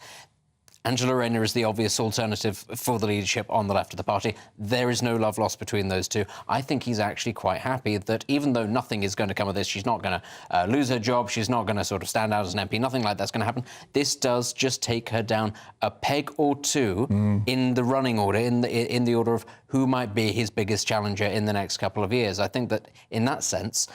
Angela Rayner is the obvious alternative for the leadership on the left of the party. There is no love lost between those two. I think he's actually quite happy that even though nothing is going to come of this, she's not going to lose her job, she's not going to sort of stand out as an MP, nothing like that's going to happen. This does just take her down a peg or two in the running order, in the order of who might be his biggest challenger in the next couple of years. I think that, in that sense,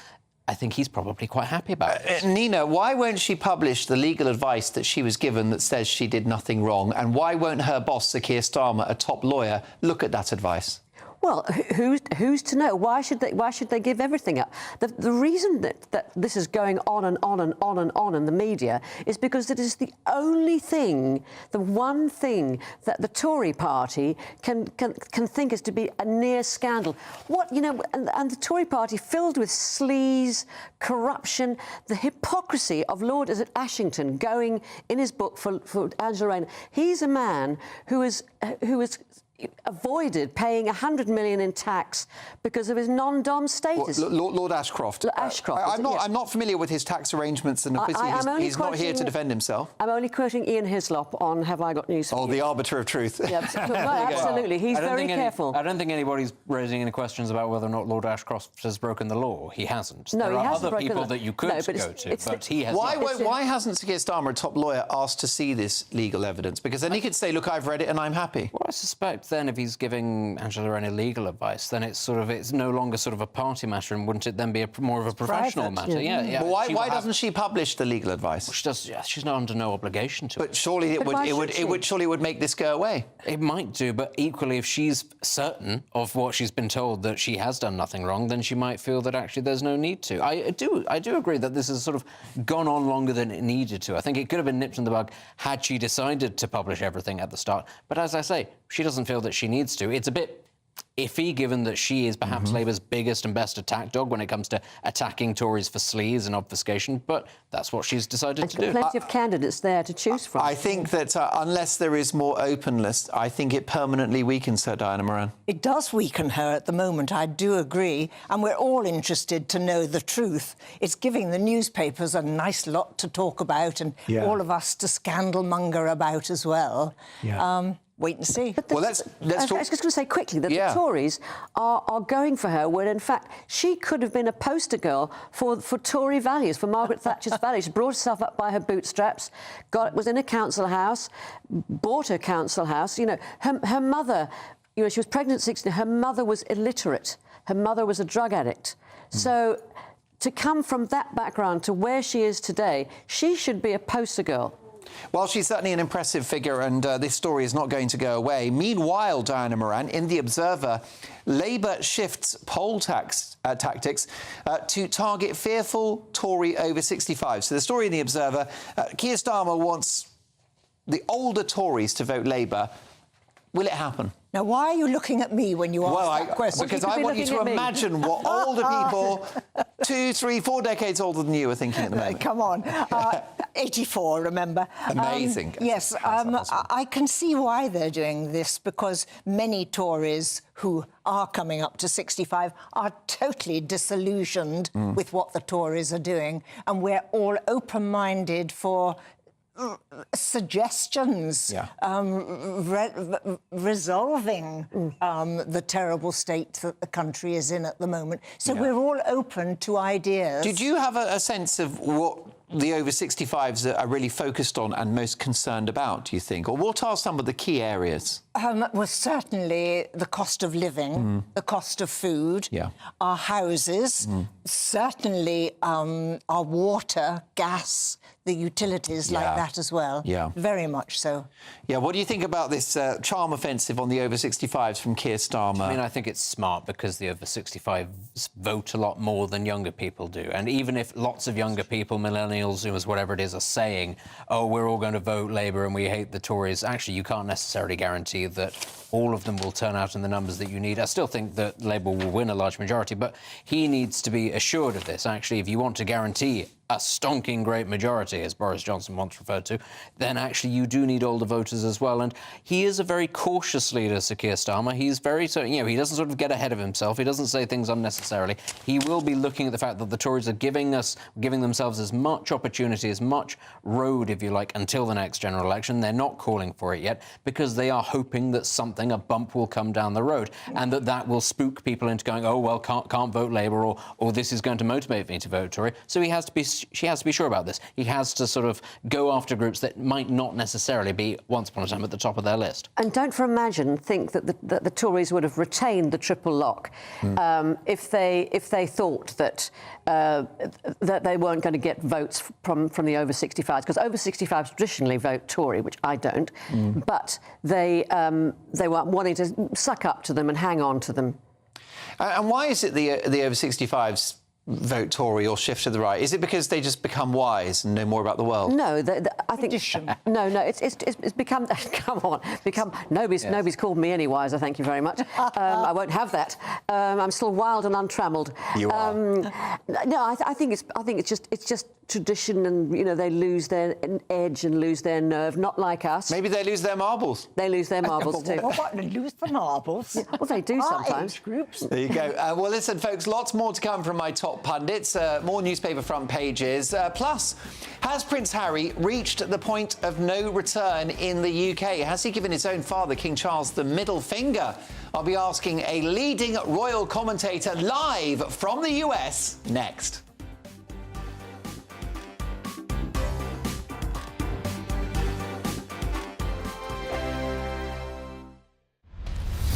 I think he's probably quite happy about it. Nina, why won't she publish the legal advice that she was given that says she did nothing wrong? And why won't her boss, Sir Keir Starmer, a top lawyer, look at that advice? Well, who's to know? Why should they give everything up? The reason that this is going on and on and on and on in the media is because it is the only thing, the one thing that the Tory party can think is to be a near scandal. What, you know, and the Tory party filled with sleaze, corruption, the hypocrisy of Lord Ashington going in his book for Angela Rayner. He's a man who is avoided paying 100 million in tax because of his non-dom status. Lord Ashcroft. Ashcroft. I'm not familiar with his tax arrangements, and he's not here to defend himself. I'm only quoting Ian Hislop on Have I Got News for You? Oh, the arbiter of truth. Yeah, absolutely. He's very careful. I don't think anybody's raising any questions about whether or not Lord Ashcroft has broken the law. He hasn't. No, there he are hasn't other people that you could go to, but he has not. Why hasn't Sir Keir Starmer, a top lawyer, asked to see this legal evidence? Because then he could say, look, I've read it and I'm happy. Well, I suspect then if he's giving Angela Rayner legal advice, then it's no longer sort of a party matter, and wouldn't it then be more of a professional matter? Yeah. But why doesn't she publish the legal advice? Well, she does. Yeah, she's not under no obligation to. But surely it would make this go away. It might do, but equally, if she's certain of what she's been told, that she has done nothing wrong, then she might feel that actually there's no need to. I do agree that this has sort of gone on longer than it needed to. I think it could have been nipped in the bud had she decided to publish everything at the start. But as I say, she doesn't feel that she needs to. It's a bit iffy, given that she is perhaps Labour's biggest and best attack dog when it comes to attacking Tories for sleaze and obfuscation, but that's what she's decided to do. Plenty of candidates there to choose from. I think that unless there is more openness, I think it permanently weakens her, Diana Moran. It does weaken her at the moment, I do agree, and we're all interested to know the truth. It's giving the newspapers a nice lot to talk about, and all of us to scandalmonger about as well. Wait and see. Well, let's talk. I was just going to say quickly that the Tories are going for her, when in fact she could have been a poster girl for Tory values, for Margaret Thatcher's values. She brought herself up by her bootstraps, was in a council house, bought her council house. You know, her mother, you know, she was pregnant at 16. Her mother was illiterate. Her mother was a drug addict. So to come from that background to where she is today, she should be a poster girl. Well, she's certainly an impressive figure, and this story is not going to go away. Meanwhile, Diana Moran, in The Observer, Labour shifts poll tactics to target fearful Tory over 65. So the story in The Observer, Keir Starmer wants the older Tories to vote Labour. Will it happen? Now, why are you looking at me when you ask that question? Because I want you to imagine what older people, 2, 3, 4 decades older than you, are thinking at the moment. Come on. 84, remember? Amazing. Yes, I can see why they're doing this, because many Tories who are coming up to 65 are totally disillusioned with what the Tories are doing, and we're all open-minded for suggestions, resolving the terrible state that the country is in at the moment. So we're all open to ideas. Did you have a sense of what the over-65s are really focused on and most concerned about, do you think? Or what are some of the key areas? Well, certainly the cost of living, the cost of food, our houses, certainly our water, gas, the utilities like that as well. Yeah. Very much so. Yeah, what do you think about this charm offensive on the over-65s from Keir Starmer? I mean, I think it's smart because the over-65s vote a lot more than younger people do. And even if lots of younger people, millennials, Zoomers, whatever it is, are saying, oh, we're all going to vote Labour and we hate the Tories, actually, you can't necessarily guarantee that all of them will turn out in the numbers that you need. I still think that Labour will win a large majority, but he needs to be assured of this. Actually, if you want to guarantee a stonking great majority, as Boris Johnson once referred to, then actually you do need older voters as well. And he is a very cautious leader, Sir Keir Starmer. He's very, he doesn't sort of get ahead of himself. He doesn't say things unnecessarily. He will be looking at the fact that the Tories are giving themselves as much opportunity, as much road, if you like, until the next general election. They're not calling for it yet because they are hoping that a bump will come down the road and that will spook people into going, oh, well, can't vote Labour or this is going to motivate me to vote Tory. So she has to be sure about this. He has to sort of go after groups that might not necessarily be, once upon a time, at the top of their list. And don't for imagine think that the Tories would have retained the triple lock if they thought that they weren't going to get votes from the over-65s, because over-65s traditionally vote Tory, which I don't, but they were wanting to suck up to them and hang on to them. And why is it the over-65s vote Tory or shift to the right? Is it because they just become wise and know more about the world? No, I think no. It's become nobody's called me any wiser. Thank you very much. I won't have that. I'm still wild and untramelled. You are. No, I think it's just tradition, and they lose their edge and lose their nerve. Not like us. Maybe they lose their marbles. They lose their marbles too. What? They lose the marbles? Yeah, well, they do sometimes. Age groups. There you go. Well, listen, folks, lots more to come from my top pundits. More newspaper front pages. Plus, has Prince Harry reached the point of no return in the UK? Has he given his own father, King Charles, the middle finger? I'll be asking a leading royal commentator live from the US next.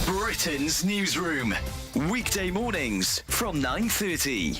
Britain's Newsroom. Weekday mornings from 9:30.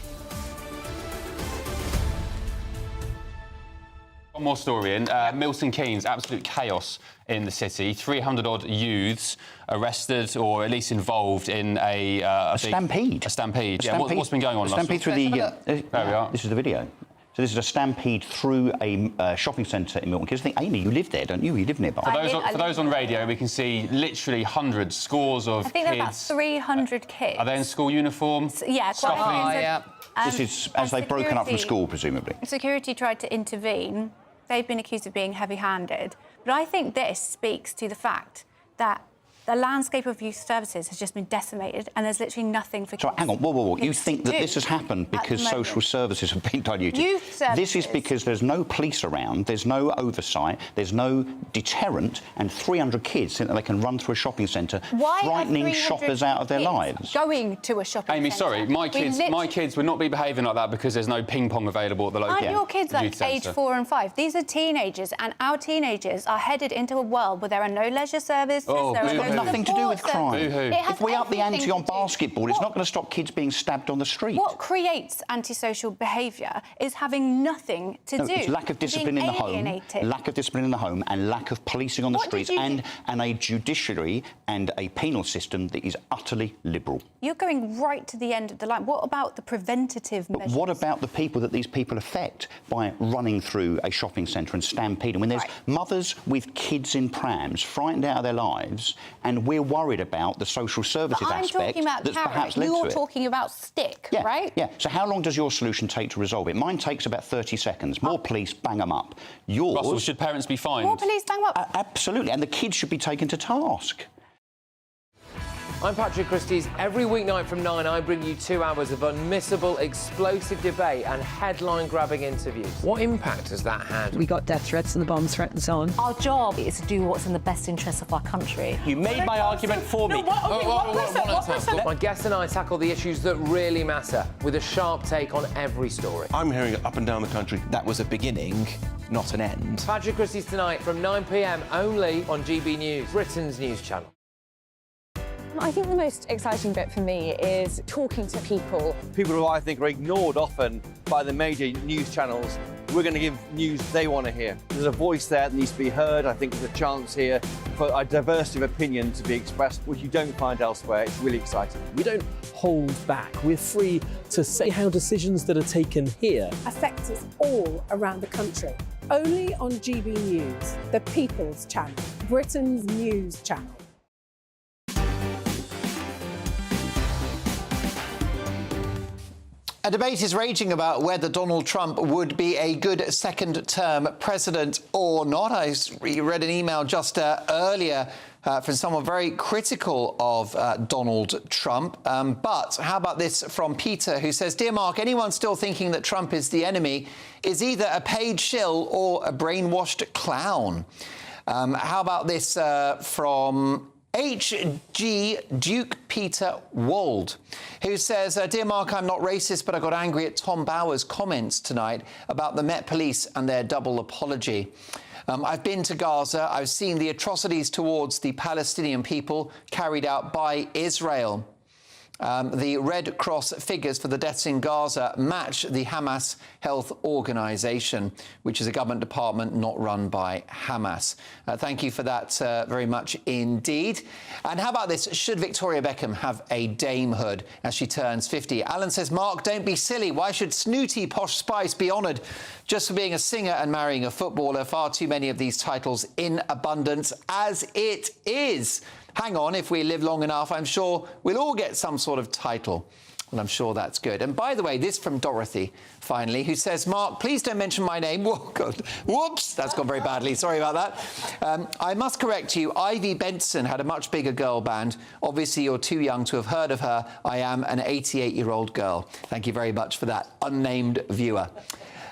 One more story in. Milton Keynes, absolute chaos in the city. 300-odd youths arrested or at least involved in a stampede. A stampede. Yeah, what's been going on? A stampede through the... there we are. This is the video. So this is a stampede through a shopping centre in Milton Keynes. I think, Amy, you live there, don't you? You live nearby. For those on radio, we can see literally hundreds, scores of kids. I think there are about 300 kids. Are they in school uniform? Yeah, quite. This is as they've broken up from school, presumably. Security tried to intervene. They've been accused of being heavy-handed. But I think this speaks to the fact that the landscape of youth services has just been decimated and there's literally nothing for kids. So hang on, whoa. You think that this has happened because social services have been diluted? Youth services. This is because there's no police around, there's no oversight, there's no deterrent, and 300 kids think that they can run through a shopping centre, frightening shoppers out of their lives. Going to a shopping Amy, centre. sorry, my kids would not be behaving like that because there's no ping pong available at the local. Aren't your kids like age 4 and 5? These are teenagers, and our teenagers are headed into a world where there are no leisure services. It's got nothing to do with crime. If we up the ante on basketball, it's not going to stop kids being stabbed on the street. What creates antisocial behaviour is having nothing to do. It's lack of discipline in the home, lack of discipline in the home, and lack of policing on the streets, and a judiciary and a penal system that is utterly liberal. You're going right to the end of the line. What about the preventative measures? But what about the people that these people affect by running through a shopping centre and stampeding? When there's mothers with kids in prams frightened out of their lives, and we're worried about the social services aspect that's perhaps led to it. You're talking about stick, right? Yeah. So how long does your solution take to resolve it? Mine takes about 30 seconds. More police, bang them up. Yours... Russell, should parents be fined? More police, bang them up. Absolutely. And the kids should be taken to task. I'm Patrick Christie's. Every weeknight from 9, I bring you 2 hours of unmissable, explosive debate and headline-grabbing interviews. What impact has that had? We got death threats and the bomb threats on. Our job is to do what's in the best interest of our country. You made my argument for me. My guest and I tackle the issues that really matter, with a sharp take on every story. I'm hearing it up and down the country. That was a beginning, not an end. Patrick Christie's tonight from 9 p.m. only on GB News, Britain's news channel. I think the most exciting bit for me is talking to people. People who I think are ignored often by the major news channels. We're going to give news they want to hear. There's a voice there that needs to be heard. I think there's a chance here for a diversity of opinion to be expressed, which you don't find elsewhere. It's really exciting. We don't hold back. We're free to say how decisions that are taken here affect us all around the country. Only on GB News, the People's Channel, Britain's news channel. A debate is raging about whether Donald Trump would be a good second-term president or not. I read an email just earlier from someone very critical of Donald Trump. But how about this from Peter, who says, "Dear Mark, anyone still thinking that Trump is the enemy is either a paid shill or a brainwashed clown." How about this from H.G. Duke Peter Wald, who says, "Dear Mark, I'm not racist, but I got angry at Tom Bower's comments tonight about the Met Police and their double apology. I've been to Gaza. I've seen the atrocities towards the Palestinian people carried out by Israel. The Red Cross figures for the deaths in Gaza match the Hamas Health Organization, which is a government department not run by Hamas." Thank you for that very much indeed. And how about this? Should Victoria Beckham have a damehood as she turns 50? Alan says, "Mark, don't be silly. Why should snooty Posh Spice be honoured just for being a singer and marrying a footballer? Far too many of these titles in abundance as it is. Hang on, if we live long enough, I'm sure we'll all get some sort of title." Well, I'm sure that's good. And by the way, this from Dorothy, finally, who says, "Mark, please don't mention my name." Whoa, God. Whoops, that's gone very badly. Sorry about that. "I must correct you. Ivy Benson had a much bigger girl band. Obviously, you're too young to have heard of her. I am an 88-year-old girl." Thank you very much for that, unnamed viewer.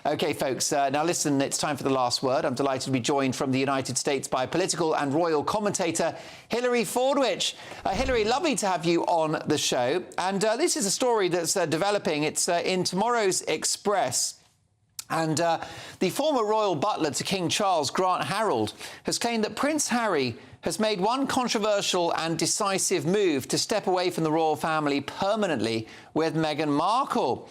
OK, folks, now listen, it's time for the last word. I'm delighted to be joined from the United States by political and royal commentator Hilary Fordwich. Hilary, lovely to have you on the show. And this is a story that's developing. It's in tomorrow's Express. And the former royal butler to King Charles, Grant Harold, has claimed that Prince Harry has made one controversial and decisive move to step away from the royal family permanently with Meghan Markle.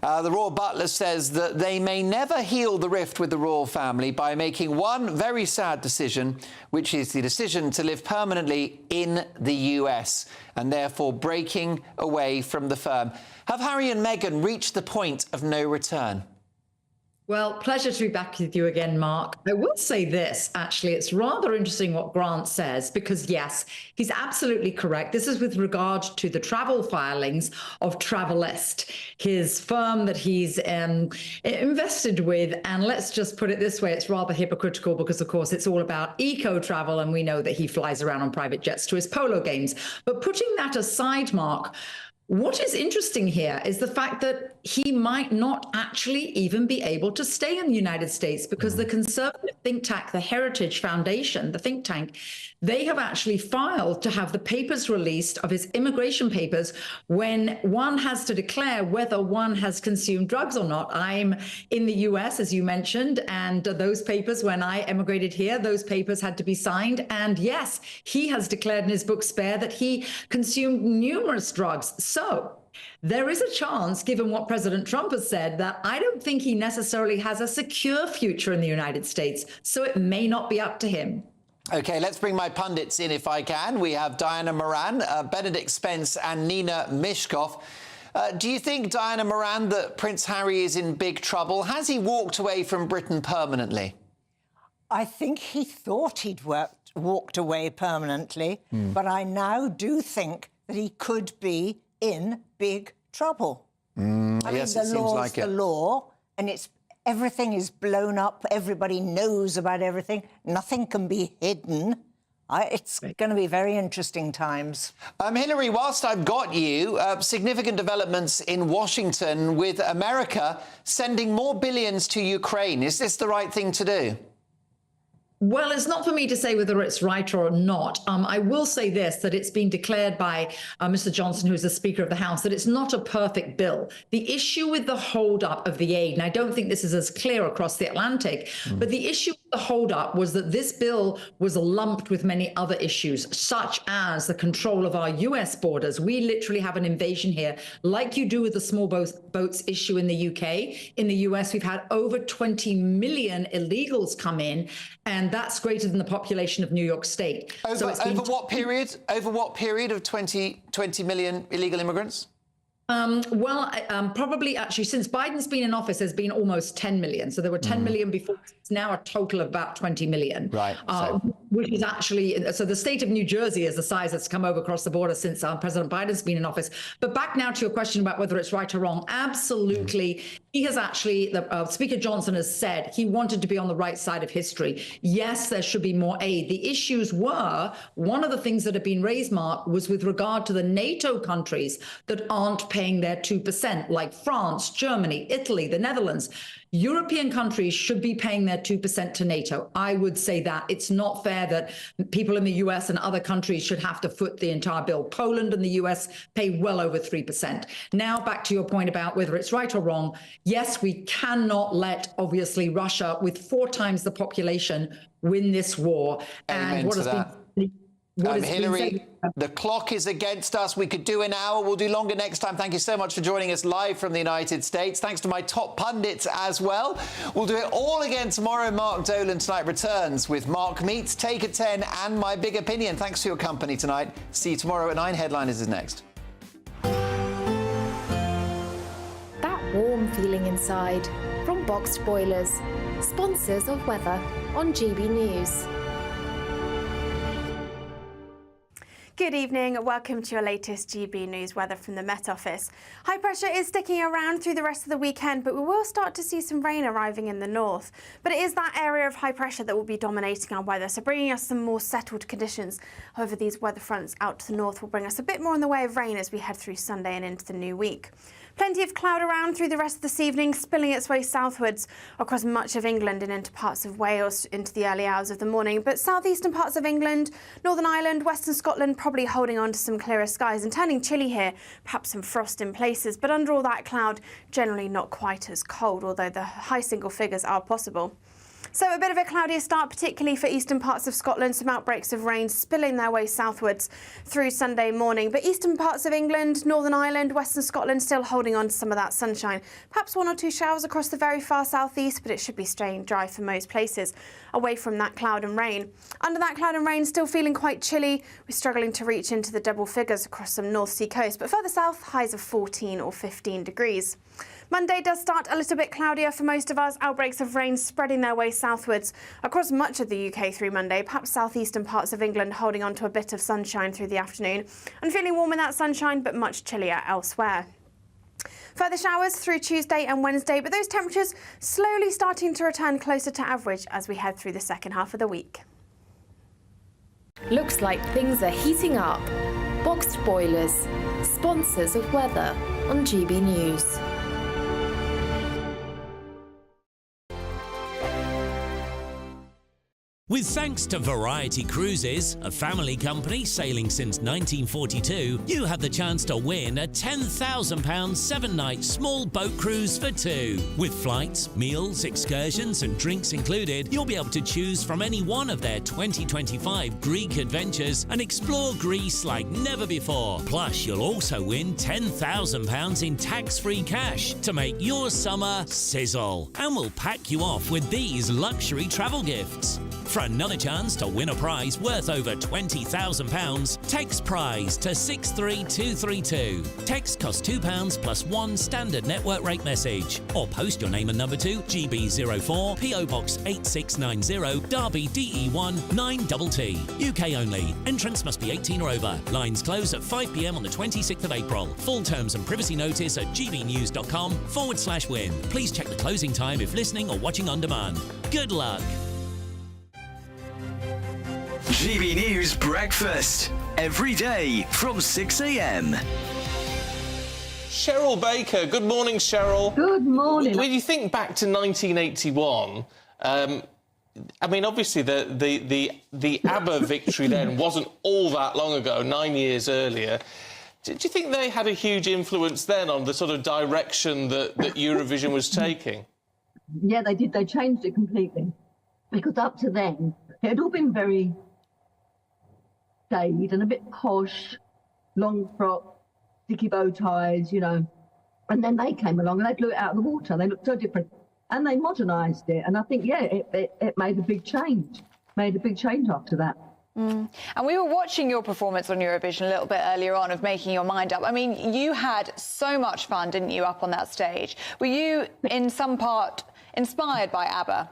The royal butler says that they may never heal the rift with the royal family by making one very sad decision, which is the decision to live permanently in the US and therefore breaking away from the firm. Have Harry and Meghan reached the point of no return? Well, pleasure to be back with you again, Mark. I will say this, actually, it's rather interesting what Grant says, because yes, he's absolutely correct. This is with regard to the travel filings of Travelist, his firm that he's invested with. And let's just put it this way, it's rather hypocritical because, of course, it's all about eco-travel, and we know that he flies around on private jets to his polo games. But putting that aside, Mark, what is interesting here is the fact that he might not actually even be able to stay in the United States, because the conservative think tank, the Heritage Foundation, the think tank, they have actually filed to have the papers released of his immigration papers when one has to declare whether one has consumed drugs or not. I'm in the US, as you mentioned, and those papers, when I emigrated here, those papers had to be signed. And yes, he has declared in his book Spare that he consumed numerous drugs. So there is a chance, given what President Trump has said, that I don't think he necessarily has a secure future in the United States. So it may not be up to him. OK, let's bring my pundits in if I can. We have Diana Moran, Benedict Spence and Nina Mishkov. Do you think, Diana Moran, that Prince Harry is in big trouble? Has he walked away from Britain permanently? I think he thought he'd walked away permanently, but I now do think that he could be in big trouble. I mean, the law's the law, and everything is blown up. Everybody knows about everything. Nothing can be hidden. It's going to be very interesting times. Hillary, whilst I've got you, significant developments in Washington with America sending more billions to Ukraine. Is this the right thing to do? Well, it's not for me to say whether it's right or not. I will say this, that it's been declared by Mr. Johnson, who's the Speaker of the House, that it's not a perfect bill. The issue with the hold-up of the aid, and I don't think this is as clear across the Atlantic, but the issue with the hold-up was that this bill was lumped with many other issues, such as the control of our U.S. borders. We literally have an invasion here, like you do with the small boats issue in the UK. In the US, we've had over 20 million illegals come in, and that's greater than the population of New York State. Over what period? Over what period of 20 million illegal immigrants? Probably actually since Biden's been in office, there's been almost 10 million. So there were 10 million before. It's now a total of about 20 million. Right. Which is actually, so the state of New Jersey is the size that's come over across the border since President Biden's been in office. But back now to your question about whether it's right or wrong. Absolutely. He has actually, Speaker Johnson has said he wanted to be on the right side of history. Yes, there should be more aid. The issues were, one of the things that have been raised, Mark, was with regard to the NATO countries that aren't paying their 2%, like France, Germany, Italy, the Netherlands. European countries should be paying their 2% to NATO. I would say that it's not fair that people in the US and other countries should have to foot the entire bill. Poland and the US pay well over 3%. Now, back to your point about whether it's right or wrong. Yes, we cannot let, obviously, Russia, with 4 times the population, win this war. Amen to that. Hillary, the clock is against us. We could do an hour. We'll do longer next time. Thank you so much for joining us live from the United States. Thanks to my top pundits as well. We'll do it all again tomorrow. Mark Dolan tonight returns with Mark Meets, Take a 10 and My Big Opinion. Thanks for your company tonight. See you tomorrow at 9. Headliners is next. That warm feeling inside from Boxed Boilers, sponsors of weather on GB News. Good evening. Welcome to your latest GB News weather from the Met Office. High pressure is sticking around through the rest of the weekend, but we will start to see some rain arriving in the north. But it is that area of high pressure that will be dominating our weather, so bringing us some more settled conditions. However, these weather fronts out to the north will bring us a bit more in the way of rain as we head through Sunday and into the new week. Plenty of cloud around through the rest of this evening, spilling its way southwards across much of England and into parts of Wales into the early hours of the morning. But southeastern parts of England, Northern Ireland, Western Scotland probably holding on to some clearer skies and turning chilly here, perhaps some frost in places. But under all that cloud, generally not quite as cold, although the high single figures are possible. So a bit of a cloudier start, particularly for eastern parts of Scotland. Some outbreaks of rain spilling their way southwards through Sunday morning. But eastern parts of England, Northern Ireland, Western Scotland still holding on to some of that sunshine. Perhaps 1 or 2 showers across the very far southeast, but it should be staying dry for most places, away from that cloud and rain. Under that cloud and rain, still feeling quite chilly. We're struggling to reach into the double figures across some North Sea coast, but further south, highs of 14 or 15 degrees. Monday does start a little bit cloudier for most of us. Outbreaks of rain spreading their way southwards across much of the UK through Monday. Perhaps southeastern parts of England holding on to a bit of sunshine through the afternoon. And feeling warm in that sunshine, but much chillier elsewhere. Further showers through Tuesday and Wednesday, but those temperatures slowly starting to return closer to average as we head through the second half of the week. Looks like things are heating up. Boxed Boilers, sponsors of weather on GB News. With thanks to Variety Cruises, a family company sailing since 1942, you have the chance to win a £10,000 7-night small boat cruise for 2. With flights, meals, excursions and drinks included, you'll be able to choose from any one of their 2025 Greek adventures and explore Greece like never before. Plus, you'll also win £10,000 in tax-free cash to make your summer sizzle. And we'll pack you off with these luxury travel gifts. For another chance to win a prize worth over £20,000, text prize to 63232. Text costs £2 plus 1 standard network rate message. Or post your name and number to GB04 PO Box 8690 Derby DE1 9TT. UK only. Entrance must be 18 or over. Lines close at 5 p.m. on the 26th of April. Full terms and privacy notice at gbnews.com/win. Please check the closing time if listening or watching on demand. Good luck. GB News Breakfast. Every day from 6 a.m. Cheryl Baker. Good morning, Cheryl. Good morning. When you think back to 1981, I mean, obviously the ABBA victory then wasn't all that long ago, 9 years earlier. Do you think they had a huge influence then on the sort of direction that Eurovision was taking? Yeah, they did. They changed it completely. Because up to then, it had all been very staid and a bit posh, long frock, sticky bow ties, you know. And then they came along and they blew it out of the water. They looked so different. And they modernised it. And I think, yeah, it made a big change. Made a big change after that. And we were watching your performance on Eurovision a little bit earlier on of making your mind up. I mean, you had so much fun, didn't you, up on that stage? Were you, in some part, inspired by ABBA?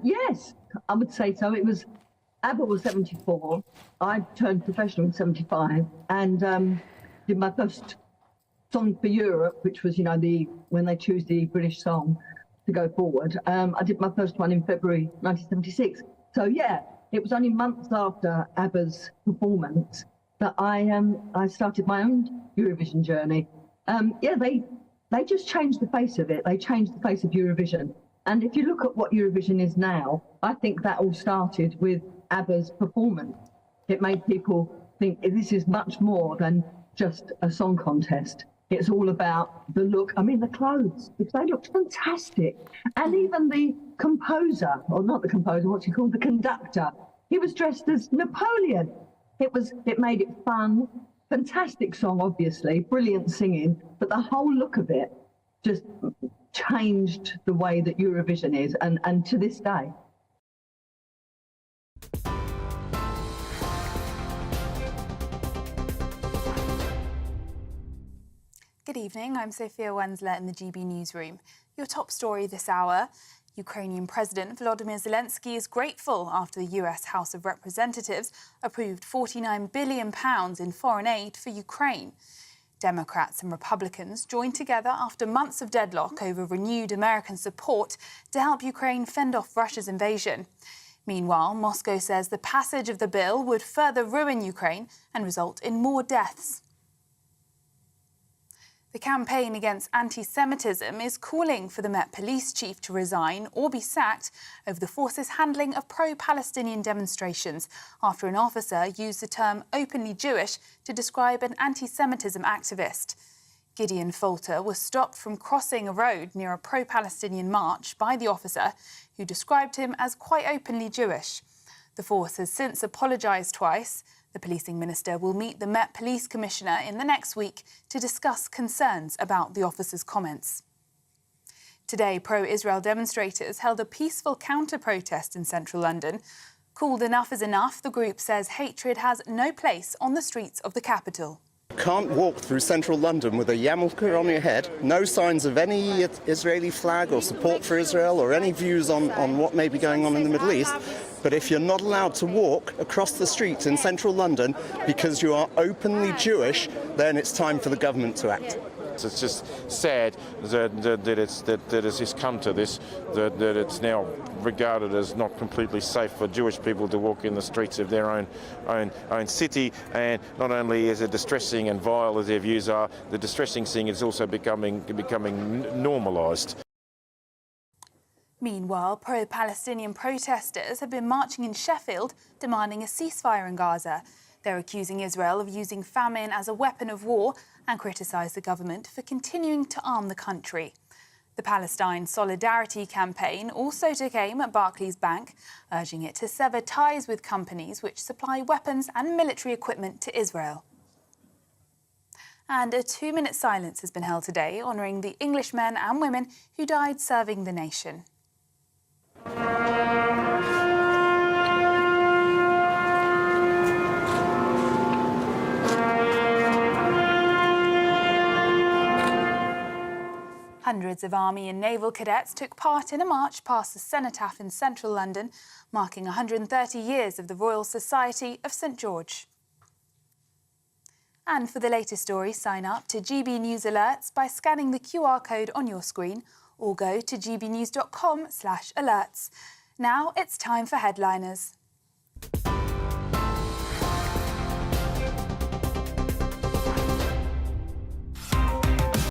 Yes, I would say so. It was, ABBA was 74. I turned professional in 75 and did my first song for Europe, which was, you know, when they choose the British song to go forward. I did my first one in February 1976. So, yeah, it was only months after ABBA's performance that I started my own Eurovision journey. Yeah, they just changed the face of it. They changed the face of Eurovision. And if you look at what Eurovision is now, I think that all started with ABBA's performance. It made people think this is much more than just a song contest. It's all about the look. I mean, the clothes, they looked fantastic. And even the composer, or not the composer, what's he called? The conductor. He was dressed as Napoleon. It made it fun. Fantastic song, obviously, brilliant singing, but the whole look of it just changed the way that Eurovision is, and to this day. Good evening, I'm Sophia Wensler in the GB Newsroom. Your top story this hour: Ukrainian President Volodymyr Zelensky is grateful after the US House of Representatives approved £49 billion in foreign aid for Ukraine. Democrats and Republicans joined together after months of deadlock over renewed American support to help Ukraine fend off Russia's invasion. Meanwhile, Moscow says the passage of the bill would further ruin Ukraine and result in more deaths. The campaign against anti-Semitism is calling for the Met Police chief to resign or be sacked over the force's handling of pro-Palestinian demonstrations after an officer used the term openly Jewish to describe an anti-Semitism activist. Gideon Folter was stopped from crossing a road near a pro-Palestinian march by the officer, who described him as quite openly Jewish. The force has since apologised twice. The policing minister will meet the Met Police Commissioner in the next week to discuss concerns about the officer's comments. Today, pro-Israel demonstrators held a peaceful counter-protest in central London. Called Enough is Enough, the group says hatred has no place on the streets of the capital. Can't walk through central London with a yarmulke on your head, no signs of any Israeli flag or support for Israel or any views on what may be going on in the Middle East. But if you're not allowed to walk across the streets in central London because you are openly Jewish, then it's time for the government to act. It's just sad that it's come to this, that it's now regarded as not completely safe for Jewish people to walk in the streets of their own city. And not only is it distressing and vile as their views are, the distressing thing is also becoming normalised. Meanwhile, pro-Palestinian protesters have been marching in Sheffield demanding a ceasefire in Gaza. They're accusing Israel of using famine as a weapon of war and criticise the government for continuing to arm the country. The Palestine Solidarity Campaign also took aim at Barclays Bank, urging it to sever ties with companies which supply weapons and military equipment to Israel. And a 2-minute silence has been held today, honouring the English men and women who died serving the nation. Hundreds of Army and Naval cadets took part in a march past the Cenotaph in central London, marking 130 years of the Royal Society of St George. And for the latest stories, sign up to GB News Alerts by scanning the QR code on your screen or go to gbnews.com/alerts. Now it's time for headliners.